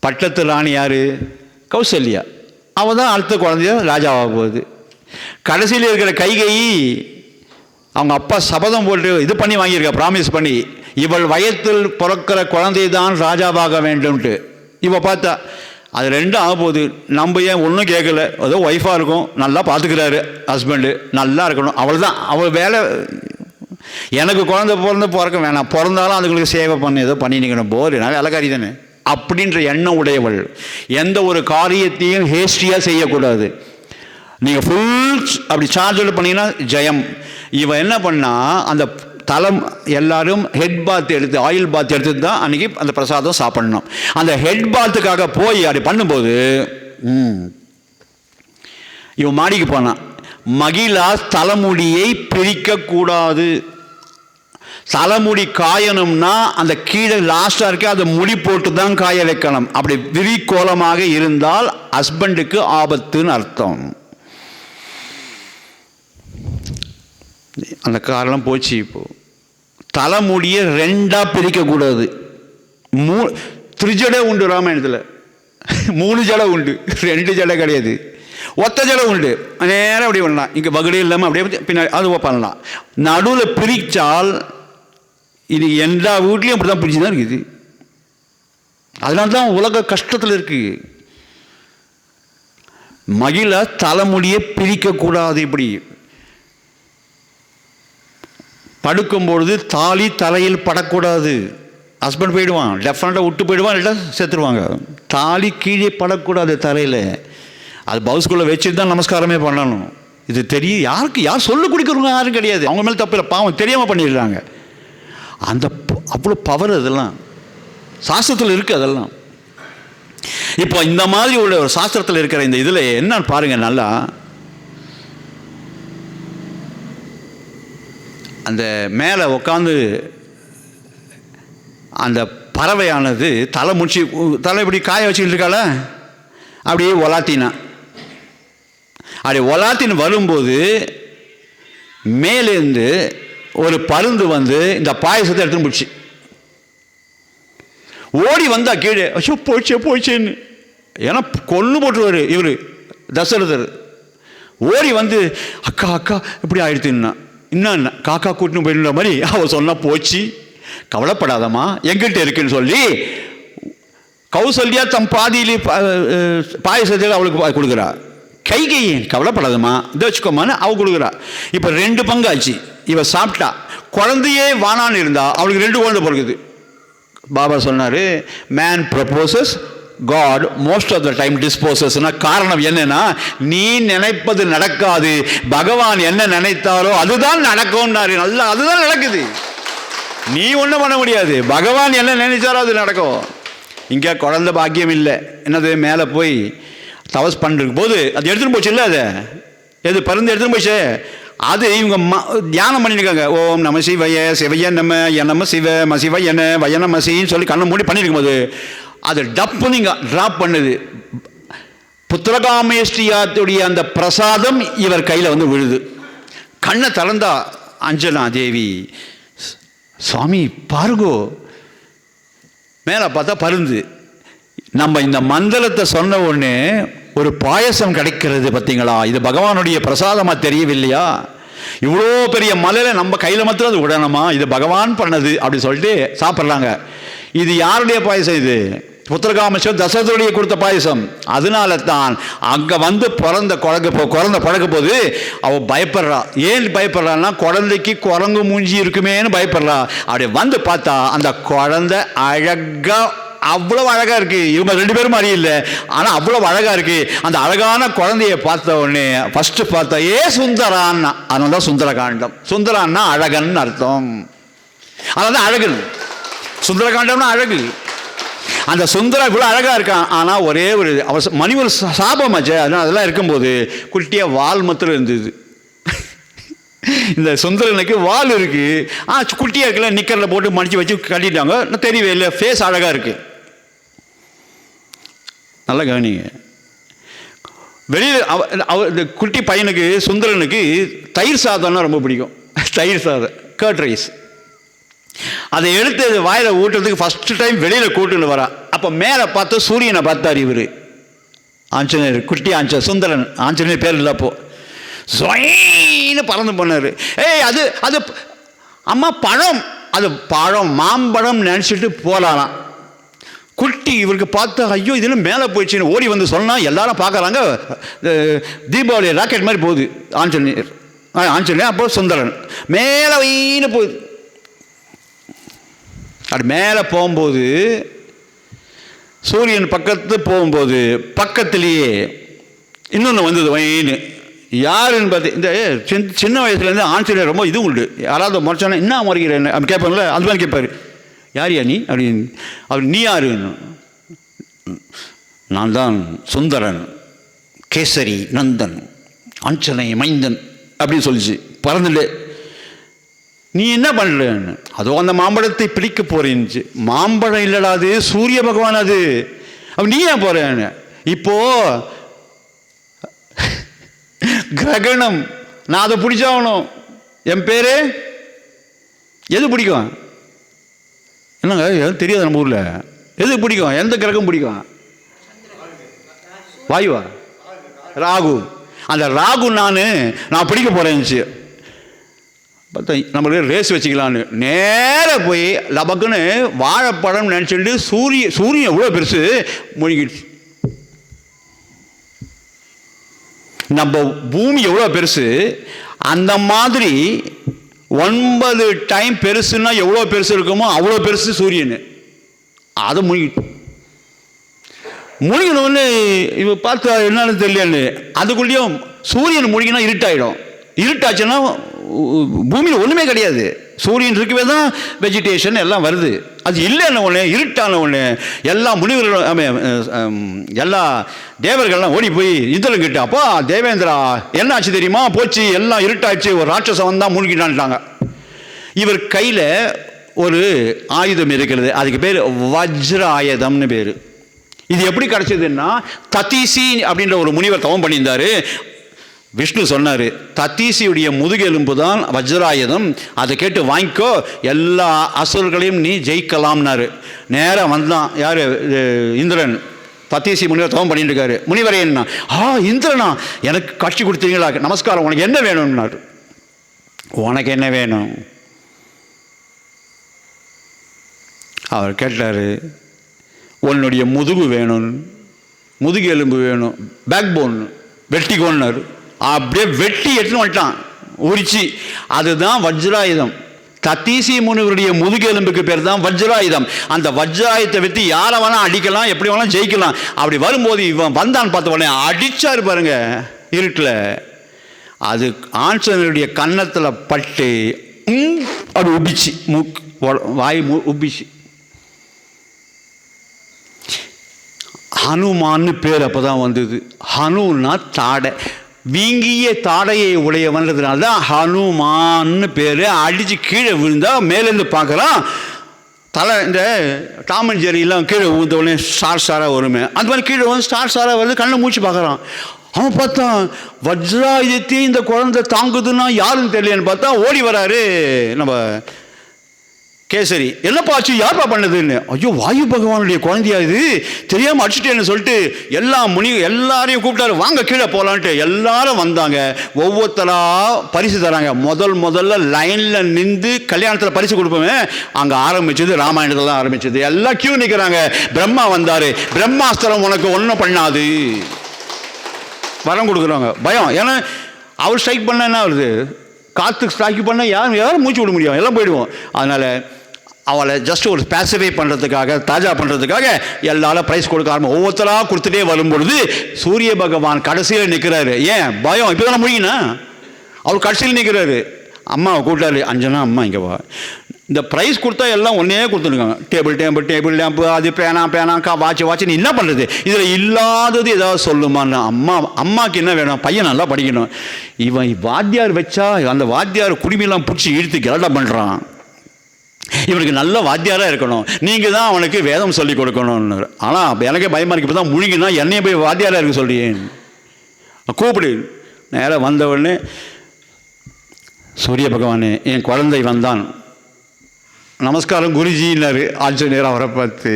பட்டத்து ராணி யாரு? கௌசல்யா. அவள் தான் அடுத்த குழந்தைய ராஜாவாக போகுது. கடைசியில் இருக்கிற கைகேயி அவங்க அப்பா சபதம் போட்டு இது பண்ணி வாங்கியிருக்கா, ப்ராமிஸ் பண்ணி, இவள் வயத்தில் பிறக்கிற குழந்தை தான் ராஜாவாக வேண்டும்ட்டு. இவ பார்த்தா அது ரெண்டும் ஆக போகுது. நம்ம ஏன் ஒன்றும் கேட்கல, ஏதோ ஒய்ஃபாக இருக்கும், நல்லா பார்த்துக்கிறாரு ஹஸ்பண்டு, நல்லா இருக்கணும், அவள் தான் அவள் வேலை. எனக்கு குழந்தை பிறக்க வேணாம், பிறந்தாலும் அதுங்களுக்கு சேவை பண்ணி ஏதோ பண்ணி நிற்கணும், போர், நான் வேலைக்காரி தானே அப்படின்ற எண்ணம் உடையவள். எந்த ஒரு காரியத்தையும் ஹேஸ்டியாக செய்யக்கூடாது. நீங்கள் ஃபுல் அப்படி சார்ஜில் பண்ணிங்கன்னா ஜெயம். இவன் என்ன பண்ணால் அந்த தலம் எல்லாரும் ஹெட் பாத் எடுத்து, ஆயில் பாத் எடுத்து தான் அன்றைக்கி அந்த பிரசாதம் சாப்பிடணும். அந்த ஹெட் பாத்துக்காக போய் அப்படி பண்ணும்போது இவன் மாடிக்கு போனான். மகிழா தலைமுடியை பிரிக்கக்கூடாது. தலைமுடி காயணும்னா அந்த கீழே லாஸ்டாக இருக்க அதை முடி போட்டு தான் காய வைக்கணும். அப்படி விரிகோலமாக இருந்தால் ஹஸ்பண்டுக்கு ஆபத்துன்னு அர்த்தம். அந்த காரணம் போச்சு. இப்போது தலைமுடியை ரெண்டாக பிரிக்கக்கூடாது. 3 ஜடை உண்டு ராமாயணத்தில், 3 ஜடை உண்டு, 2 ஜடை கிடையாது. ஒத்த ஜடை உண்டு, நேரம் அப்படி பண்ணலாம். இங்கே வகுடே இல்லாமல் அப்படியே பின்னாடி அது பண்ணலாம். நடுவில் பிரித்தால் இது எல்லா வீட்லேயும் அப்படி தான் பிரித்து தான் இருக்குது. அதனால தான் உலக கஷ்டத்தில் இருக்குது. மகிழ தலைமுடியை பிரிக்கக்கூடாது. இப்படி படுக்கும்பொழுது தாலி தலையில் படக்கூடாது. ஹஸ்பண்ட் போயிடுவான், டெஃபினட்டாக விட்டு போயிடுவான், இல்லை செத்துருவாங்க. தாலி கீழே படக்கூடாது தலையில். அது பவுஸ்குள்ளே வச்சுட்டு தான் நமஸ்காரமே பண்ணணும். இது தெரியும் யாருக்கு, யார் சொல்லிக் கொடுக்குறவங்க யாரும் கிடையாது. அவங்க மேலே தப்பு இல்லை, பாவம் தெரியாமல் பண்ணிடுறாங்க. அந்த அவ்வளோ பவர் அதெல்லாம் சாஸ்திரத்தில் இருக்குது. அதெல்லாம் இப்போ இந்த மாதிரி உள்ள ஒரு சாஸ்திரத்தில் இருக்கிற இந்த இதில் என்னன்னு பாருங்கள். நல்லா அந்த மேலே உட்காந்து அந்த பறவையானது தலை முடிச்சு தலை இப்படி காய வச்சுக்கிட்டு இருக்கால, அப்படியே ஒலாத்தினான். அப்படி ஒலாத்தின்னு வரும்போது மேலேருந்து ஒரு பருந்து வந்து இந்த பாயசத்தை எடுத்துன்னு போச்சு. ஓடி வந்தா கீழே, அச்சோ போச்சே போச்சேன்னு, ஏன்னா கொல்லு போட்டுருவார் இவர் தசரதர். ஓடி வந்து அக்கா அக்கா இப்படி ஆயிடுத்துன்னா, இன்னும் காக்கா கூட்டின்னு போயிடுற மாதிரி அவள் சொன்னா, போச்சு கவலைப்படாதம்மா எங்கிட்ட இருக்குன்னு சொல்லி கௌசல்யா தம் பாதியிலே பாயசத்தில் அவளுக்கு கொடுக்குறா. கைகையை கவலைப்படாதம்மா இதை வச்சுக்கோமான்னு அவள் கொடுக்குறா. இப்போ 2 பங்காச்சு. இவ சாப்பிட்டா, குழந்தையே வானான்னு இருந்தா அவளுக்கு 2 குழந்தை பிறகுது. பாபா சொன்னார், man proposes, God most of the time டிஸ்போசஸ்னா. காரணம் என்னன்னா, நீ நினைப்பது நடக்காது, பகவான் என்ன நினைத்தாரோ அதுதான் நடக்கும்னாரு. நல்லா அதுதான் நடக்குது. நீ ஒன்றும் பண்ண முடியாது, பகவான் என்ன நினைச்சாரோ அது நடக்கும். இங்கே குழந்தை பாக்கியம் இல்லை, என்னது மேலே போய் தவஸ் பண்ணிருக்கும் போது அது எடுத்துகிட்டு போச்சு. இல்லை அது எது பருந்து எடுத்துகிட்டு போச்சு. அது இவங்க தியானம் பண்ணியிருக்காங்க. ஓம் நம சிவய சிவைய நம்ம என்னம சிவ மசிவ என்ன வயன மசின்னு சொல்லி கண்ணை மூடி பண்ணியிருக்கும் போது அது டப்புன்னு இங்கே ட்ராப் பண்ணுது. புத்திரகாமேஷ்டியாத்துடைய அந்த பிரசாதம் இவர் கையில் வந்து விழுது. கண்ணை திறந்தா அஞ்சனா தேவி, சுவாமி பாருங்கோ, மேலே பார்த்தா பருந்து. நம்ம இந்த மந்திரத்தை சொன்ன உடனே ஒரு பாயசம் கிடைக்கிறது பார்த்தீங்களா, இது பகவானுடைய பிரசாதமாக தெரியவில்லையா? இவ்வளோ பெரிய மலையில் நம்ம கையில் மாத்திரம் அது விடணுமா, இது பகவான் பண்ணது அப்படின்னு சொல்லிட்டு சாப்பிட்றாங்க. இது யாருடைய பாயசம்? இது புத்திரகாமேஸ்வரர் தசரதனுடைய கொடுத்த பாயசம். அதனால தான் அங்கே வந்து குழந்தை பழக்க போது அவள் பயப்படுறா. ஏன் பயப்படுறான்னா, குழந்தைக்கு குரங்கு மூஞ்சி இருக்குமேன்னு பயப்படுறா. அப்படி வந்து பார்த்தா அந்த குழந்தை அழகா, அவ்வளோ அழகாக இருக்குது. இவங்க 2 பேரும் மாதிரி இல்லை, ஆனால் அவ்வளோ அழகாக இருக்குது. அந்த அழகான குழந்தைய பார்த்த உடனே ஃபஸ்ட்டு பார்த்தா சுந்தரான்னா, அதனால தான் சுந்தரகாண்டம். சுந்தரான்னா அழகன் அர்த்தம். அதனால தான் அழகன். சுந்தரகாண்டம்னா அழகு. அந்த சுந்தரா இவ்வளோ அழகாக இருக்கான். ஆனால் ஒரே ஒரு மணி ஒரு சாபமாச்சு. அதனால் அதெல்லாம் இருக்கும்போது குட்டியாக வால் மாத்திரம் இருந்தது. இந்த சுந்தரனுக்கு வால் இருக்கு, குட்டியாக இருக்குல்ல, நிக்கரில் போட்டு மடித்து வச்சு கட்டிட்டாங்க. தெரியவே இல்லை, ஃபேஸ் அழகாக இருக்கு. நல்லா கவனிங்க. வெளியில் இந்த குட்டி பையனுக்கு சுந்தரனுக்கு தயிர் சாதம்னா ரொம்ப பிடிக்கும். தயிர் சாதம், கர்ட் ரைஸ். அதை எடுத்து வாயில் ஊட்டுறதுக்கு ஃபஸ்ட்டு டைம் வெளியில் கூட்டுன்னு வரா. அப்போ மேலே பார்த்து சூரியனை பார்த்தார் இவர் ஆஞ்சநேயர். குட்டி சுந்தரன், ஆஞ்சநேயர் பேர் இல்லை. அப்போ சொயின்னு பறந்து போனார். அது அது அம்மா பழம், அது பழம், மாம்பழம் நினச்சிட்டு போகலாம். குட்டி இவருக்கு பார்த்து ஐயோ இதெல்லாம் மேலே போயிடுச்சுன்னு ஓடி வந்து சொன்னால் எல்லாரும் பார்க்குறாங்க. தீபாவளி ராக்கெட் மாதிரி போகுது ஆஞ்சநேயர். அப்போ சுந்தரன் மேலே வைன்னு போகுது. அது மேலே போகும்போது சூரியன் போகும்போது பக்கத்துலேயே இன்னொன்று வந்தது வைன்னு. யாருன்னு பார்த்து இந்த சின்ன வயசுலேருந்து ஆஞ்சநேயர் ரொம்ப இது உண்டு. யாராவது முறைச்சானா என்ன முறைகிறேன் அப்படி கேட்பாங்களே, அது மாதிரி கேட்பார். யார் நீ அப்படின்னு. அவர் நீ யாருன்னு. நான் தான் சுந்தரன், கேசரி நந்தன், ஆஞ்சநேய மைந்தன் அப்படின்னு சொல்லிச்சு. பறந்துட்டு நீ என்ன பண்ணுறன்னு. அதோ அந்த மாம்பழத்தை பிடிக்க போறேன்னு. மாம்பழம் இல்லடா, அது சூரிய பகவான். அது அப்ப நீ ஏன் போறேன்னு. இப்போ கிரகணம், நான் அதை பிடிச்சாகணும். என் பேரு எது பிடிக்கும்? என்னங்க எது தெரியாது நம்ம ஊரில். எது பிடிக்கும்? எந்த கிரகம் பிடிக்கும்? வாயுவா? ராகு. அந்த ராகு நான் பிடிக்க போறேன்னுச்சு. பார்த்தா நம்மளுக்கு ரேஸ் வச்சுக்கலான்னு நேராக போய் லபக்குன்னு வாழைப்பழம் நினச்சிட்டு சூரியன் எவ்வளோ பெருசு மூழ்கிடுச்சு. நம்ம பூமி எவ்வளோ பெருசு, அந்த மாதிரி 9 டைம் பெருசுன்னா எவ்வளோ பெருசு இருக்குமோ அவ்வளோ பெருசு சூரியன். அதை மூழ்கிட்டு மூழ்கினோன்னு இவ பார்த்தா என்னன்னு தெரியலன்னு. அதுக்குள்ளேயும் சூரியன் மூழ்கினா இருட்டாயிடும். இருட்டாச்சுன்னா பூமியில் ஒன்றுமே கிடையாது. சூரியன் இருக்கவே தான் வெஜிடேஷன் எல்லாம் வருது. அது இல்லைன்ன ஒன்று, இருட்டான ஒன்று, எல்லா முனிவர்களும் எல்லா தேவர்கள்லாம் ஓடி போய் இந்திரன் கிட்ட, அப்பா தேவேந்திரா என்ன ஆச்சு தெரியுமா, போச்சு எல்லாம் இருட்டாச்சு, ஒரு ராட்சசம் வந்தால் மூழ்கிட்டான்ட்டாங்க. இவர் கையில் ஒரு ஆயுதம் இருக்கிறது, அதுக்கு பேர் வஜ்ர ஆயுதம்னு பேர். இது எப்படி கிடச்சதுன்னா, தத்தீசி அப்படின்ற ஒரு முனிவர் தவம் பண்ணியிருந்தார். விஷ்ணு சொன்னார், தத்தீசியுடைய முதுகெலும்பு தான் வஜ்ராயுதம், அதை கேட்டு வாங்கிக்கோ, எல்லா அசுரர்களையும் நீ ஜெயிக்கலாம்னாரு. நேராக வந்தான் யார், இந்திரன். தத்தீசி முனிவர் தவம் பண்ணிட்டு இருக்காரு. முனிவரே என்ன, இந்திரனா, எனக்கு காட்சி கொடுத்தீங்களா, நமஸ்காரம், உனக்கு என்ன வேணும்னாரு. உனக்கு என்ன வேணும்? அவர் கேட்டார், உன்னுடைய முதுகு வேணும், முதுகு எலும்பு வேணும், பேக் போன் வெட்டிக்கோன்னாரு. அப்படியே வெட்டி எடுத்துன்னு வந்துட்டான் உரிச்சு. அதுதான் வஜ்ராயுதம். தத்தீசி முனிவருடைய முதுகெலும்புக்கு பேர் தான் வஜ்ராயுதம். அந்த வஜ்ராயுதத்தை வச்சு யாரை வேணா அடிக்கலாம், எப்படி வேணாலும் ஜெயிக்கலாம். அப்படி வரும்போது இவன் வந்தான் பார்த்த உடனே அடிச்சாரு பாருங்க இருட்டில். அது ஆஞ்சநேயருடைய கன்னத்தில் பட்டு அப்படி உப்பிச்சு, வாய் உப்பிச்சு. ஹனுமான்னு பேர் அப்போதான் வந்தது. ஹனுன்னா தாடை, வீங்கிய தாடையை உடையவன்றதுனால தான் ஹனுமான்னு பேர். அடித்து கீழே விழுந்தால் மேலேருந்து பார்க்குறான், தலை இந்த டாம் அண்ட் ஜெர்ரிலாம் கீழே விழுந்த உடனே ஸ்டார் ஸ்டாராக வருமே, அந்த மாதிரி கீழே வந்து ஸ்டார் ஸ்டாராக வருது. கண்ணை மூச்சு பார்க்குறான். அவன் பார்த்தான் வஜ்ராயுதத்தையும் இந்த குழந்தை தாங்குதுன்னா யாருன்னு தெரியலன்னு பார்த்தா ஓடி வராரு நம்ம கேசரி. என்னப்பா ஆச்சு, யார்ப்பா பண்ணதுன்னு. ஐயோ, வாயு பகவானுடைய குழந்தையா இது, தெரியாமல் அடிச்சுட்டேன்னு சொல்லிட்டு எல்லாரையும் கூப்பிட்டாரு, வாங்க கீழே போகலான்ட்டு. எல்லாரும் வந்தாங்க. ஒவ்வொருத்தரா பரிசு தராங்க. முதல்ல லைனில் நின்று கல்யாணத்தில் பரிசு கொடுப்போமே, அங்கே ஆரம்பிச்சது ராமாயணத்தில் தான் ஆரம்பிச்சது. எல்லாம் கியூ நிற்கிறாங்க. பிரம்மா வந்தார். பிரம்மாஸ்திரம் உனக்கு ஒன்றும் பண்ணாது, வரம் கொடுக்குறாங்க. பயம், ஏன்னா அவர் ஸ்ட்ரைக் பண்ண என்ன வருது, காற்றுக்கு ஸ்ட்ரைக் பண்ண யாரும் மூச்சு விட முடியும், எல்லாம் போயிடுவோம். அதனால் அவளை ஜஸ்ட் ஒரு பேசிஃபை பண்ணுறதுக்காக, தாஜா பண்ணுறதுக்காக எல்லாரும் ப்ரைஸ் கொடுக்க ஆரம்பி ஒவ்வொருத்தராக கொடுத்துட்டே வரும்பொழுது சூரிய பகவான் கடைசியில் நிற்கிறாரு. ஏன் பயம், இப்போ தானே முடியும்னா அவர் கடைசியில் நிற்கிறாரு. அம்மாவை கூப்பிட்டாரு, அஞ்சனா அம்மா இங்கே வா. இந்த ப்ரைஸ் கொடுத்தா எல்லாம் ஒன்றே கொடுத்துருக்காங்க. டேபிள் லேம்பு, அது பேனா வாட்ச். நீ என்ன பண்ணுறது, இதில் இல்லாதது ஏதாவது சொல்லுமான்னு. அம்மாவுக்கு என்ன வேணும், பையன் நல்லா படிக்கணும். இவன் வாத்தியார் வச்சா அந்த வாத்தியார் குடிமையெல்லாம் பிடிச்சி இழுத்து கலட்டா பண்ணுறான். இவனுக்கு நல்ல வாத்தியாராக இருக்கணும், நீங்கள் தான் அவனுக்கு வேதம் சொல்லி கொடுக்கணும்னு. ஆனால் எனக்கே பயமாக இருக்கு. இப்போ தான் முழுகினா என்னைய போய் வாத்தியாராக இருக்க சொல்றேன், கூப்பிடு. நேராக வந்த உடனே சூரிய பகவானே, என் குழந்தை வந்தான், நமஸ்காரம் குருஜின்னாரு. ஆஞ்சநேயர் அவரை பார்த்து,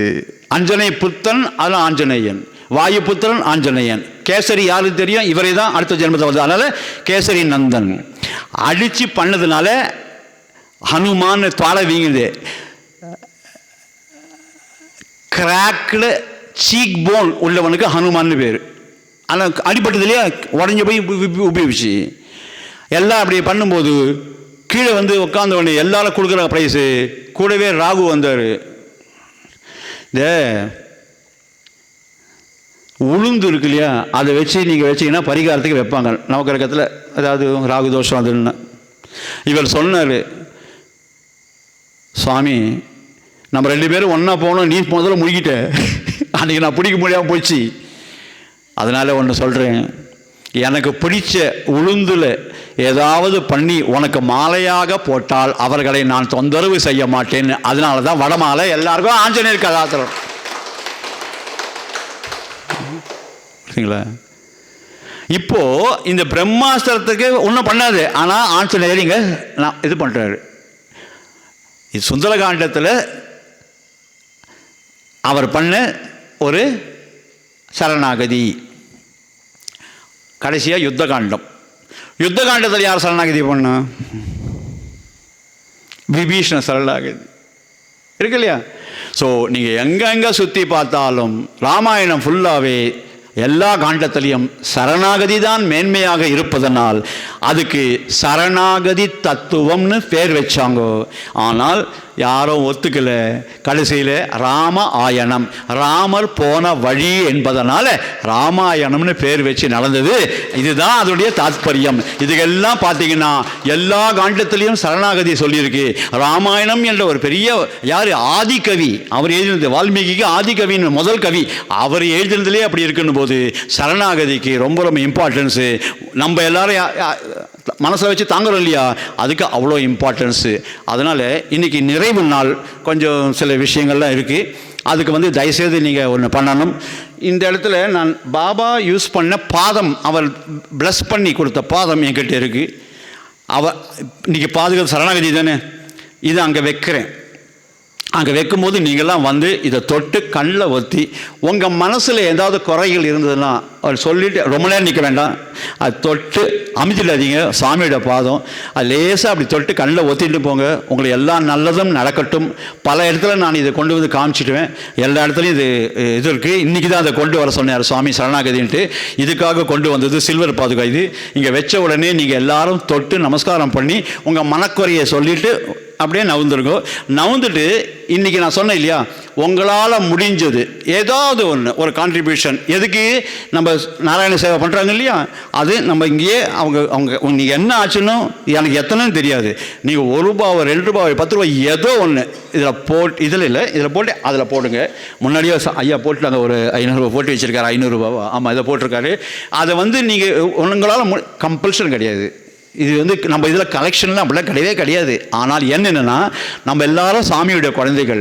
அஞ்சனை புத்தன், அது ஆஞ்சநேயன், வாயு புத்திரன் ஆஞ்சநேயன். கேசரி யாருக்கு தெரியும், இவரை தான் அடுத்த ஜென்மத்தை வந்து. அதனால் கேசரி நந்தன். அடித்து பண்ணதுனால ஹனுமான் தாழ வீங்குது. கிராக்டு சீக் போன் உள்ளவனுக்கு ஹனுமான்னு பேர். ஆனால் அடிப்பட்டதுலேயே உடஞ்சி போய் உபயோகிச்சு எல்லாம் அப்படி பண்ணும்போது கீழே வந்து உட்காந்தவொடனே எல்லாரும் கொடுக்குற ப்ரைஸு. கூடவே ராகு வந்தார். இந்த உளுந்து இருக்கு இல்லையா, அதை வச்சு நீங்கள் வச்சிங்கன்னா பரிகாரத்துக்கு வைப்பாங்க நவக்கிரகத்தில். அதாவது ராகு தோஷம் அதுன்னு இவர் சொன்னார், சுவாமி நம்ம 2 பேரும் ஒன்றா போனோம், நீ முதல்ல முடிக்கிட்ட, அன்றைக்கி நான் பிடிக்க முடியாமல் போச்சு. அதனால் ஒன்று சொல்கிறேன், எனக்கு பிடிச்ச உளுந்தில் ஏதாவது பண்ணி உனக்கு மாலையாக போட்டால் அவர்களை நான் தொந்தரவு செய்ய மாட்டேன்னு. அதனால தான் வடமாலை எல்லாருக்கும் ஆஞ்சநேயர் கதாத்திரம். சரிங்களா? இப்போ இந்த பிரம்மாஸ்திரத்துக்கு ஒன்றும் பண்ணாது, ஆனால் ஆஞ்சநேயர் இங்கே நான் இது பண்ணுறாரு. இது சுந்தரகாண்டத்தில் அவர் பண்ண ஒரு சரணாகதி. கடைசியாக யுத்த காண்டத்தில் யார் சரணாகதி பண்ண, விபீஷண சரணாகதி இருக்கு இல்லையா? ஸோ நீங்கள் எங்கெங்கே சுற்றி பார்த்தாலும் ராமாயணம் ஃபுல்லாகவே எல்லா காண்டத்திலையும் சரணாகதி தான் மேன்மையாக இருப்பதனால் அதுக்கு சரணாகதி தத்துவம்னு பேர் வச்சாங்க. ஆனால் யாரும் ஒத்துக்கல. கடைசியில் ராம ஆயணம், ராமர் போன வழி என்பதனால ராமாயணம்னு பேர் வச்சு நடந்தது. இதுதான் அதனுடைய தாத்பரியம். இதுக்கெல்லாம் பார்த்தீங்கன்னா எல்லா காண்டத்திலையும் சரணாகதி சொல்லியிருக்கு. ராமாயணம் என்ற ஒரு பெரிய யார், ஆதிகவி, அவர் எழுதினது வால்மீகிக்கு ஆதிகவின் முதல் கவி, அவர் எழுதினதுலேயே அப்படி இருக்குன்னு போது சரணாகதிக்கு ரொம்ப ரொம்ப இம்பார்ட்டன்ஸு. நம்ம எல்லாரும் மனசில் வச்சு தாங்குறோம் இல்லையா, அதுக்கு அவ்வளோ இம்பார்ட்டன்ஸு. அதனால் இன்றைக்கி நிறைவு நாள், கொஞ்சம் சில விஷயங்கள்லாம் இருக்குது. அதுக்கு வந்து தயவுசெய்து நீங்கள் ஒன்று பண்ணணும். இந்த இடத்துல நான் பாபா யூஸ் பண்ண பாதம், அவர் ப்ளஸ் பண்ணி கொடுத்த பாதம் என்கிட்ட இருக்குது. இன்றைக்கி பாதுகாப்பு சரணாகதி தானே, இதை அங்கே வைக்கிறேன். அங்கே வைக்கும்போது நீங்கள்லாம் வந்து இதை தொட்டு கண்ணில் ஒத்தி உங்கள் மனசில் ஏதாவது குறைகள் இருந்ததுன்னா அவர் சொல்லிவிட்டு ரொம்ப நேரம் நிற்க வேண்டாம், அது தொட்டு அமைச்சிடாதீங்க. சாமியோட பாதம் அது லேசாக அப்படி தொட்டு கண்ணில் ஒத்திட்டு போங்க. உங்களுக்கு எல்லா நல்லதும் நடக்கட்டும். பல இடத்துல நான் இதை கொண்டு வந்து காமிச்சிடுவேன். எல்லா இடத்துலையும் இது இருக்குது. இன்றைக்கி தான் அதை கொண்டு வர சொன்னார் சுவாமி சரணாகதின்ட்டு. இதுக்காக கொண்டு வந்தது சில்வர் பாதுகா. இது இங்கே வச்ச உடனே நீங்கள் எல்லாரும் தொட்டு நமஸ்காரம் பண்ணி உங்கள் மனக்குறையை சொல்லிவிட்டு அப்படியே நவுந்துட்டு இன்றைக்கி நான் சொன்னேன் இல்லையா, உங்களால் முடிஞ்சது ஏதாவது ஒன்று ஒரு கான்ட்ரிபியூஷன். எதுக்கு நம்ம நாராயண சேவை பண்ணுறாங்க இல்லையா, அது நம்ம இங்கேயே அவங்க நீங்கள் என்ன ஆச்சுன்னு எனக்கு எத்தனைன்னு தெரியாது. நீங்கள் ₹1 ₹2 ₹10 ஏதோ ஒன்று இதில் இல்லை, இதில் போட்டு அதில் போடுங்க. முன்னாடியே ஐயா போட்டுட்டாங்க, ஒரு ₹500 போட்டு வச்சுருக்காரு. ₹500 ஆமாம், இதை போட்டிருக்காரு. அதை வந்து நீங்கள் உங்களால் கம்பல்ஷன் கிடையாது. இது வந்து நம்ம இதில் கலெக்ஷன்லாம் அப்படிலாம் கிடையவே கிடையாது. ஆனால் என்னென்னா நம்ம எல்லாரும் சாமியுடைய குழந்தைகள்.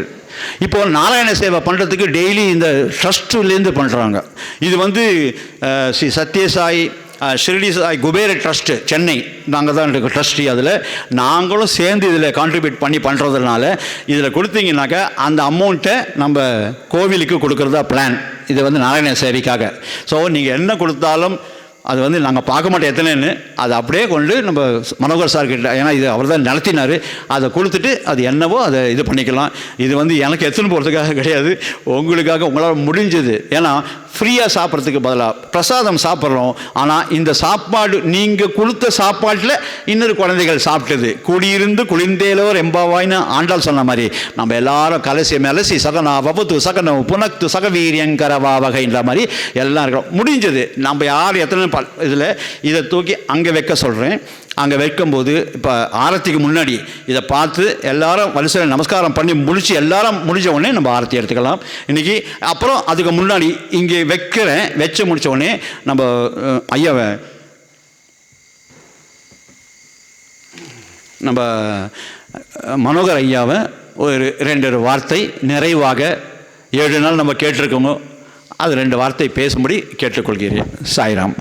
இப்போது நாராயண சேவை பண்ணுறதுக்கு டெய்லி இந்த ட்ரஸ்ட்லேருந்து பண்ணுறாங்க. இது வந்து ஸ்ரீ சத்யசாய் ஷிரடி சாய் குபேர ட்ரஸ்ட்டு சென்னை, நாங்கள் தான் இருக்கோம் ட்ரஸ்டி. அதில் நாங்களும் சேர்ந்து இதில் கான்ட்ரிபியூட் பண்ணி பண்ணுறதுனால இதில் கொடுத்தீங்கன்னாக்கா அந்த அமௌண்ட்டை நம்ம கோவிலுக்கு கொடுக்குறதா பிளான். இது வந்து நாராயண சேவைக்காக. ஸோ நீங்கள் என்ன கொடுத்தாலும் அது வந்து நாங்கள் பார்க்க மாட்டோம் எத்தனைன்னு, அதை அப்படியே கொண்டு நம்ம மனோகர் சார்கிட்ட, ஏன்னா இது அவர் தான் நடத்தினார், அதை கொடுத்துட்டு அது என்னவோ அதை இது பண்ணிக்கலாம். இது வந்து எனக்கு எத்தனை போகிறதுக்காக கிடையாது, உங்களுக்காக உங்களால் முடிஞ்சது. ஏன்னா ஃப்ரீயாக சாப்பிட்றதுக்கு பதிலாக பிரசாதம் சாப்பிட்றோம். ஆனால் இந்த சாப்பாடு நீங்கள் கொடுத்த சாப்பாட்டில் இன்னொரு குழந்தைகள் சாப்பிட்டது, குடியிருந்து குளிர்ந்தேலோர் எம்பாவாய்னு ஆண்டாள் சொன்ன மாதிரி நம்ம எல்லாரும் கலசி மெலசி சகனா வபத்து சகனவு புனக்து சகவீரியங்கரவா வகைன்ற மாதிரி எல்லாம் இருக்கிறோம். முடிஞ்சது. நம்ம யார் எத்தனை இதில் இதை தூக்கி அங்கே வைக்க சொல்கிறேன். அங்கே வைக்கும்போது இப்போ ஆரத்திக்கு முன்னாடி இதை பார்த்து எல்லாரும் வரிசையில் நமஸ்காரம் பண்ணி முடித்து எல்லாரும் முடிஞ்ச உடனே நம்ம ஆரத்தி எடுத்துக்கலாம் இன்றைக்கி. அப்புறம் அதுக்கு முன்னாடி இங்கே வைக்கிறேன், வச்சு முடித்த உடனே நம்ம ஐயாவை நம்ம மனோகர் ஐயாவை ஒரு 2 வார்த்தை நிறைவாக 7 நாள் நம்ம கேட்டிருக்கோங்க, அது 2 வார்த்தை பேசும்படி கேட்டுக்கொள்கிறேன். சாய்ராம்.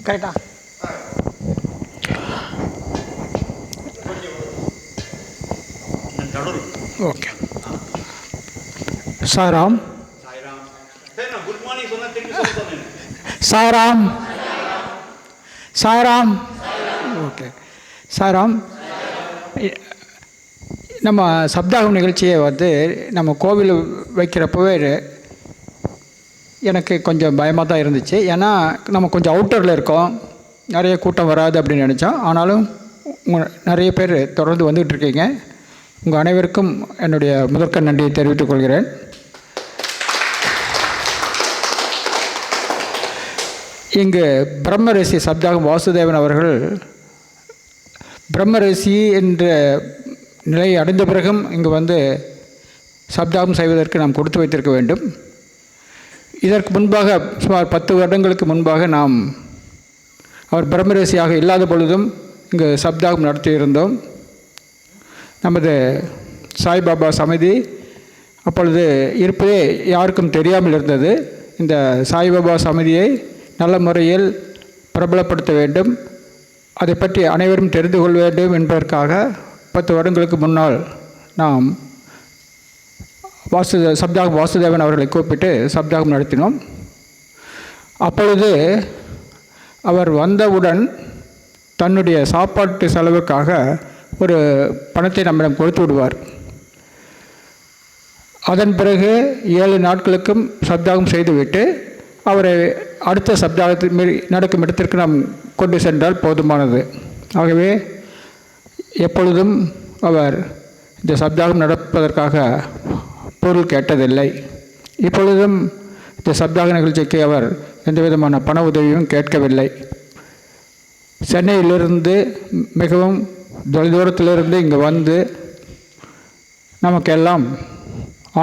கரெக்டா? ஓகே. சாய்ராம். சாய்ராம். சாய்ராம். ஓகே. சாய்ராம். நம்ம சப்தாகம் நிகழ்ச்சியை வந்து நம்ம கோவில் வைக்கிறப்பவே எனக்கு கொஞ்சம் பயமாக தான் இருந்துச்சு. ஏன்னா நம்ம கொஞ்சம் அவுட்டரில் இருக்கோம், நிறைய கூட்டம் வராது அப்படின்னு நினச்சோம். ஆனாலும் நிறைய பேர் தொடர்ந்து வந்துகிட்டு இருக்கீங்க. உங்கள் அனைவருக்கும் என்னுடைய முதற்கண் நன்றியை தெரிவித்துக் கொள்கிறேன். இங்கு பிரம்மரிஷி சப்தாகம் வாசுதேவன் அவர்கள் பிரம்மரிஷி என்ற நிலை அடைந்த பிறகும் இங்கு வந்து சப்தாகம் செய்வதற்கு நாம் கொடுத்து வைத்திருக்க வேண்டும். இதற்கு முன்பாக சுமார் 10 வருடங்களுக்கு முன்பாக நாம் அவர் பிரம்மரிஷியாக இல்லாத பொழுதும் இங்கு சப்தாகம் நடத்தியிருந்தோம். நமது சாய்பாபா சமிதி அப்பொழுது இருப்பதே யாருக்கும் தெரியாமல் இருந்தது. இந்த சாய்பாபா சமிதியை நல்ல முறையில் பிரபலப்படுத்த வேண்டும், அதை பற்றி அனைவரும் தெரிந்து கொள்ள வேண்டும் என்பதற்காக 10 வருடங்களுக்கு முன்னால் நாம் சப்தாகம் வாசுதேவன் அவர்களை கூப்பிட்டு சப்தாகம் நடத்தினோம். அப்பொழுது அவர் வந்தவுடன் தன்னுடைய சாப்பாட்டு செலவுக்காக ஒரு பணத்தை நம்மிடம் கொடுத்து விடுவார். அதன் பிறகு 7 நாட்களுக்கும் சப்தாகம் செய்துவிட்டு அவரை அடுத்த சப்தாகத்தில் நடக்கும் இடத்திற்கு நாம் கொண்டு சென்றால் போதுமானது. ஆகவே எப்பொழுதும் அவர் இந்த சப்தாகம் நடப்பதற்காக பொருள் கேட்டதில்லை. இப்பொழுதும் இந்த சப்தாக நிகழ்ச்சிக்கு அவர் எந்த விதமான பண உதவியும் கேட்கவில்லை. சென்னையிலிருந்து மிகவும் தொலைதூரத்திலிருந்து இங்கு வந்து நமக்கெல்லாம்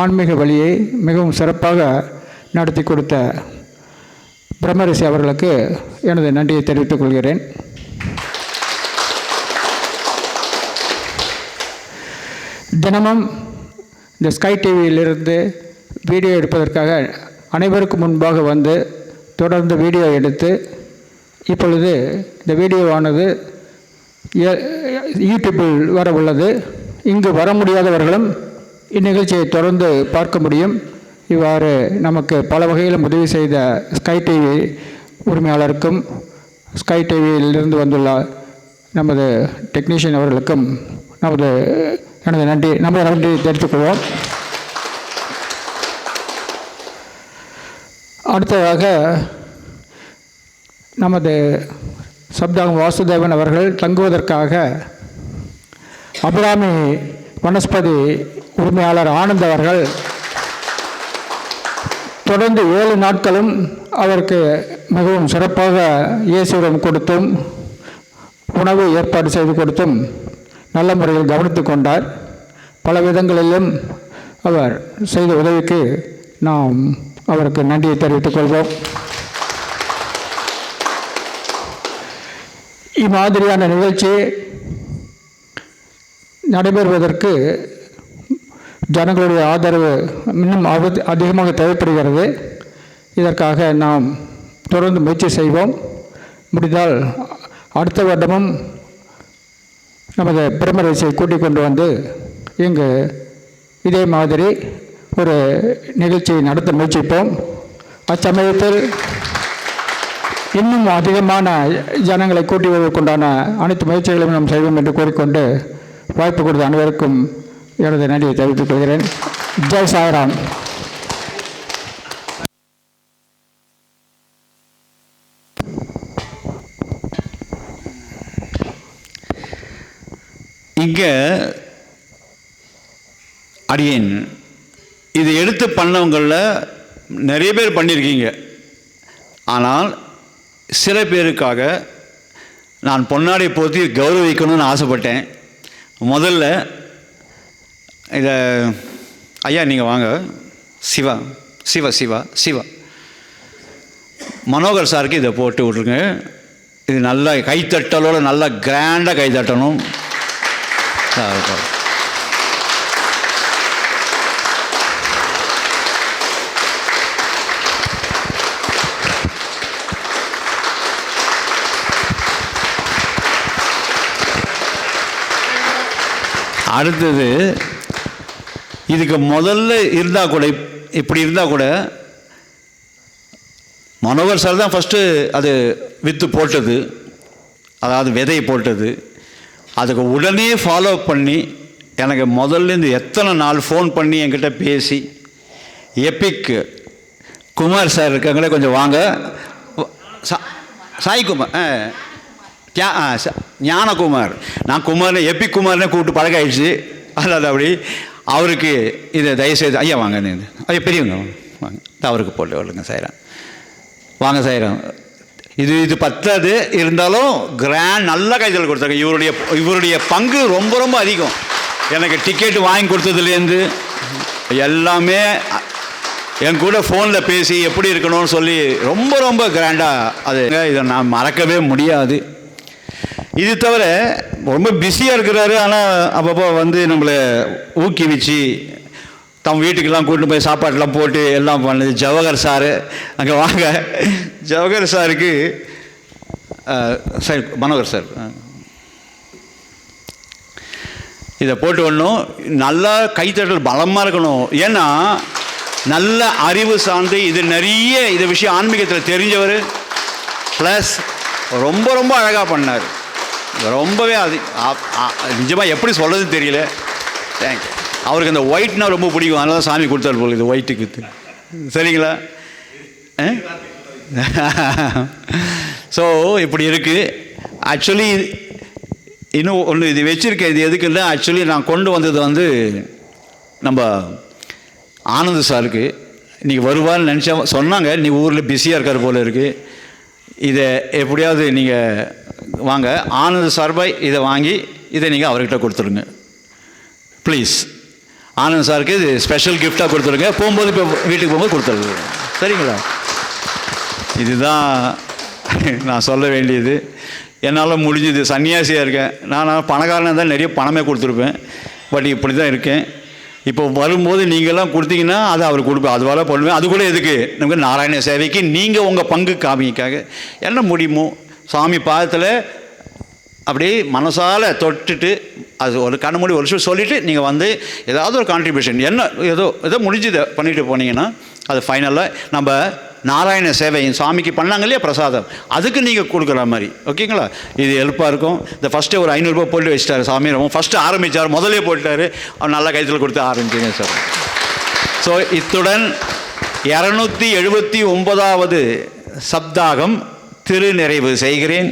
ஆன்மீக வழியை மிகவும் சிறப்பாக நடத்தி கொடுத்த பிரம்மரிஷி அவர்களுக்கு எனது நன்றியை தெரிவித்துக் கொள்கிறேன். தினமும் இந்த ஸ்கை டிவியிலிருந்து வீடியோ எடுப்பதற்காக அனைவருக்கும் முன்பாக வந்து தொடர்ந்து வீடியோ எடுத்து இப்பொழுது இந்த வீடியோவானது யூடியூப்பில் வர உள்ளது. இங்கு வர முடியாதவர்களும் இந்நிகழ்ச்சியை தொடர்ந்து பார்க்க முடியும். இவ்வாறு நமக்கு பல வகையிலும் உதவி செய்த ஸ்கை டிவி உரிமையாளருக்கும் ஸ்கை டிவியிலிருந்து வந்துள்ள நமது டெக்னீஷியன் அவர்களுக்கும் நமது நன்றி தெரிவித்துக்கொள்வோம். அடுத்ததாக நமது சப்தாகம் வாசுதேவன் அவர்கள் தங்குவதற்காக அபிராமி வனஸ்பதி உரிமையாளர் ஆனந்த் அவர்கள் தொடர்ந்து 7 நாட்களும் அவருக்கு மிகவும் சிறப்பாக இயேசுவிடம் கொடுத்தும் உணவு ஏற்பாடு செய்து கொடுத்தும் நல்ல முறையில் கவனித்து கொண்டார். பல விதங்களிலும் அவர் செய்த உதவிக்கு நாம் அவருக்கு நன்றியை தெரிவித்துக் கொள்வோம். இம்மாதிரியான நிகழ்ச்சி நடைபெறுவதற்கு ஜனங்களுடைய ஆதரவு இன்னும் அதிகமாக தேவைப்படுகிறது. இதற்காக நாம் தொடர்ந்து முயற்சி செய்வோம். முடிந்தால் அடுத்த வருடமும் நமது பிரம்மரசியை கூட்டிக் கொண்டு வந்து இங்கு இதே மாதிரி ஒரு நிகழ்ச்சியை நடத்த முயற்சிப்போம். அச்சமயத்தில் இன்னும் அதிகமான ஜனங்களை கூட்டி வருவதற்குண்டான அனைத்து முயற்சிகளையும் நாம் செய்வோம் என்று கூறிக்கொண்டு வாய்ப்பு கொடுத்த அனைவருக்கும் எனது நன்றியை தெரிவித்துக் கொள்கிறேன். ஜெய் சாய்ராம். இங்கே அடியேன் இது எடுத்து பண்ணவங்களில் நிறைய பேர் பண்ணியிருக்கீங்க. ஆனால் சில பேருக்காக நான் பொன்னாடை போற்றி கௌரவிக்கணும்னு ஆசைப்பட்டேன். முதல்ல இதை ஐயா நீங்கள் வாங்க. சிவா சிவா சிவா சிவா மனோகர் சாருக்கு இதை போட்டு விட்ருங்க. இது நல்லா கைத்தட்டலோடு நல்லா கிராண்டாக கைத்தட்டணும். அடுத்தது இதுக்கு முதல்ல இருந்தால் கூட இப்படி இருந்தால் கூட மனோகர் சார் தான் ஃபஸ்ட்டு அது வித்து போட்டது, அதாவது விதை போட்டது. அதுக்கு உடனே ஃபாலோ பண்ணி எனக்கு முதல்லேருந்து எத்தனை நாள் ஃபோன் பண்ணி என்கிட்ட பேசி எப்பிக் குமார் சார் இருக்காங்களே, கொஞ்சம் வாங்க. சாய்குமார் ஞானகுமார், நான் குமார்னு எப்பிக் குமார்னே கூப்பிட்டு பழக ஆயிடுச்சு. அதாவது அப்படி அவருக்கு இதை தயவுசெய்து ஐயா வாங்க, ஐயா பெரியவங்க வாங்க, அவருக்கு போட்டு வரலுங்க சாயிரம். வாங்க சாயிரம். இது பத்தாது, இருந்தாலும் கிராண்ட் நல்ல கைதல் கொடுத்தாங்க. இவருடைய பங்கு ரொம்ப ரொம்ப அதிகம். எனக்கு டிக்கெட் வாங்கி கொடுத்ததுலேருந்து எல்லாமே என் கூட ஃபோனில் பேசி எப்படி இருக்கணும்னு சொல்லி ரொம்ப ரொம்ப கிராண்டாக அது இதை நான் மறக்கவே முடியாது. இது தவிர ரொம்ப பிஸியாக இருக்கிறாரு. ஆனால் அப்பப்போ வந்து நம்மளை ஊக்குவிச்சு தம் வீட்டுக்கெல்லாம் கூட்டிட்டு போய் சாப்பாடெலாம் போட்டு எல்லாம் பண்ணுது ஜவஹர் சார். அங்கே வாங்க. ஜவஹர் சாருக்கு சார் மனோகர் சார் இதை போட்டு வரணும். நல்லா கைத்தட்டல் பலமாக இருக்கணும். ஏன்னா நல்ல அறிவு சார்ந்து இது நிறைய இது விஷயம் ஆன்மீகத்தில் தெரிஞ்சவர். ப்ளஸ் ரொம்ப ரொம்ப அழகாக பண்ணார். ரொம்பவே அது நிஜமாக எப்படி சொல்கிறது தெரியல. தேங்க்யூ. அவருக்கு அந்த ஒயிட்னா ரொம்ப பிடிக்கும். அதனால தான் சாமி கொடுத்தாரு போல இது ஒயிட்டுக்கு. சரிங்களா? ஸோ இப்படி இருக்குது. ஆக்சுவலி இன்னும் ஒன்று இது வச்சுருக்கேன். இது எதுக்கு இல்லை, ஆக்சுவலி நான் கொண்டு வந்தது வந்து நம்ம ஆனந்த் சாருக்கு இன்றைக்கி வருவான்னு நினச்சா சொன்னாங்க. நீ ஊரில் பிஸியாக இருக்கார் போல் இருக்குது. இதை எப்படியாவது நீங்கள் வாங்க. ஆனந்த் சார்பாய் இதை வாங்கி இதை நீங்கள் அவர்கிட்ட கொடுத்துருங்க ப்ளீஸ். ஆனந்த் சாருக்கு இது ஸ்பெஷல் கிஃப்டாக கொடுத்துருங்க. போகும்போது இப்போ வீட்டுக்கு போகும்போது கொடுத்துருங்க. சரிங்களா? இதுதான் நான் சொல்ல வேண்டியது. என்னால் முடிஞ்சது. சன்னியாசியாக இருக்கேன் நான். பணக்காரனாக தான் நிறைய பணமே கொடுத்துருப்பேன். பட் இப்படி தான் இருக்கேன். இப்போ வரும்போது நீங்கள்லாம் கொடுத்தீங்கன்னா அதை அவர் கொடுப்பேன். அதுவால பண்ணுவேன். அது கூட எதுக்கு நமக்கு நாராயண சேவைக்கு நீங்கள் உங்கள் பங்கு காமிக்காக என்ன முடியுமோ சாமி பாதத்தில் அப்படியே மனசால் தொட்டுட்டு அது ஒரு கண்ணு மூடி ஒரு விஷயம் சொல்லிவிட்டு நீங்கள் வந்து ஏதாவது ஒரு கான்ட்ரிபியூஷன் என்ன ஏதோ முடிஞ்சதை பண்ணிட்டு போனீங்கன்னா அது ஃபைனலாக நம்ம நாராயண சேவை சாமிக்கு பண்ணாங்க இல்லையா பிரசாதம், அதுக்கு நீங்கள் கொடுக்குற மாதிரி. ஓகேங்களா? இது ஹெல்ப்பாக இருக்கும். இந்த ஃபஸ்ட்டு ஒரு 500 ரூபா போட்டு வச்சிட்டாரு சாமி. ரொம்ப ஃபஸ்ட்டு ஆரம்பித்தார், முதலே போட்டார். அவர் நல்லா கைத்தில் கொடுத்து ஆரம்பிச்சிங்க சார். ஸோ இத்துடன் 279வது சப்தாகம் திருநிறைவு செய்கிறேன்.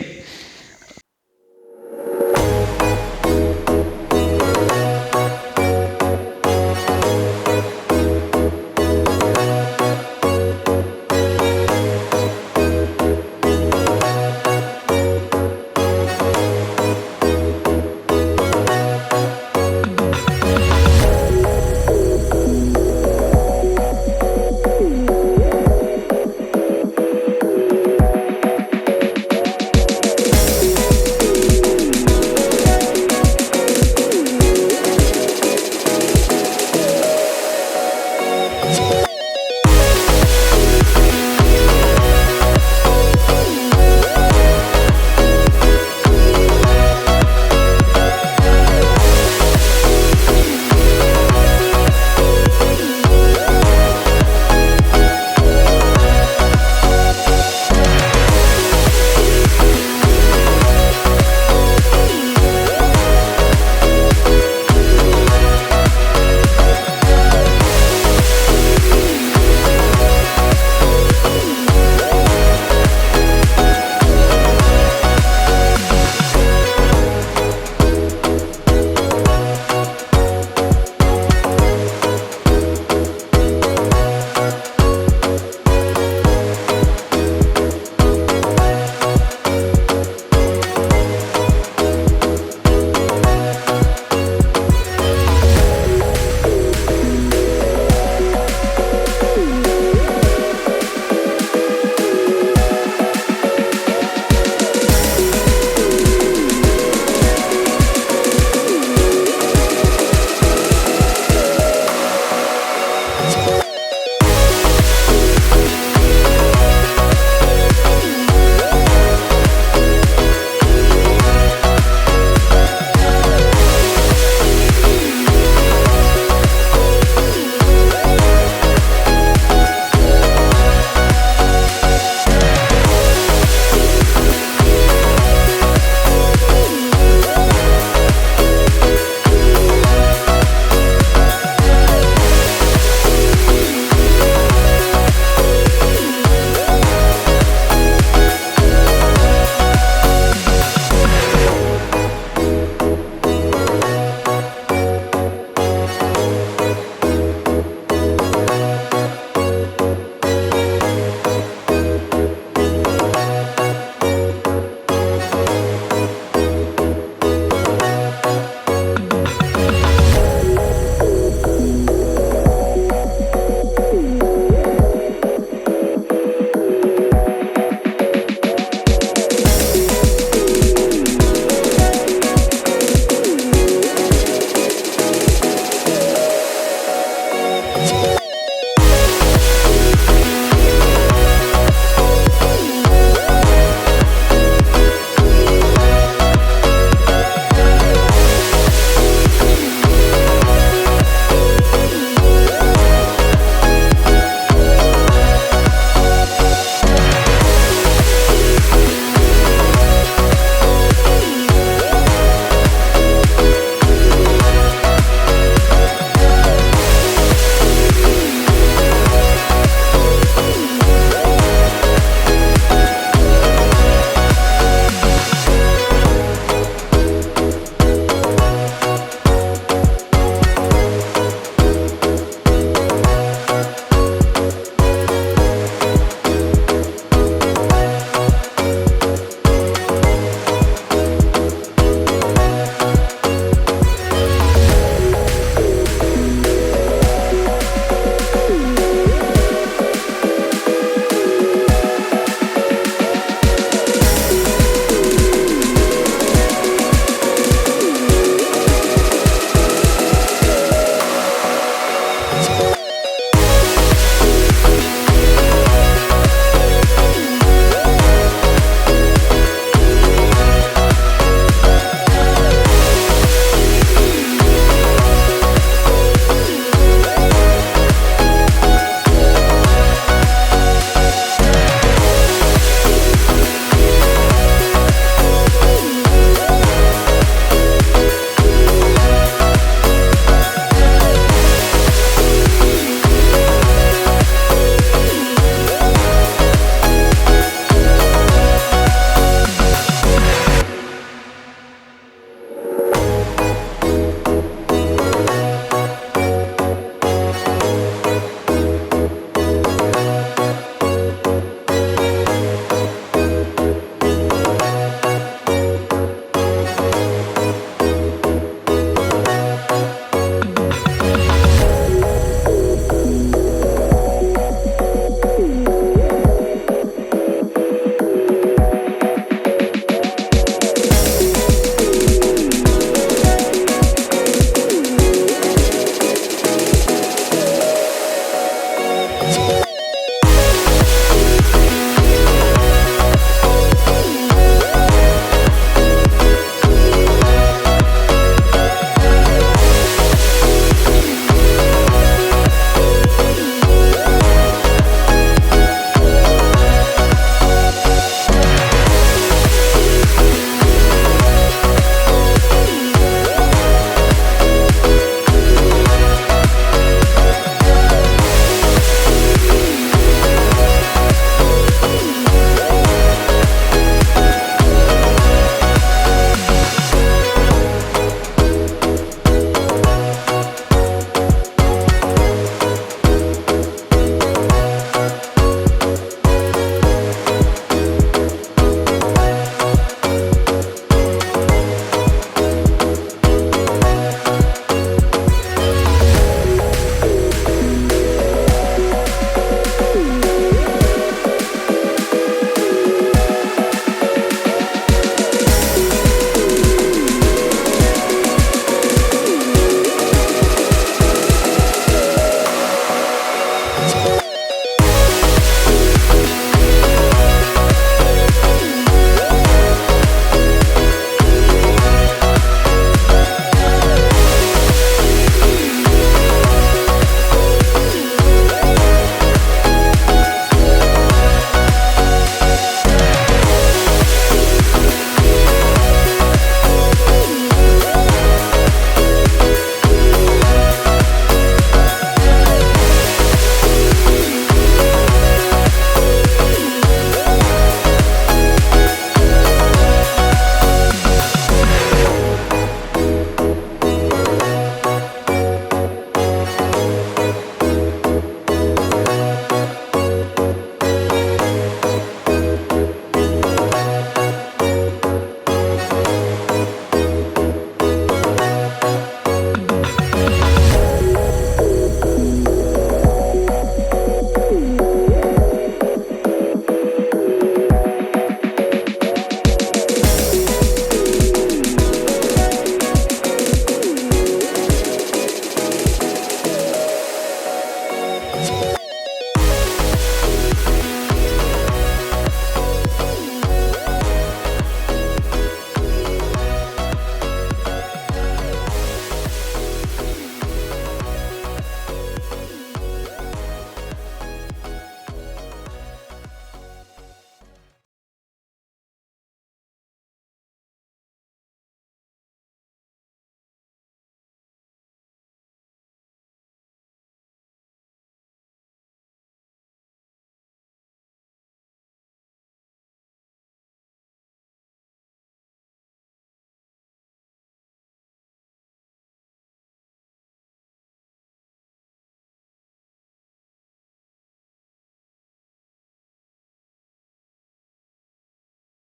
Thank you.